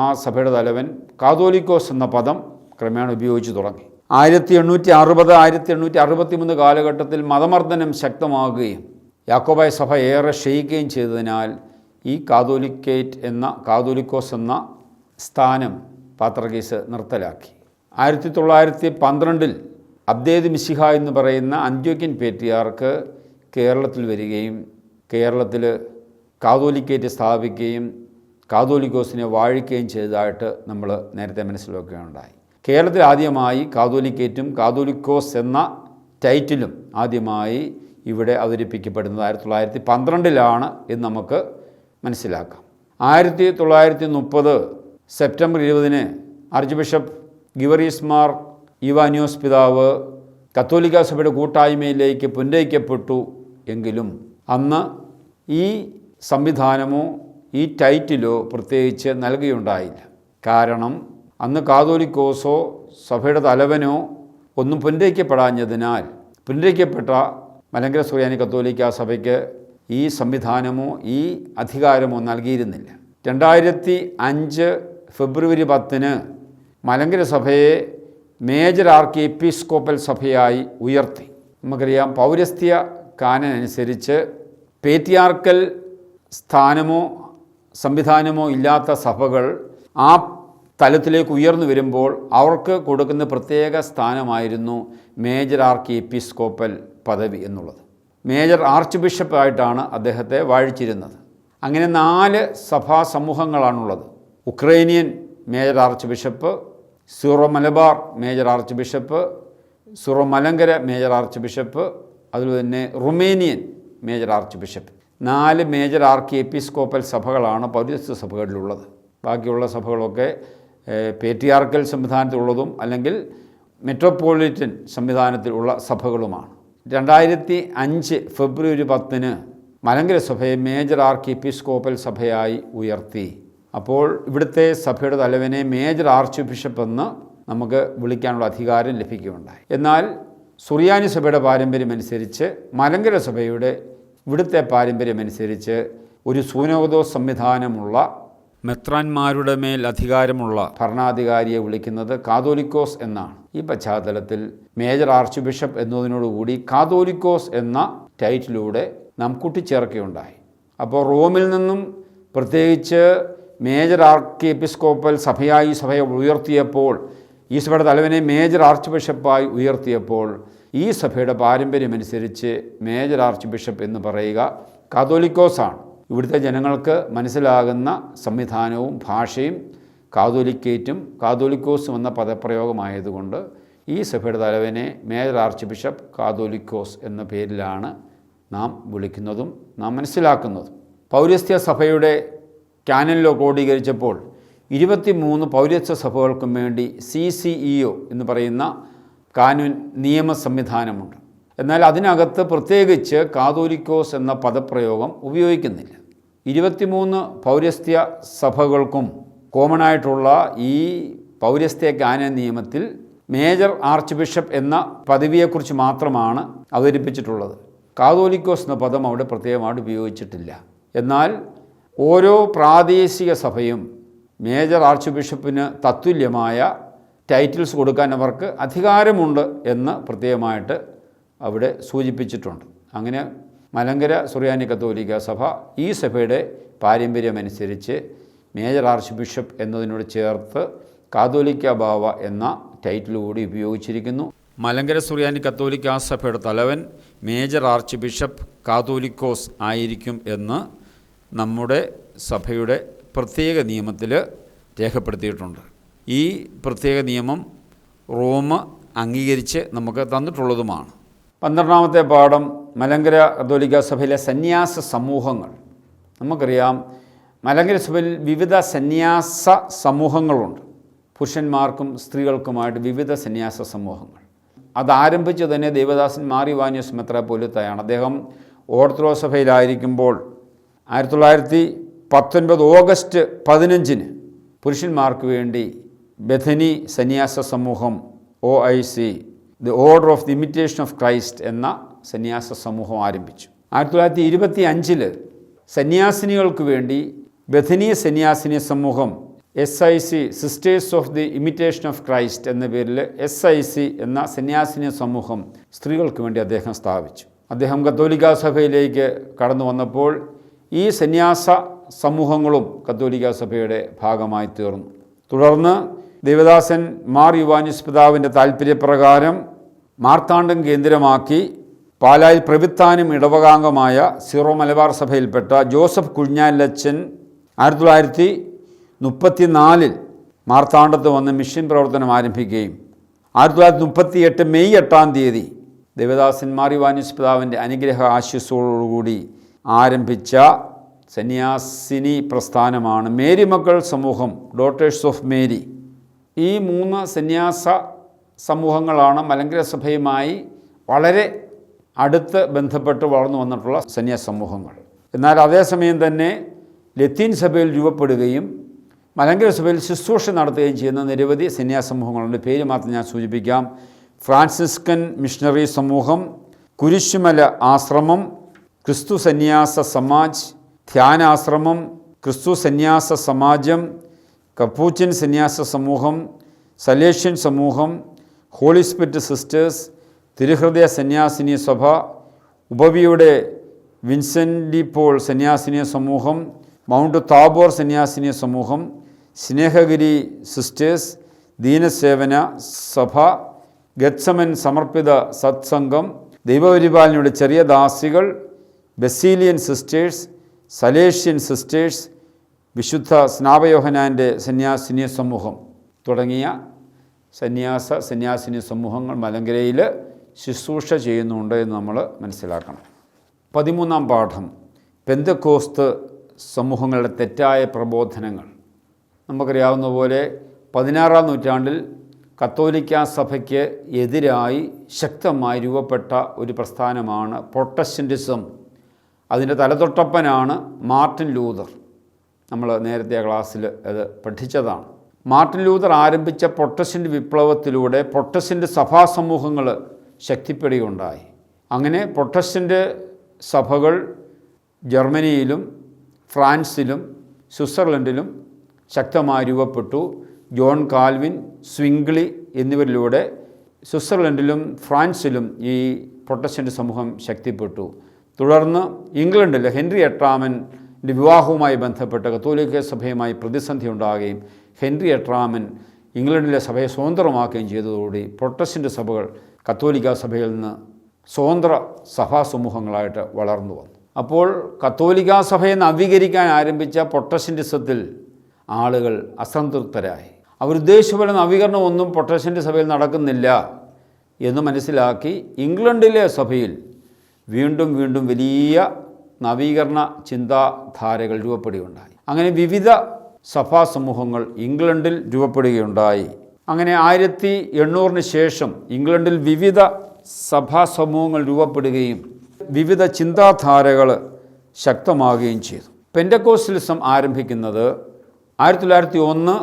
ആ സഭയുടെ തലവൻ കാതോലിക്കോസ് എന്ന പദം ക്രമേണ ഉപയോഗിച്ച് തുടങ്ങി. 1860-1863 കാലഘട്ടത്തിൽ മതമർദ്ദനം ശക്തമാകുകയും യാക്കോബായ സഭ ഏറെ ക്ഷയിക്കുകയും ചെയ്തതിനാൽ ഈ കാതോലിക്കോസ് എന്ന സ്ഥാനം പാത്രക്കീസ് നിർത്തലാക്കി. 1912 അബ്ദേദ് മിശിഹ എന്ന് പറയുന്ന അന്ത്യോക്യൻ പേട്രിയാർക്ക് കേരളത്തിൽ വരികയും കേരളത്തിൽ കാതോലിക്കേറ്റ് സ്ഥാപിക്കുകയും കാതോലിക്കോസിനെ വാഴിക്കുകയും ചെയ്തതായിട്ട് നമ്മൾ നേരത്തെ മനസ്സിലാക്കുകയുണ്ടായി. കേരളത്തിൽ ആദ്യമായി കാതോലിക്കേറ്റും കാതോലിക്കോസ് എന്ന ടൈറ്റിലും ആദ്യമായി ഇവിടെ അവതരിപ്പിക്കപ്പെടുന്നത് 1912 എന്ന് നമുക്ക് മനസ്സിലാക്കാം. 1930 September 20 archbishop Geevarghese Mar Ivanios പിതാവ് കത്തോലിക്ക സഭയുടെ കൂട്ടായ്മയിലേക്ക് പുനരയിക്കപ്പെട്ടു. എങ്കിലും അന്ന് ഈ സംവിധാനമോ ഈ ടൈറ്റിലോ പ്രത്യേകിച്ച് നൽകുകയുണ്ടായില്ല. കാരണം അന്ന് കാതോലിക്കോസോ സഭയുടെ തലവനോ ഒന്നും പുനരയിക്കപ്പെടാഞ്ഞതിനാൽ പുനരയിക്കപ്പെട്ട മലങ്കര സുറിയാനി കത്തോലിക്ക സഭയ്ക്ക് ഈ സംവിധാനമോ ഈ അധികാരമോ നൽകിയിരുന്നില്ല. 2005 ഫെബ്രുവരി 10 മലങ്കര സഭയെ മേജർ ആർക്കി എപ്പിസ്കോപ്പൽ സഭയായി ഉയർത്തി. നമുക്കറിയാം, പൗരസ്ത്യ കാനൻ അനുസരിച്ച് പേട്രിയാർക്കൽ സ്ഥാനമോ സംവിധാനമോ ഇല്ലാത്ത സഭകൾ ആ തലത്തിലേക്ക് ഉയർന്നു വരുമ്പോൾ അവർക്ക് കൊടുക്കുന്ന പ്രത്യേക സ്ഥാനമായിരുന്നു മേജർ ആർക്കി എപ്പിസ്കോപ്പൽ പദവി എന്നുള്ളത്. മേജർ ആർച്ച് ബിഷപ്പായിട്ടാണ് അദ്ദേഹത്തെ വാഴിച്ചിരുന്നത്. അങ്ങനെ 4 സഭാ സമൂഹങ്ങളാണുള്ളത്. Ukrainian major archbishop, Syro Malabar major archbishop, Syro Malankara major archbishop, അതുപോലെ തന്നെ Romanian major archbishop. 4 major archiepiscopal സഭകളാണ് പൗരസ്ത്യ സഭകളിലുള്ളത്. ബാക്കിയുള്ള സഭകളൊക്കെ പേട്രിയാർക്കൽ സംവിധാനത്തിലുള്ളതും അല്ലെങ്കിൽ മെട്രോപൊളിറ്റൻ സംവിധാനത്തിലുള്ള സഭകളുമാണ്. 2005 ഫെബ്രുവരി 10 മലങ്കര സഭയെ മേജർ ആർക്കി എപ്പിസ്കോപ്പൽ സഭയായി ഉയർത്തി. അപ്പോൾ ഇവിടുത്തെ സഭയുടെ തലവനെ മേജർ ആർച്ച് ബിഷപ്പ് എന്ന് നമുക്ക് വിളിക്കാനുള്ള അധികാരം ലഭിക്കുകയുണ്ടായി. എന്നാൽ സുറിയാനി സഭയുടെ പാരമ്പര്യമനുസരിച്ച്, മലങ്കര സഭയുടെ ഇവിടുത്തെ പാരമ്പര്യമനുസരിച്ച് ഒരു സൂനോദോസ് സംവിധാനമുള്ള മെത്രാന്മാരുടെ മേൽ അധികാരമുള്ള ഭരണാധികാരിയെ വിളിക്കുന്നത് കാതോലിക്കോസ് എന്നാണ്. ഈ പശ്ചാത്തലത്തിൽ മേജർ ആർച്ച് ബിഷപ്പ് എന്നതിനോടുകൂടി കാതോലിക്കോസ് എന്ന ടൈറ്റിലൂടെ നാം കൂട്ടിച്ചേർക്കുകയുണ്ടായി. അപ്പോൾ റോമിൽ നിന്നും പ്രത്യേകിച്ച് മേജർ ആർക്കി എപ്പിസ്കോപ്പൽ സഭയായി സഭയെ ഉയർത്തിയപ്പോൾ, ഈ സഭയുടെ തലവനെ മേജർ ആർച്ച് ബിഷപ്പായി ഉയർത്തിയപ്പോൾ ഈ സഭയുടെ പാരമ്പര്യമനുസരിച്ച് മേജർ ആർച്ച് ബിഷപ്പ് എന്ന് പറയുക കാതോലിക്കോസാണ്. ഇവിടുത്തെ ജനങ്ങൾക്ക് മനസ്സിലാകുന്ന സംവിധാനവും ഭാഷയും കാതോലിക്കേറ്റും കാതോലിക്കോസും എന്ന പദപ്രയോഗമായതുകൊണ്ട് ഈ സഭയുടെ തലവനെ മേജർ ആർച്ച് ബിഷപ്പ് കാതോലിക്കോസ് എന്ന പേരിലാണ് നാം വിളിക്കുന്നതും നാം മനസ്സിലാക്കുന്നതും. പൗരസ്ത്യ സഭയുടെ കാനൻ ലോ ക്രോഡീകരിച്ചപ്പോൾ 23 പൗരസ്ത്യ സഭകൾക്കും വേണ്ടി CCEO എന്ന് പറയുന്ന കാനൂൻ നിയമ സംവിധാനമുണ്ട്. എന്നാൽ അതിനകത്ത് പ്രത്യേകിച്ച് കാതോലിക്കോസ് എന്ന പദപ്രയോഗം ഉപയോഗിക്കുന്നില്ല. 23 പൗരസ്ത്യ സഭകൾക്കും കോമണായിട്ടുള്ള ഈ പൗരസ്ത്യ കാനൻ നിയമത്തിൽ മേജർ ആർച്ച് ബിഷപ്പ് എന്ന പദവിയെക്കുറിച്ച് മാത്രമാണ് അവതരിപ്പിച്ചിട്ടുള്ളത്. കാതോലിക്കോസ് എന്ന പദം അവിടെ പ്രത്യേകമായിട്ട് ഉപയോഗിച്ചിട്ടില്ല. എന്നാൽ ഓരോ പ്രാദേശിക സഭയും മേജർ ആർച്ച് ബിഷപ്പിന് തത്തുല്യമായ ടൈറ്റിൽസ് കൊടുക്കാൻ അവർക്ക് അധികാരമുണ്ട് എന്ന് പ്രത്യേകമായിട്ട് അവിടെ സൂചിപ്പിച്ചിട്ടുണ്ട്. അങ്ങനെ മലങ്കര സുറിയാനി കത്തോലിക്ക സഭ ഈ സഭയുടെ പാരമ്പര്യമനുസരിച്ച് മേജർ ആർച്ച് ബിഷപ്പ് എന്നതിനോട് ചേർത്ത് കാതോലിക്ക ബാവ എന്ന ടൈറ്റിൽ കൂടി ഉപയോഗിച്ചിരിക്കുന്നു. മലങ്കര സുറിയാനി കത്തോലിക്ക സഭയുടെ തലവൻ മേജർ ആർച്ച് ബിഷപ്പ് കാതോലിക്കോസ് ആയിരിക്കും എന്ന് നമ്മുടെ സഭയുടെ പ്രത്യേക നിയമത്തിൽ രേഖപ്പെടുത്തിയിട്ടുണ്ട്. ഈ പ്രത്യേക നിയമം റോം അംഗീകരിച്ച് നമുക്ക് തന്നിട്ടുള്ളതുമാണ്. 12ാമത്തെ പാഠം മലങ്കര കത്തോലിക്ക സഭയിലെ സന്യാസ സമൂഹങ്ങൾ. നമുക്കറിയാം മലങ്കര സഭയിൽ വിവിധ സന്യാസ സമൂഹങ്ങളുണ്ട്. പുരുഷന്മാർക്കും സ്ത്രീകൾക്കുമായിട്ട് വിവിധ സന്യാസ സമൂഹങ്ങൾ. അതാരംഭിച്ച് തന്നെ ദേവദാസൻ മാർ ഇവാനിയോസ് മെത്രാപ്പോലീത്തയാണ്. അദ്ദേഹം ഓർത്തഡോക്സ് സഭയിലായിരിക്കുമ്പോൾ 1919 ഓഗസ്റ്റ് 15 പുരുഷന്മാർക്ക് വേണ്ടി ബഥനി സന്യാസ സമൂഹം OIC the order of the imitation of Christ എന്ന സന്യാസ സമൂഹം ആരംഭിച്ചു. 1925 സന്യാസിനികൾക്ക് വേണ്ടി ബഥനി സന്യാസിനി സമൂഹം SIC sisters of the imitation of Christ എന്ന പേരിൽ SIC എന്ന സന്യാസിനി സമൂഹം സ്ത്രീകൾക്ക് വേണ്ടി അദ്ദേഹം സ്ഥാപിച്ചു. അദ്ദേഹം കത്തോലിക്ക സഭയിലേക്ക് കടന്നു വന്നപ്പോൾ ഈ സന്യാസ സമൂഹങ്ങളും കത്തോലിക്ക സഭയുടെ ഭാഗമായി തീർന്നു. തുടർന്ന് ദേവദാസൻ മാർ യുവാനിയോസ് പിതാവിൻ്റെ താൽപ്പര്യപ്രകാരം മാർത്താണ്ഡം കേന്ദ്രമാക്കി പാലായിൽ പ്രവിത്താനും ഇടവകാംഗമായ സീറോ മലബാർ സഭയിൽപ്പെട്ട ജോസഫ് കുഴിഞ്ഞാലച്ചൻ 1934 മാർത്താണ്ഡത്ത് വന്ന് മിഷൻ പ്രവർത്തനം ആരംഭിക്കുകയും 1938 മെയ് 8 ദേവദാസൻ മാർ യുവാനിയോസ് പിതാവിൻ്റെ അനുഗ്രഹ ആശീസ്സോടുകൂടി ആരംഭിച്ച സന്യാസിനി പ്രസ്ഥാനമാണ് മേരി മക്കൾ സമൂഹം, ഡോട്ടേഴ്സ് ഓഫ് മേരി. ഈ 3 സന്യാസ സമൂഹങ്ങളാണ് മലങ്കര സഭയുമായി വളരെ അടുത്ത് ബന്ധപ്പെട്ട് വളർന്നു വന്നിട്ടുള്ള സന്യാസ സമൂഹങ്ങൾ. എന്നാൽ അതേസമയം തന്നെ ലത്തീൻ സഭയിൽ രൂപപ്പെടുകയും മലങ്കര സഭയിൽ ശുശ്രൂഷ നടത്തുകയും ചെയ്യുന്ന നിരവധി സന്യാസ സമൂഹങ്ങളുണ്ട്. പേര് മാത്രം ഞാൻ സൂചിപ്പിക്കാം. ഫ്രാൻസിസ്കൻ മിഷണറി സമൂഹം, കുരിശുമല ആശ്രമം, ക്രിസ്തു സന്യാസ സമാജ്, ധ്യാനാശ്രമം, ക്രിസ്തു സന്യാസ സമാജം, കപ്പൂച്ചിൻ സന്യാസ സമൂഹം, സലേഷ്യൻ സമൂഹം, ഹോളി സ്പിരിറ്റ് സിസ്റ്റേഴ്സ്, തിരുഹൃദയ സന്യാസിനി സഭ, ഉപവിയുടെ വിൻസെൻ്റ് പോൾ സന്യാസിനി സമൂഹം, മൗണ്ട് താബോർ സന്യാസിനി സമൂഹം, സ്നേഹഗിരി സിസ്റ്റേഴ്സ്, ദീനസേവന സഭ, ഗത്സമൻ സമർപ്പിത സത്സംഗം, ദൈവപരിപാലനയുടെ ചെറിയ ദാസികൾ, ബസീലിയൻ സിസ്റ്റേഴ്സ്, സലേഷ്യൻ സിസ്റ്റേഴ്സ്, വിശുദ്ധ സ്നാപയോഹനാൻ്റെ സന്യാസിനി സമൂഹം തുടങ്ങിയ സന്യാസിനി സമൂഹങ്ങൾ മലങ്കരയിൽ ശുശ്രൂഷ ചെയ്യുന്നുണ്ട് എന്ന് നമ്മൾ മനസ്സിലാക്കണം. 13ാം പാഠം പെന്തക്കോസ്ത് സമൂഹങ്ങളുടെ തെറ്റായ പ്രബോധനങ്ങൾ. നമുക്കറിയാവുന്ന പോലെ 16ാം നൂറ്റാണ്ടിൽ കത്തോലിക്ക സഭയ്ക്ക് എതിരായി ശക്തമായി രൂപപ്പെട്ട ഒരു പ്രസ്ഥാനമാണ് പ്രൊട്ടസ്റ്റൻറ്റിസം. അതിൻ്റെ തലതൊട്ടപ്പനാണ് മാർട്ടിൻ ലൂതർ. നമ്മൾ നേരത്തെ ക്ലാസ്സിൽ അത് പഠിച്ചതാണ്. മാർട്ടിൻ ലൂതർ ആരംഭിച്ച പ്രൊട്ടസ്റ്റൻ്റ് വിപ്ലവത്തിലൂടെ പ്രൊട്ടസ്റ്റൻ്റ് സഭാസമൂഹങ്ങൾ ശക്തിപ്പെടുകയുണ്ടായി. അങ്ങനെ പ്രൊട്ടസ്റ്റൻ്റ് സഭകൾ ജർമ്മനിയിലും ഫ്രാൻസിലും സ്വിറ്റ്സർലൻഡിലും ശക്തമായി രൂപപ്പെട്ടു. ജോൺ കാൽവിൻ, സ്വിംഗ്ലി എന്നിവരിലൂടെ സ്വിറ്റ്സർലൻഡിലും ഫ്രാൻസിലും ഈ പ്രൊട്ടസ്റ്റൻ്റ് സമൂഹം ശക്തിപ്പെട്ടു. തുടർന്ന് ഇംഗ്ലണ്ടിൽ ഹെൻറി 8ാമൻ്റെ വിവാഹവുമായി ബന്ധപ്പെട്ട് കത്തോലിക്ക സഭയുമായി പ്രതിസന്ധി ഉണ്ടാകുകയും ഹെൻറി 8ാമൻ ഇംഗ്ലണ്ടിലെ സഭയെ സ്വതന്ത്രമാക്കുകയും ചെയ്തതോടുകൂടി പ്രൊട്ടസ്റ്റൻ്റ് സഭകൾ കത്തോലിക്ക സഭയിൽ നിന്ന് സ്വതന്ത്ര സഭാസമൂഹങ്ങളായിട്ട് വളർന്നു വന്നു. അപ്പോൾ കത്തോലിക്കാ സഭയെ നവീകരിക്കാൻ ആരംഭിച്ച പ്രൊട്ടസ്റ്റന്റിസത്തിൽ ആളുകൾ അസംതൃപ്തരായി. അവരുദ്ദേശിച്ച നവീകരണമൊന്നും പ്രൊട്ടസ്റ്റന്റ് സഭയിൽ നടക്കുന്നില്ല എന്ന് മനസ്സിലാക്കി ഇംഗ്ലണ്ടിലെ സഭയിൽ വീണ്ടും വീണ്ടും വലിയ നവീകരണ ചിന്താധാരകൾ രൂപപ്പെടുകയുണ്ടായി. അങ്ങനെ വിവിധ സഭാ സമൂഹങ്ങൾ ഇംഗ്ലണ്ടിൽ രൂപപ്പെടുകയുണ്ടായി. അങ്ങനെ 1800 ശേഷം ഇംഗ്ലണ്ടിൽ വിവിധ സഭാ സമൂഹങ്ങൾ രൂപപ്പെടുകയും വിവിധ ചിന്താധാരകൾ ശക്തമാകുകയും ചെയ്തു. പെന്തക്കോസ്റ്റലിസം ആരംഭിക്കുന്നത് 1901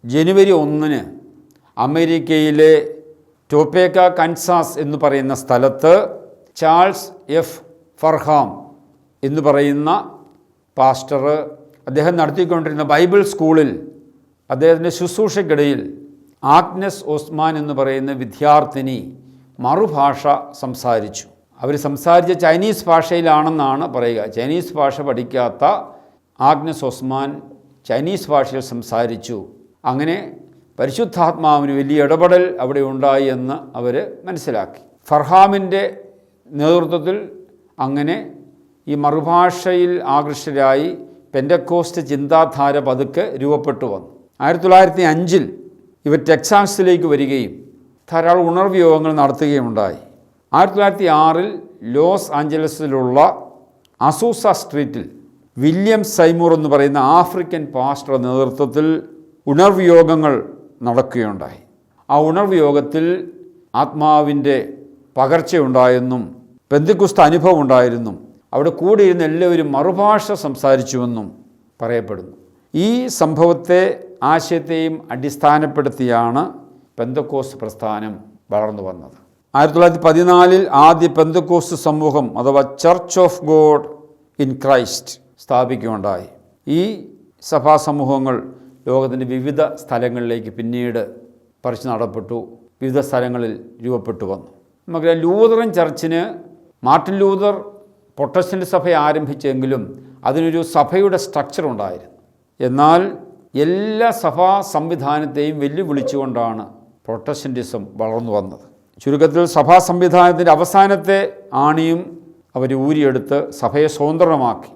ജനുവരി 1 അമേരിക്കയിലെ ടോപ്പേക്ക, കൻസാസ് എന്ന് പറയുന്ന സ്ഥലത്ത് ചാൾസ് എഫ് ഫർഹാം എന്ന് പറയുന്ന പാസ്റ്റർ അദ്ദേഹം നടത്തിക്കൊണ്ടിരുന്ന ബൈബിൾ സ്കൂളിൽ അദ്ദേഹത്തിൻ്റെ ശുശ്രൂഷയ്ക്കിടയിൽ ആഗ്നസ് ഓസ്മാൻ എന്ന് പറയുന്ന വിദ്യാർത്ഥിനി മറുഭാഷ സംസാരിച്ചു. അവർ സംസാരിച്ച ചൈനീസ് ഭാഷയിലാണെന്നാണ് പറയുക. ചൈനീസ് ഭാഷ പഠിക്കാത്ത ആഗ്നസ് ഓസ്മാൻ ചൈനീസ് ഭാഷയിൽ സംസാരിച്ചു. അങ്ങനെ പരിശുദ്ധാത്മാവിന് വലിയ ഇടപെടൽ അവിടെ ഉണ്ടായി എന്ന് അവർ മനസ്സിലാക്കി. ഫർഹാമിൻ്റെ നേതൃത്വത്തിൽ അങ്ങനെ ഈ മറുഭാഷയിൽ ആകൃഷ്ടരായി പെന്തക്കോസ്റ്റ് ചിന്താധാര പതുക്കെ രൂപപ്പെട്ടു വന്നു. 1905 ഇവർ ടെക്സാസിലേക്ക് വരികയും ധാരാളം ഉണർവ് യോഗങ്ങൾ നടത്തുകയുണ്ടായി. 1906 ലോസ് ആഞ്ചലസിലുള്ള അസൂസ സ്ട്രീറ്റിൽ വില്യം സൈമൂർ എന്ന് പറയുന്ന ആഫ്രിക്കൻ പാസ്റ്റർ നേതൃത്വത്തിൽ ഉണർവ് യോഗങ്ങൾ നടക്കുകയുണ്ടായി. ആ ഉണർവ് യോഗത്തിൽ ആത്മാവിൻ്റെ പകർച്ചയുണ്ടായെന്നും പെന്തക്കോസ്ത് അനുഭവം ഉണ്ടായിരുന്നും അവിടെ കൂടിയിരുന്ന എല്ലാവരും മറുഭാഷ സംസാരിച്ചുവെന്നും പറയപ്പെടുന്നു. ഈ സംഭവത്തെ ആശയത്തെയും അടിസ്ഥാനപ്പെടുത്തിയാണ് പെന്തക്കോസ്ത് പ്രസ്ഥാനം വളർന്നു വന്നത്. 1914 ആദ്യ പെന്തക്കോസ്ത് സമൂഹം അഥവാ church of God in Christ സ്ഥാപിക്കുകയുണ്ടായി. ഈ സഭാ സമൂഹങ്ങൾ ലോകത്തിൻ്റെ വിവിധ സ്ഥലങ്ങളിലേക്ക് പിന്നീട് പറിച്ചു നടപ്പെട്ടു, വിവിധ സ്ഥലങ്ങളിൽ രൂപപ്പെട്ടു വന്നു. നമുക്കറിയാം, ലൂതറൻ ചർച്ചിന് മാർട്ടിൻ ലൂതർ പ്രൊട്ടസ്റ്റന്റ് സഭ ആരംഭിച്ചെങ്കിലും അതിനൊരു സഭയുടെ സ്ട്രക്ചർ ഉണ്ടായിരുന്നു. എന്നാൽ എല്ലാ സഭാ സംവിധാനത്തെയും വെല്ലുവിളിച്ചുകൊണ്ടാണ് പ്രൊട്ടസ്റ്റന്റിസം വളർന്നു വന്നത്. ചുരുക്കത്തിൽ സഭാ സംവിധാനത്തിൻ്റെ അവസാനത്തെ ആണിയും അവർ ഊരിയെടുത്ത് സഭയെ സ്വതന്ത്രമാക്കി.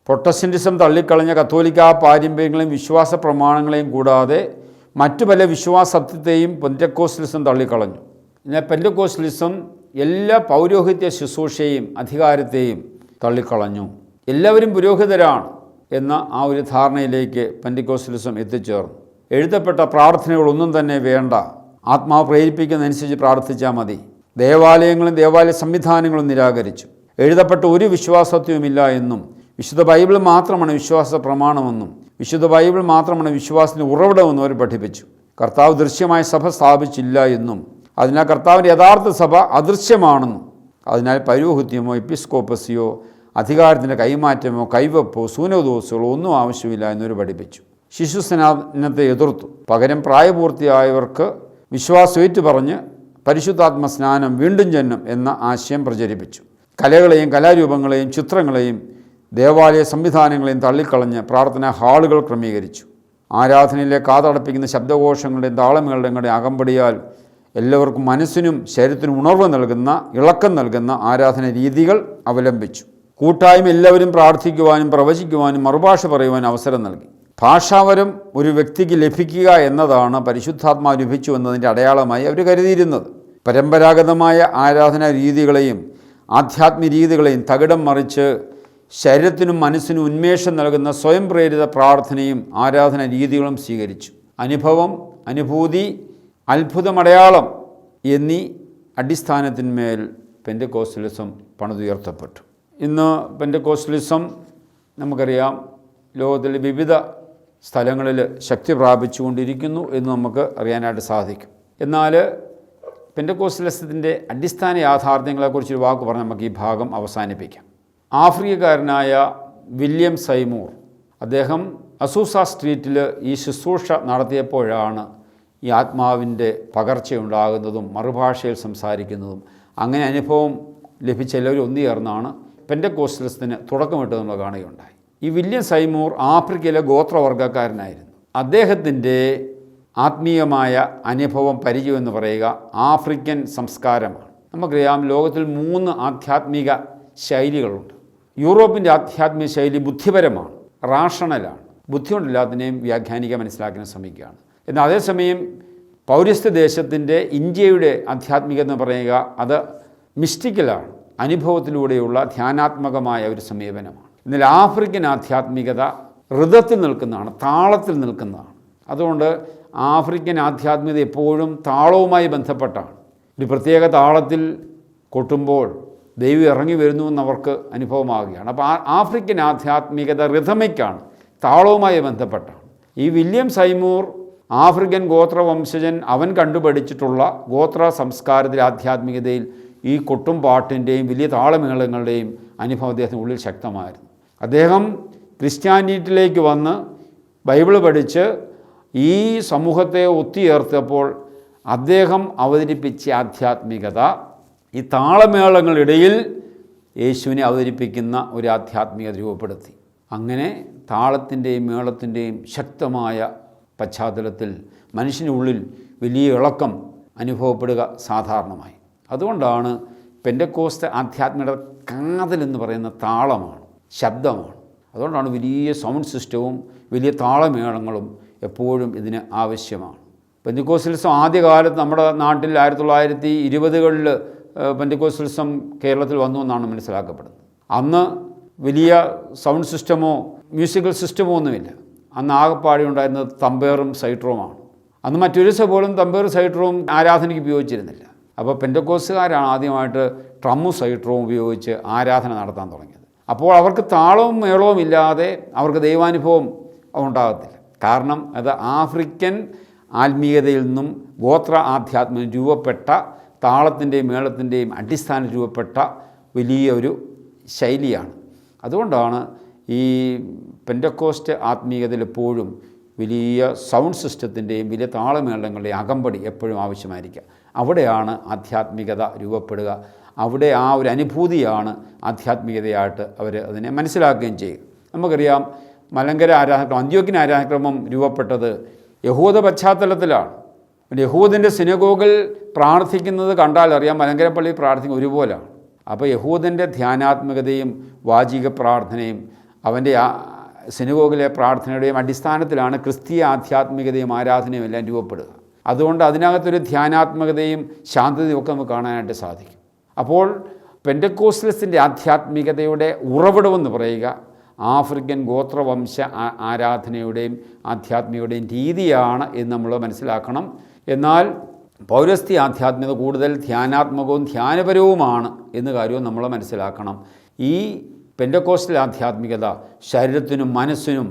പ്രൊട്ടസ്റ്റന്റിസം തള്ളിക്കളഞ്ഞ കത്തോലിക്ക പാരമ്പര്യങ്ങളെയും വിശ്വാസ പ്രമാണങ്ങളെയും കൂടാതെ മറ്റു പല വിശ്വാസത്വത്തെയും പെന്തക്കോസ്റ്റലിസം തള്ളിക്കളഞ്ഞു. എന്നാൽ പെന്തക്കോസ്റ്റലിസം എല്ലാ പൗരോഹിത്യ ശുശ്രൂഷയെയും അധികാരത്തെയും തള്ളിക്കളഞ്ഞു. എല്ലാവരും പുരോഹിതരാണ് എന്ന ആ ഒരു ധാരണയിലേക്ക് പെന്തക്കോസ്റ്റലിസം എത്തിച്ചേർന്നു. എഴുതപ്പെട്ട പ്രാർത്ഥനകളൊന്നും തന്നെ വേണ്ട, ആത്മാവ് പ്രേരിപ്പിക്കുന്നതനുസരിച്ച് പ്രാർത്ഥിച്ചാൽ മതി. ദേവാലയങ്ങളും ദേവാലയ സംവിധാനങ്ങളും നിരാകരിച്ചു. എഴുതപ്പെട്ട ഒരു വിശ്വാസത്വവുമില്ല എന്നും വിശുദ്ധ ബൈബിൾ മാത്രമാണ് വിശ്വാസ പ്രമാണമെന്നും വിശുദ്ധ ബൈബിൾ മാത്രമാണ് വിശ്വാസത്തിൻ്റെ ഉറവിടമെന്നും അവർ പഠിപ്പിച്ചു. കർത്താവ് ദൃശ്യമായ സഭ സ്ഥാപിച്ചില്ല എന്നും അതിനാൽ കർത്താവിൻ്റെ യഥാർത്ഥ സഭ അദൃശ്യമാണെന്നും അതിനാൽ പൗരോഹിത്യമോ എപ്പിസ്കോപ്പസിയോ അധികാരത്തിൻ്റെ കൈമാറ്റമോ കൈവപ്പോ സൂനോദോസുകളോ ഒന്നും ആവശ്യമില്ല എന്നവർ പഠിപ്പിച്ചു. ശിശുസ്നാനത്തെ എതിർത്തു. പകരം പ്രായപൂർത്തിയായവർക്ക് വിശ്വാസം ഏറ്റുപറഞ്ഞ് പരിശുദ്ധാത്മ സ്നാനം വീണ്ടും ജന്മം എന്ന ആശയം പ്രചരിപ്പിച്ചു. കലകളെയും കലാരൂപങ്ങളെയും ചിത്രങ്ങളെയും ദേവാലയ സംവിധാനങ്ങളെയും തള്ളിക്കളഞ്ഞ് പ്രാർത്ഥനാ ഹാളുകൾ ക്രമീകരിച്ചു. ആരാധനയിലെ കാതടപ്പിക്കുന്ന ശബ്ദഘോഷങ്ങളുടെയും താളമേളങ്ങളുടെയും അകമ്പടിയാൽ എല്ലാവർക്കും മനസ്സിനും ശരീരത്തിനും ഉണർവ് നൽകുന്ന, ഇളക്കം നൽകുന്ന ആരാധന രീതികൾ അവലംബിച്ചു. കൂട്ടായ്മ എല്ലാവരും പ്രാർത്ഥിക്കുവാനും പ്രവചിക്കുവാനും മറുഭാഷ പറയുവാനും അവസരം നൽകി. ഭാഷാവരം ഒരു വ്യക്തിക്ക് ലഭിക്കുക എന്നതാണ് പരിശുദ്ധാത്മാവ് ലഭിച്ചു എന്നതിൻ്റെ അടയാളമായി അവർ കരുതിയിരുന്നത്. പരമ്പരാഗതമായ ആരാധനാ രീതികളെയും ആധ്യാത്മിക രീതികളെയും തകിടം മറിച്ച് ശരീരത്തിനും മനസ്സിനും ഉന്മേഷം നൽകുന്ന സ്വയം പ്രേരിത പ്രാർത്ഥനയും ആരാധനാ രീതികളും സ്വീകരിച്ചു. അനുഭവം, അനുഭൂതി, അത്ഭുതമടയാളം എന്നീ അടിസ്ഥാനത്തിന്മേൽ പെന്തക്കോസ്റ്റലിസം പണിതുയർത്തപ്പെട്ടു. ഇന്ന് പെന്തക്കോസ്റ്റലിസം നമുക്കറിയാം ലോകത്തിലെ വിവിധ സ്ഥലങ്ങളിൽ ശക്തി പ്രാപിച്ചുകൊണ്ടിരിക്കുന്നു എന്ന് നമുക്ക് അറിയാനായിട്ട് സാധിക്കും. എന്നാൽ പെന്തക്കോസ്റ്റലിസത്തിൻ്റെ അടിസ്ഥാന യാഥാർത്ഥ്യങ്ങളെക്കുറിച്ചൊരു വാക്ക് പറഞ്ഞ് നമുക്ക് ഈ ഭാഗം അവസാനിപ്പിക്കാം. ആഫ്രിക്കക്കാരനായ വില്യം സൈമൂർ അദ്ദേഹം അസൂസ സ്ട്രീറ്റിൽ ഈ ശുശ്രൂഷ നടത്തിയപ്പോഴാണ് ഈ ആത്മാവിൻ്റെ പകർച്ചയുണ്ടാകുന്നതും മറുഭാഷയിൽ സംസാരിക്കുന്നതും. അങ്ങനെ അനുഭവം ലഭിച്ച എല്ലാവരും ഒന്നുചേർന്നാണ് പെന്തക്കോസ്റ്റലിസത്തിന് തുടക്കമിട്ട് നമ്മൾ കാണുകയുണ്ടായി. ഈ വില്യം സൈമൂർ ആഫ്രിക്കയിലെ ഗോത്രവർഗ്ഗക്കാരനായിരുന്നു. അദ്ദേഹത്തിൻ്റെ ആത്മീയമായ അനുഭവം പരിചയം എന്ന് പറയുക ആഫ്രിക്കൻ സംസ്കാരമാണ്. നമുക്കറിയാം, ലോകത്തിൽ 3 ആധ്യാത്മിക ശൈലികളുണ്ട്. യൂറോപ്പിൻ്റെ ആധ്യാത്മിക ശൈലി ബുദ്ധിപരമാണ്, റാഷണലാണ്. ബുദ്ധി കൊണ്ട് എല്ലാത്തിനെയും വ്യാഖ്യാനിക്കാൻ മനസ്സിലാക്കാൻ ശ്രമിക്കുകയാണ്. എന്നാൽ അതേസമയം പൗരസ്ത്യ ദേശത്തിൻ്റെ ഇന്ത്യയുടെ ആധ്യാത്മികത എന്ന് പറയുക അത് മിസ്റ്റിക്കലാണ്, അനുഭവത്തിലൂടെയുള്ള ധ്യാനാത്മകമായ ഒരു സമീപനമാണ്. എന്നാൽ ആഫ്രിക്കൻ ആധ്യാത്മികത ഋതത്തിൽ നിൽക്കുന്നതാണ്, താളത്തിൽ നിൽക്കുന്നതാണ്. അതുകൊണ്ട് ആഫ്രിക്കൻ ആധ്യാത്മികത എപ്പോഴും താളവുമായി ബന്ധപ്പെട്ടാണ്. ഒരു പ്രത്യേക താളത്തിൽ കൊട്ടുമ്പോൾ ദൈവം ഇറങ്ങി വരുന്നു എന്നവർക്ക് അനുഭവമാവുകയാണ്. അപ്പോൾ ആഫ്രിക്കൻ ആധ്യാത്മികത റിഥമിക്കാണ്, താളവുമായി ബന്ധപ്പെട്ടാണ്. ഈ വില്യം സൈമൂർ ആഫ്രിക്കൻ ഗോത്രവംശജൻ, അവൻ കണ്ടുപഠിച്ചിട്ടുള്ള ഗോത്ര സംസ്കാരത്തിലെ ആധ്യാത്മികതയിൽ ഈ കൊട്ടും പാട്ടിൻ്റെയും വലിയ താളമേളങ്ങളുടെയും അനുഭവം അദ്ദേഹത്തിൻ്റെ ഉള്ളിൽ ശക്തമായിരുന്നു. അദ്ദേഹം ക്രിസ്ത്യാനിറ്റിയിലേക്ക് വന്ന് ബൈബിൾ പഠിച്ച് ഈ സമൂഹത്തെ ഒത്തുചേർത്തപ്പോൾ അദ്ദേഹം അവതരിപ്പിച്ച ആധ്യാത്മികത ഈ താളമേളങ്ങളിടയിൽ യേശുവിനെ അവതരിപ്പിക്കുന്ന ഒരു ആധ്യാത്മികത രൂപപ്പെടുത്തി. അങ്ങനെ താളത്തിൻ്റെയും മേളത്തിൻ്റെയും ശക്തമായ പശ്ചാത്തലത്തിൽ മനുഷ്യനുള്ളിൽ വലിയ ഇളക്കം അനുഭവപ്പെടുക സാധാരണമായി. അതുകൊണ്ടാണ് പെന്തക്കോസ്ത് ആധ്യാത്മികത കാതലെന്ന് പറയുന്ന താളമാണ്, ശബ്ദമാണ്. അതുകൊണ്ടാണ് വലിയ സൗണ്ട് സിസ്റ്റവും വലിയ താളമേളങ്ങളും എപ്പോഴും ഇതിന് ആവശ്യമാണ്. പെന്തക്കോസ്റ്റലിസം ആദ്യകാലത്ത് നമ്മുടെ നാട്ടിൽ 1920കളിൽ പെന്തക്കോസ്റ്റലിസം കേരളത്തിൽ വന്നു എന്നാണ് മനസ്സിലാക്കപ്പെടുന്നത്. അന്ന് വലിയ സൗണ്ട് സിസ്റ്റമോ മ്യൂസിക്കൽ സിസ്റ്റമോ ഒന്നുമില്ല. അന്ന് ആകെപ്പാടി ഉണ്ടായിരുന്നത് തമ്പേറും സൈട്രവുമാണ്. അന്ന് മറ്റൊരു സഭ പോലും തമ്പേറും സൈട്രവും ആരാധനയ്ക്ക് ഉപയോഗിച്ചിരുന്നില്ല. അപ്പോൾ പെന്തക്കോസ്തുകാരാണ് ആദ്യമായിട്ട് ട്രമ്മും സൈട്രവും ഉപയോഗിച്ച് ആരാധന നടത്താൻ തുടങ്ങിയത്. അപ്പോൾ അവർക്ക് താളവും മേളവും ഇല്ലാതെ അവർക്ക് ദൈവാനുഭവം ഉണ്ടാകത്തില്ല. കാരണം അത് ആഫ്രിക്കൻ ആത്മീയതയിൽ നിന്നും ഗോത്ര ആധ്യാത്മികം രൂപപ്പെട്ട താളത്തിൻ്റെയും മേളത്തിൻ്റെയും അടിസ്ഥാനം രൂപപ്പെട്ട വലിയൊരു ശൈലിയാണ്. അതുകൊണ്ടാണ് ഈ പെന്തക്കോസ്റ്റ് ആത്മീയതയിൽ എപ്പോഴും വലിയ സൗണ്ട് സിസ്റ്റത്തിൻ്റെയും വലിയ താളമേളങ്ങളുടെയും അകമ്പടി എപ്പോഴും ആവശ്യമായിരിക്കുക. അവിടെയാണ് ആധ്യാത്മികത രൂപപ്പെടുക. അവിടെ ആ ഒരു അനുഭൂതിയാണ് ആധ്യാത്മികതയായിട്ട് അവർ അതിനെ മനസ്സിലാക്കുകയും ചെയ്യും. നമുക്കറിയാം, മലങ്കര ആരാധനക്രമം, അന്ത്യോക്യൻ ആരാധനക്രമം രൂപപ്പെട്ടത് യഹൂദ പശ്ചാത്തലത്തിലാണ്. യഹൂദൻ്റെ സിനഗോഗിൽ പ്രാർത്ഥിക്കുന്നത് കണ്ടാൽ അറിയാം മലങ്കര പള്ളിയിൽ പ്രാർത്ഥിക്കുന്നത് ഒരുപോലെയാണ്. അപ്പോൾ യഹൂദൻ്റെ ധ്യാനാത്മകതയും വാചിക പ്രാർത്ഥനയും അവൻ്റെ സിനഗോഗിലെ പ്രാർത്ഥനയുടെയും അടിസ്ഥാനത്തിലാണ് ക്രിസ്തീയ ആധ്യാത്മികതയും ആരാധനയും എല്ലാം രൂപപ്പെടുക. അതുകൊണ്ട് അതിനകത്തൊരു ധ്യാനാത്മകതയും ശാന്തതയും ഒക്കെ നമുക്ക് കാണാനായിട്ട് സാധിക്കും. അപ്പോൾ പെന്തക്കോസ്റ്റലിസത്തിൻ്റെ ആധ്യാത്മികതയുടെ ഉറവിടമെന്ന് പറയുക ആഫ്രിക്കൻ ഗോത്രവംശ ആരാധനയുടെയും ആധ്യാത്മികതയുടെയും രീതിയാണ് എന്ന് നമ്മൾ മനസ്സിലാക്കണം. എന്നാൽ പൗരസ്ത്യ ആധ്യാത്മികത കൂടുതൽ ധ്യാനാത്മകവും ധ്യാനപരവുമാണ് എന്ന കാര്യവും നമ്മൾ മനസ്സിലാക്കണം. ഈ പെന്തക്കോസ്റ്റൽ ആധ്യാത്മികത ശരീരത്തിനും മനസ്സിനും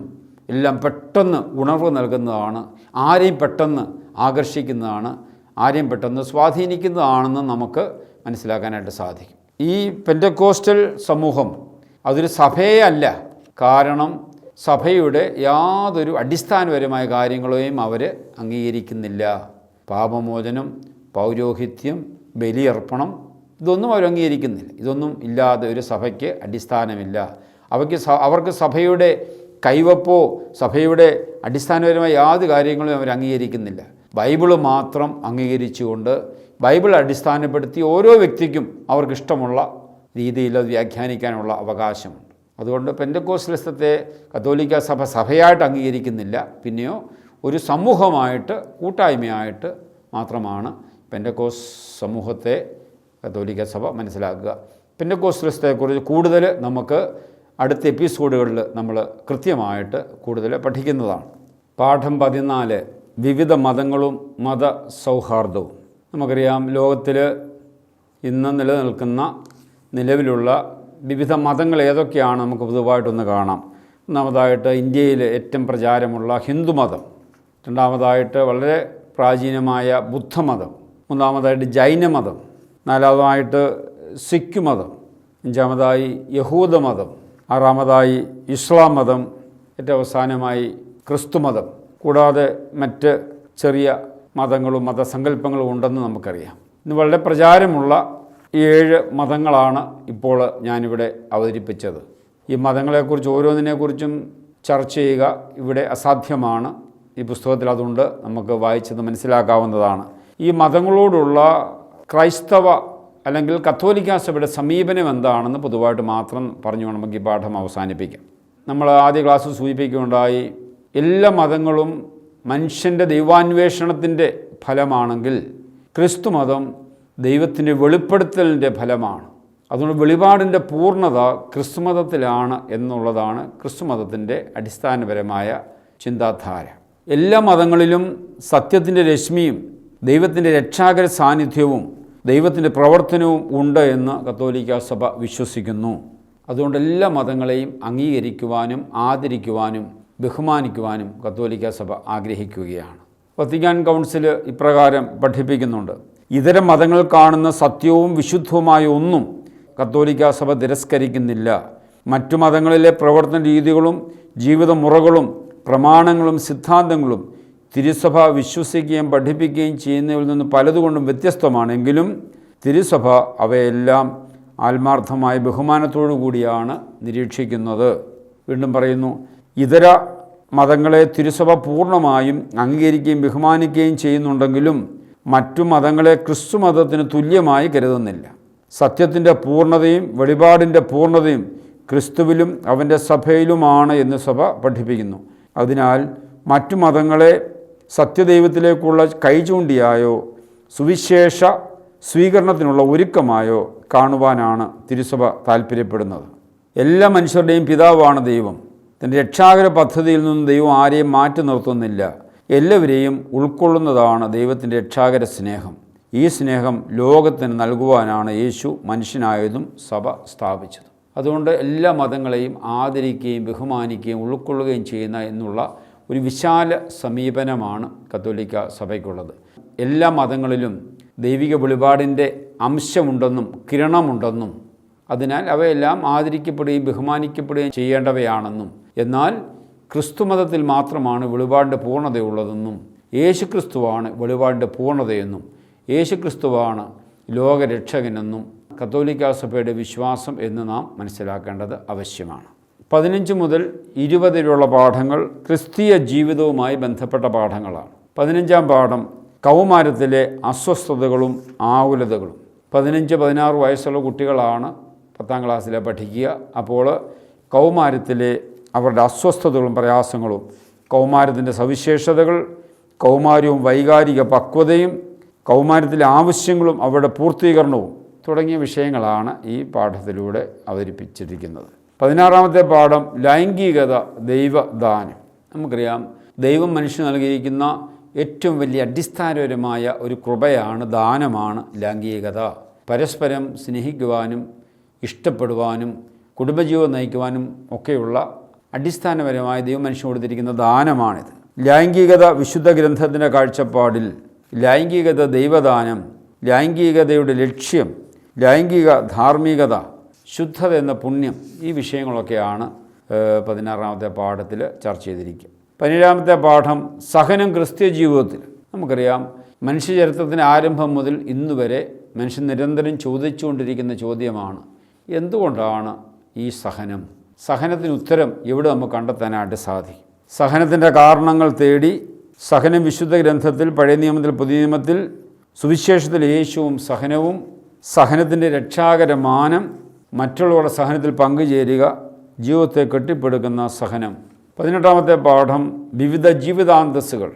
എല്ലാം പെട്ടെന്ന് ഉണർവ് നൽകുന്നതാണ്, ആരെയും പെട്ടെന്ന് ആകർഷിക്കുന്നതാണ്, ആരെയും പെട്ടെന്ന് സ്വാധീനിക്കുന്നതാണെന്ന് നമുക്ക് മനസ്സിലാക്കാനായിട്ട് സാധിക്കും. ഈ പെന്തക്കോസ്റ്റൽ സമൂഹം അതൊരു സഭയെ അല്ല. കാരണം സഭയുടെ യാതൊരു അടിസ്ഥാനപരമായ കാര്യങ്ങളെയും അവർ അംഗീകരിക്കുന്നില്ല. പാപമോചനം, പൗരോഹിത്യം, ബലിയർപ്പണം, ഇതൊന്നും അവർ അംഗീകരിക്കുന്നില്ല. ഇതൊന്നും ഇല്ലാതെ ഒരു സഭയ്ക്ക് അടിസ്ഥാനമില്ല. അവർക്ക് സഭയുടെ കൈവപ്പോ സഭയുടെ അടിസ്ഥാനപരമായ യാതൊരു കാര്യങ്ങളും അവർ അംഗീകരിക്കുന്നില്ല. ബൈബിള് മാത്രം അംഗീകരിച്ചുകൊണ്ട് ബൈബിൾ അടിസ്ഥാനപ്പെടുത്തി ഓരോ വ്യക്തിക്കും അവർക്കിഷ്ടമുള്ള രീതിയിൽ അത് വ്യാഖ്യാനിക്കാനുള്ള അവകാശമുണ്ട്. അതുകൊണ്ട് പെന്തക്കോസ്റ്റലിസത്തെ കത്തോലിക്ക സഭ സഭയായിട്ട് അംഗീകരിക്കുന്നില്ല. പിന്നെയോ ഒരു സമൂഹമായിട്ട്, കൂട്ടായ്മയായിട്ട് മാത്രമാണ് പെന്തക്കോസ് സമൂഹത്തെ കത്തോലിക്ക സഭ മനസ്സിലാക്കുക. പെന്തക്കോസ്റ്റലിസത്തെക്കുറിച്ച് കൂടുതൽ നമുക്ക് അടുത്ത എപ്പിസോഡുകളിൽ നമ്മൾ കൃത്യമായിട്ട് കൂടുതൽ പഠിക്കുന്നതാണ്. പാഠം 14, വിവിധ മതങ്ങളും മത സൗഹാർദ്ദവും. നമുക്കറിയാം, ലോകത്തിൽ ഇന്ന് നിലവിലുള്ള വിവിധ മതങ്ങൾ ഏതൊക്കെയാണ് നമുക്ക് പൊതുവായിട്ടൊന്ന് കാണാം. ഒന്നാമതായിട്ട് ഇന്ത്യയിൽ ഏറ്റവും പ്രചാരമുള്ള ഹിന്ദുമതം, രണ്ടാമതായിട്ട് വളരെ പ്രാചീനമായ ബുദ്ധമതം, മൂന്നാമതായിട്ട് ജൈനമതം, നാലാമതായിട്ട് സിഖ് മതം, അഞ്ചാമതായി യഹൂദമതം, ആറാമതായി ഇസ്ലാം മതം, ഏറ്റവും അവസാനമായി ക്രിസ്തുമതം. കൂടാതെ മറ്റ് ചെറിയ മതങ്ങളും മതസങ്കല്പങ്ങളും ഉണ്ടെന്ന് നമുക്കറിയാം. ഇന്ന് വളരെ പ്രചാരമുള്ള 7 മതങ്ങളാണ് ഇപ്പോൾ ഞാനിവിടെ അവതരിപ്പിച്ചത്. ഈ മതങ്ങളെക്കുറിച്ച് ഓരോന്നിനെക്കുറിച്ചും ചർച്ച ചെയ്യുക ഇവിടെ അസാധ്യമാണ്. ഈ പുസ്തകത്തിൽ അതുകൊണ്ട് നമുക്ക് വായിച്ചത് മനസ്സിലാക്കാവുന്നതാണ്. ഈ മതങ്ങളോടുള്ള ക്രൈസ്തവ അല്ലെങ്കിൽ കത്തോലിക്കാ സഭയുടെ സമീപനം എന്താണെന്ന് പൊതുവായിട്ട് മാത്രം പറഞ്ഞുകൊണ്ട് നമുക്ക് ഈ പാഠം അവസാനിപ്പിക്കാം. നമ്മൾ ആദ്യ ക്ലാസ്സിൽ സൂചിപ്പിക്കുകയുണ്ടായി, എല്ലാ മതങ്ങളും മനുഷ്യൻ്റെ ദൈവാന്വേഷണത്തിൻ്റെ ഫലമാണെങ്കിൽ ക്രിസ്തുമതം ദൈവത്തിൻ്റെ വെളിപ്പെടുത്തലിൻ്റെ ഫലമാണ്. അതുകൊണ്ട് വെളിപാടിൻ്റെ പൂർണ്ണത ക്രിസ്തുമതത്തിലാണ് എന്നുള്ളതാണ് ക്രിസ്തുമതത്തിൻ്റെ അടിസ്ഥാനപരമായ ചിന്താധാര. എല്ലാ മതങ്ങളിലും സത്യത്തിൻ്റെ രശ്മിയും ദൈവത്തിൻ്റെ രക്ഷാകര സാന്നിധ്യവും ദൈവത്തിൻ്റെ പ്രവർത്തനവും ഉണ്ട് എന്ന് കത്തോലിക്കാ സഭ വിശ്വസിക്കുന്നു. അതുകൊണ്ട് എല്ലാ മതങ്ങളെയും അംഗീകരിക്കുവാനും ആദരിക്കുവാനും ബഹുമാനിക്കുവാനും കത്തോലിക്കാ സഭ ആഗ്രഹിക്കുകയാണ്. വത്തിക്കാൻ കൗൺസിൽ ഇപ്രകാരം പഠിപ്പിക്കുന്നുണ്ട്: ഇതര മതങ്ങൾ കാണുന്ന സത്യവും വിശുദ്ധവുമായ ഒന്നും കത്തോലിക്കാ സഭ തിരസ്കരിക്കുന്നില്ല. മറ്റു മതങ്ങളിലെ പ്രവർത്തന രീതികളും ജീവിതമുറകളും പ്രമാണങ്ങളും സിദ്ധാന്തങ്ങളും തിരുസഭ വിശ്വസിക്കുകയും പഠിപ്പിക്കുകയും ചെയ്യുന്നവരിൽ നിന്ന് പലതുകൊണ്ടും വ്യത്യസ്തമാണെങ്കിലും തിരുസഭ അവയെല്ലാം ആത്മാർത്ഥമായ ബഹുമാനത്തോടു കൂടിയാണ് നിരീക്ഷിക്കുന്നത്. വീണ്ടും പറയുന്നു, ഇതര മതങ്ങളെ തിരുസഭ പൂർണ്ണമായും അംഗീകരിക്കുകയും ബഹുമാനിക്കുകയും ചെയ്യുന്നുണ്ടെങ്കിലും മറ്റു മതങ്ങളെ ക്രിസ്തു മതത്തിന് തുല്യമായി കരുതുന്നില്ല. സത്യത്തിൻ്റെ പൂർണ്ണതയും വെളിപാടിൻ്റെ പൂർണ്ണതയും ക്രിസ്തുവിലും അവൻ്റെ സഭയിലുമാണ് എന്ന് സഭ പഠിപ്പിക്കുന്നു. അതിനാൽ മറ്റു മതങ്ങളെ സത്യദൈവത്തിലേക്കുള്ള കൈചൂണ്ടിയായോ സുവിശേഷ സ്വീകരണത്തിനുള്ള ഒരുക്കമായോ കാണുവാനാണ് തിരുസഭ താൽപ്പര്യപ്പെടുന്നത്. എല്ലാ മനുഷ്യരുടെയും പിതാവാണ് ദൈവം. തൻ്റെ രക്ഷാകര പദ്ധതിയിൽ നിന്നും ദൈവം ആരെയും മാറ്റി നിർത്തുന്നില്ല. എല്ലാവരെയും ഉൾക്കൊള്ളുന്നതാണ് ദൈവത്തിൻ്റെ രക്ഷാകര സ്നേഹം. ഈ സ്നേഹം ലോകത്തിന് നൽകുവാനാണ് യേശു മനുഷ്യനായതും സഭ സ്ഥാപിച്ചത്. അതുകൊണ്ട് എല്ലാ മതങ്ങളെയും ആദരിക്കുകയും ബഹുമാനിക്കുകയും ഉൾക്കൊള്ളുകയും ചെയ്യുന്ന എന്നുള്ള ഒരു വിശാല സമീപനമാണ് കത്തോലിക്ക സഭയ്ക്കുള്ളത്. എല്ലാ മതങ്ങളിലും ദൈവിക വെളിപാടിൻ്റെ അംശമുണ്ടെന്നും കിരണമുണ്ടെന്നും അതിനാൽ അവയെല്ലാം ആദരിക്കപ്പെടുകയും ബഹുമാനിക്കപ്പെടുകയും ചെയ്യേണ്ടവയാണെന്നും, എന്നാൽ ക്രിസ്തുമതത്തിൽ മാത്രമാണ് വെളിപാടിൻ്റെ പൂർണ്ണതയുള്ളതെന്നും യേശുക്രിസ്തുവാണ് വെളിപാടിൻ്റെ പൂർണ്ണതയെന്നും യേശുക്രിസ്തുവാണ് ലോകരക്ഷകനെന്നും കത്തോലിക്കാ സഭയുടെ വിശ്വാസം എന്ന് നാം മനസ്സിലാക്കേണ്ടത് ആവശ്യമാണ്. 15 മുതൽ 20 വരെയുള്ള പാഠങ്ങൾ ക്രിസ്തീയ ജീവിതവുമായി ബന്ധപ്പെട്ട പാഠങ്ങളാണ്. 15-ാം പാഠം കൗമാരത്തിലെ അസ്വസ്ഥതകളും ആകുലതകളും. 15-16 വയസ്സുള്ള കുട്ടികളാണ് 10ാം ക്ലാസ്സിലെ പഠിക്കുക. അപ്പോൾ കൗമാരത്തിലെ അവരുടെ അസ്വസ്ഥതകളും പ്രയാസങ്ങളും, കൗമാരത്തിൻ്റെ സവിശേഷതകൾ, കൗമാരവും വൈകാരിക പക്വതയും, കൗമാരത്തിലെ ആവശ്യങ്ങളും അവരുടെ പൂർത്തീകരണവും തുടങ്ങിയ വിഷയങ്ങളാണ് ഈ പാഠത്തിലൂടെ അവതരിപ്പിച്ചിരിക്കുന്നത്. 16-ാമത്തെ പാഠം ലൈംഗികത ദൈവദാനം. നമുക്കറിയാം, ദൈവം മനുഷ്യന് നൽകിയിരിക്കുന്ന ഏറ്റവും വലിയ അടിസ്ഥാനപരമായ ഒരു കൃപയാണ്, ദാനമാണ് ലൈംഗികത. പരസ്പരം സ്നേഹിക്കുവാനും ഇഷ്ടപ്പെടുവാനും കുടുംബജീവിതം നയിക്കുവാനും ഒക്കെയുള്ള അടിസ്ഥാനപരമായ ദൈവം മനുഷ്യന് കൊടുത്തിരിക്കുന്ന ദാനമാണിത്. ലൈംഗികത വിശുദ്ധ ഗ്രന്ഥത്തിൻ്റെ കാഴ്ചപ്പാടിൽ ലൈംഗികത ദൈവദാനം, ലൈംഗികതയുടെ ലക്ഷ്യം, ലൈംഗിക ധാർമ്മികത, ശുദ്ധത എന്ന പുണ്യം, ഈ വിഷയങ്ങളൊക്കെയാണ് 16-ാമത്തെ പാഠത്തിൽ ചർച്ച ചെയ്തിരിക്കുക. 17-ാമത്തെ പാഠം സഹനം ക്രിസ്തീയ ജീവിതത്തിൽ. നമുക്കറിയാം, മനുഷ്യചരിത്രത്തിൻ്റെ ആരംഭം മുതൽ ഇന്നുവരെ മനുഷ്യൻ നിരന്തരം ചോദിച്ചുകൊണ്ടിരിക്കുന്ന ചോദ്യമാണ്, എന്തുകൊണ്ടാണ് ഈ സഹനം? സഹനത്തിന് ഉത്തരം എവിടെ നമുക്ക് കണ്ടെത്താനായിട്ട് സാധിക്കും? സഹനത്തിൻ്റെ കാരണങ്ങൾ തേടി സഹനം വിശുദ്ധ ഗ്രന്ഥത്തിൽ, പഴയ നിയമത്തിൽ, പുതിയ നിയമത്തിൽ, സുവിശേഷത്തിൽ യേശുവും സഹനവും, സഹനത്തിൻ്റെ രക്ഷാകര മാനം, മറ്റുള്ളവരുടെ സഹനത്തിൽ പങ്കുചേരുക, ജീവിതത്തെ കെട്ടിപ്പടുക്കുന്ന സഹനം. 18-ാമത്തെ പാഠം വിവിധ ജീവിതാന്തസ്സുകൾ.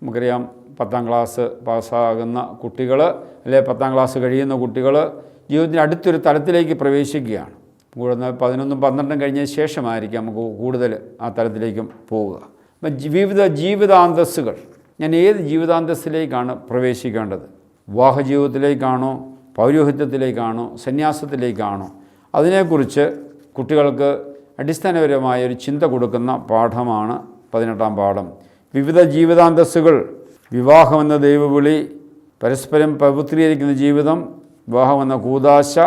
നമുക്കറിയാം, 10ാം ക്ലാസ് പാസ്സാകുന്ന കുട്ടികൾ അല്ലെങ്കിൽ 10ാം ക്ലാസ് കഴിയുന്ന കുട്ടികൾ ജീവിതത്തിൻ്റെ അടുത്തൊരു തലത്തിലേക്ക് പ്രവേശിക്കുകയാണ്. കൂടുതൽ 11ഉം 12ഉം കഴിഞ്ഞ ശേഷമായിരിക്കും നമുക്ക് കൂടുതൽ ആ തലത്തിലേക്കും പോവുക. അപ്പം വിവിധ ജീവിതാന്തസ്സുകൾ, ഞാൻ ഏത് ജീവിതാന്തസ്സിലേക്കാണ് പ്രവേശിക്കേണ്ടത്? വിവാഹ ജീവിതത്തിലേക്കാണോ, പൗരോഹിത്യത്തിലേക്കാണോ, സന്യാസത്തിലേക്കാണോ? അതിനെക്കുറിച്ച് കുട്ടികൾക്ക് അടിസ്ഥാനപരമായ ഒരു ചിന്ത കൊടുക്കുന്ന പാഠമാണ് 18-ാം പാഠം. വിവിധ ജീവിതാന്തസ്സുകൾ, വിവാഹമെന്ന ദൈവവിളി, പരസ്പരം പവിത്രീകരിക്കുന്ന ജീവിതം, വിവാഹമെന്ന കൂദാശ,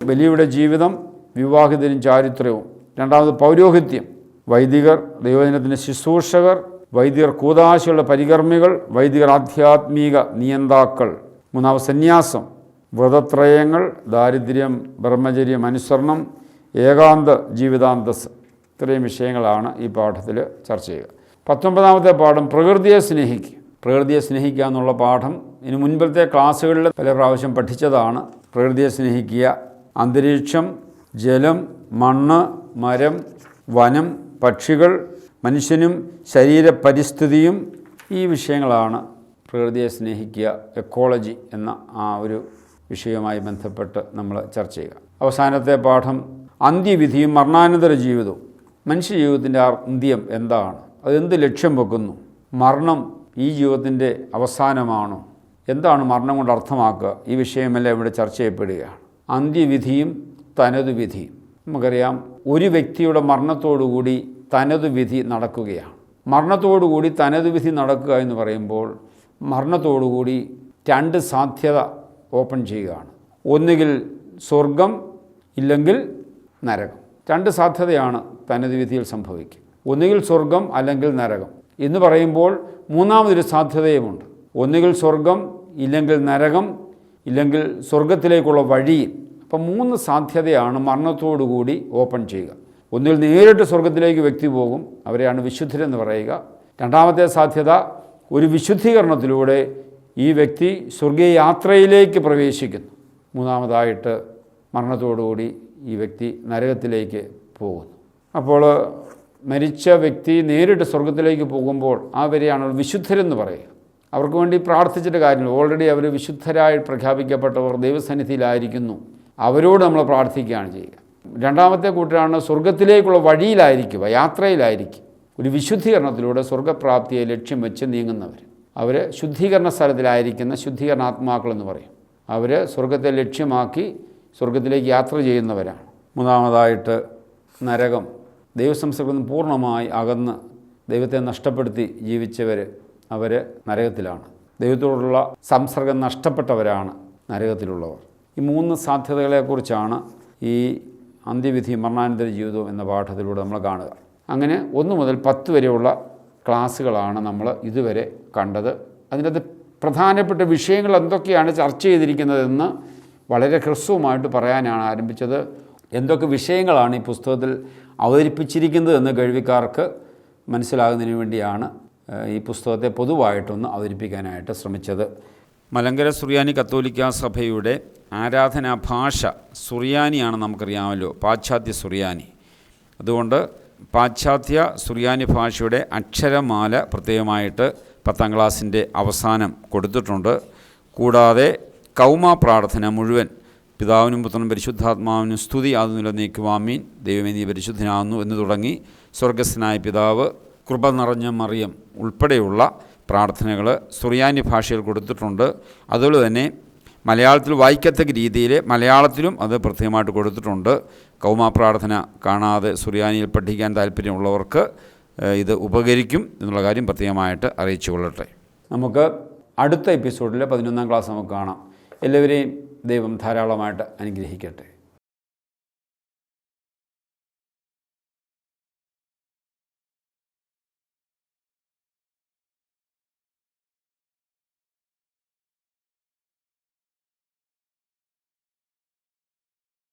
ബലിയുടെ ജീവിതം, വിവാഹിതരും ചാരിത്രവും. രണ്ടാമത് പൗരോഹിത്യം, വൈദികർ, ദൈവജനത്തിൻ്റെ ശുശ്രൂഷകർ, വൈദികർ കൂദാശയുള്ള പരികർമ്മികൾ, വൈദികർ ആധ്യാത്മിക നിയന്താക്കൾ. മൂന്നാമത് സന്യാസം, വ്രതത്രയങ്ങൾ, ദാരിദ്ര്യം, ബ്രഹ്മചര്യം, അനുസരണം, ഏകാന്ത ജീവിതാന്തസ്. ഇത്രയും വിഷയങ്ങളാണ് ഈ പാഠത്തിൽ ചർച്ച ചെയ്യുക. 19-ാമത്തെ പാഠം പ്രകൃതിയെ സ്നേഹിക്കുക. പ്രകൃതിയെ സ്നേഹിക്കുക എന്നുള്ള പാഠം ഇതിന് മുൻപത്തെ ക്ലാസ്സുകളിൽ പല പ്രാവശ്യം പഠിച്ചതാണ്. പ്രകൃതിയെ സ്നേഹിക്കുക, അന്തരീക്ഷം, ജലം, മണ്ണ്, മരം, വനം, പക്ഷികൾ, മനുഷ്യനും പരിസ്ഥിതിയും ഈ വിഷയങ്ങളാണ് പ്രകൃതിയെ സ്നേഹിക്കുക, എക്കോളജി എന്ന ആ ഒരു വിഷയവുമായി ബന്ധപ്പെട്ട് നമ്മൾ ചർച്ച ചെയ്യുക. അവസാനത്തെ പാഠം അന്ത്യവിധിയും മരണാനന്തര ജീവിതവും. മനുഷ്യജീവിതത്തിൻ്റെ അന്ത്യം എന്താണ്? അതെന്ത് ലക്ഷ്യം വെക്കുന്നു? മരണം ഈ ജീവിതത്തിൻ്റെ അവസാനമാണോ? എന്താണ് മരണം കൊണ്ട് അർത്ഥമാക്കുക? ഈ വിഷയമെല്ലാം ഇവിടെ ചർച്ച ചെയ്യപ്പെടുകയാണ്. അന്ത്യവിധിയും തനതു വിധിയും. നമുക്കറിയാം, ഒരു വ്യക്തിയുടെ മരണത്തോടുകൂടി തനതു വിധി നടക്കുകയാണ്. മരണത്തോടുകൂടി തനതു വിധി നടക്കുക എന്ന് പറയുമ്പോൾ മരണത്തോടുകൂടി 2 സാധ്യത ഓപ്പൺ ചെയ്യുകയാണ്. ഒന്നുകിൽ സ്വർഗം, ഇല്ലെങ്കിൽ നരകം. 2 സാധ്യതയാണ് തനതു വിധിയിൽ സംഭവിക്കുക. ഒന്നുകിൽ സ്വർഗം അല്ലെങ്കിൽ നരകം എന്ന് പറയുമ്പോൾ മൂന്നാമതൊരു സാധ്യതയുമുണ്ട്. ഒന്നുകിൽ സ്വർഗം, ഇല്ലെങ്കിൽ നരകം, ഇല്ലെങ്കിൽ സ്വർഗത്തിലേക്കുള്ള വഴി. അപ്പം 3 സാധ്യതയാണ് മരണത്തോടുകൂടി ഓപ്പൺ ചെയ്യുക. ഒന്നുകിൽ നേരിട്ട് സ്വർഗത്തിലേക്ക് വ്യക്തി പോകും, അവരെയാണ് വിശുദ്ധരെന്ന് പറയുക. രണ്ടാമത്തെ സാധ്യത, ഒരു വിശുദ്ധീകരണത്തിലൂടെ ഈ വ്യക്തി സ്വർഗീയ യാത്രയിലേക്ക് പ്രവേശിക്കുന്നു. മൂന്നാമതായിട്ട് മരണത്തോടുകൂടി ഈ വ്യക്തി നരകത്തിലേക്ക് പോകുന്നു. അപ്പോൾ മരിച്ച വ്യക്തി നേരിട്ട് സ്വർഗത്തിലേക്ക് പോകുമ്പോൾ അവരെയാണ് വിശുദ്ധരെന്ന് പറയുക. അവർക്ക് വേണ്ടി പ്രാർത്ഥിച്ചിട്ട് കാര്യമില്ല. ഓൾറെഡി അവർ വിശുദ്ധരായി പ്രഖ്യാപിക്കപ്പെട്ടവർ ദൈവസന്നിധിയിലായിരിക്കുന്നു. അവരോട് നമ്മൾ പ്രാർത്ഥിക്കുകയാണ് ചെയ്യുക. രണ്ടാമത്തെ കൂട്ടരാണ് സ്വർഗത്തിലേക്കുള്ള വഴിയിലായിരിക്കുക, യാത്രയിലായിരിക്കും. ഒരു വിശുദ്ധീകരണത്തിലൂടെ സ്വർഗപ്രാപ്തിയെ ലക്ഷ്യം വെച്ച് നീങ്ങുന്നവർ. അവർ ശുദ്ധീകരണ സ്ഥലത്തിലായിരിക്കുന്ന ശുദ്ധീകരണാത്മാക്കളെന്ന് പറയും. അവർ സ്വർഗത്തെ ലക്ഷ്യമാക്കി സ്വർഗത്തിലേക്ക് യാത്ര ചെയ്യുന്നവരാണ്. മൂന്നാമതായിട്ട് നരകം. ദൈവസംസർഗത്തിൽ നിന്ന് പൂർണ്ണമായി അകന്ന് ദൈവത്തെ നഷ്ടപ്പെടുത്തി ജീവിച്ചവർ, അവർ നരകത്തിലാണ്. ദൈവത്തോടുള്ള സംസർഗം നഷ്ടപ്പെട്ടവരാണ് നരകത്തിലുള്ളവർ. ഈ 3 സാധ്യതകളെക്കുറിച്ചാണ് ഈ അന്ത്യവിധി മരണാനന്തര ജീവിതവും എന്ന പാഠത്തിലൂടെ നമ്മൾ കാണുക. അങ്ങനെ 1 മുതൽ 10 വരെയുള്ള ക്ലാസ്സുകളാണ് നമ്മൾ ഇതുവരെ കണ്ടത്. അതിനകത്ത് പ്രധാനപ്പെട്ട വിഷയങ്ങൾ എന്തൊക്കെയാണ് ചർച്ച ചെയ്തിരിക്കുന്നതെന്ന് വളരെ ഹ്രസ്വമായിട്ട് പറയാനാണ് ആരംഭിച്ചത്. എന്തൊക്കെ വിഷയങ്ങളാണ് ഈ പുസ്തകത്തിൽ അവതരിപ്പിച്ചിരിക്കുന്നത് എന്ന് കേൾവിക്കാർക്ക് മനസ്സിലാകുന്നതിന് വേണ്ടിയാണ് ഈ പുസ്തകത്തെ പൊതുവായിട്ടൊന്ന് അവതരിപ്പിക്കാനായിട്ട് ശ്രമിച്ചത്. മലങ്കര സുറിയാനി കത്തോലിക്ക സഭയുടെ ആരാധനാ ഭാഷ സുറിയാനിയാണ്, നമുക്കറിയാമല്ലോ, പാശ്ചാത്യ സുറിയാനി. അതുകൊണ്ട് പാശ്ചാത്യ സുറിയാനി ഭാഷയുടെ അക്ഷരമാല പ്രത്യേകമായിട്ട് 10ാം ക്ലാസ്സിൻ്റെ അവസാനം കൊടുത്തിട്ടുണ്ട്. കൂടാതെ കൗമ പ്രാർത്ഥന മുഴുവൻ പിതാവിനും പുത്രനും പരിശുദ്ധാത്മാവിനും സ്തുതി ആകുന്നില്ല നീക്കുവാമീൻ, ദൈവമേ നീ പരിശുദ്ധനാകുന്നു എന്ന് തുടങ്ങി സ്വർഗസ്ഥനായ പിതാവ്, കൃപ നിറഞ്ഞ മറിയം ഉൾപ്പെടെയുള്ള പ്രാർത്ഥനകൾ സുറിയാനി ഭാഷയിൽ കൊടുത്തിട്ടുണ്ട്. അതുപോലെ തന്നെ മലയാളത്തിൽ വായിക്കത്തക്ക രീതിയിൽ മലയാളത്തിലും അത് പ്രത്യേകമായിട്ട് കൊടുത്തിട്ടുണ്ട്. കൗമ പ്രാർത്ഥന കാണാതെ സുറിയാനിയിൽ പഠിക്കാൻ താല്പര്യമുള്ളവർക്ക് ഇത് ഉപകരിക്കും എന്നുള്ള കാര്യം പ്രത്യേകമായിട്ട് അറിയിച്ചു കൊള്ളട്ടെ. നമുക്ക് അടുത്ത എപ്പിസോഡിൽ 11ാം ക്ലാസ് നമുക്ക് കാണാം. എല്ലാവരെയും ദൈവം ധാരാളമായിട്ട് അനുഗ്രഹിക്കട്ടെ.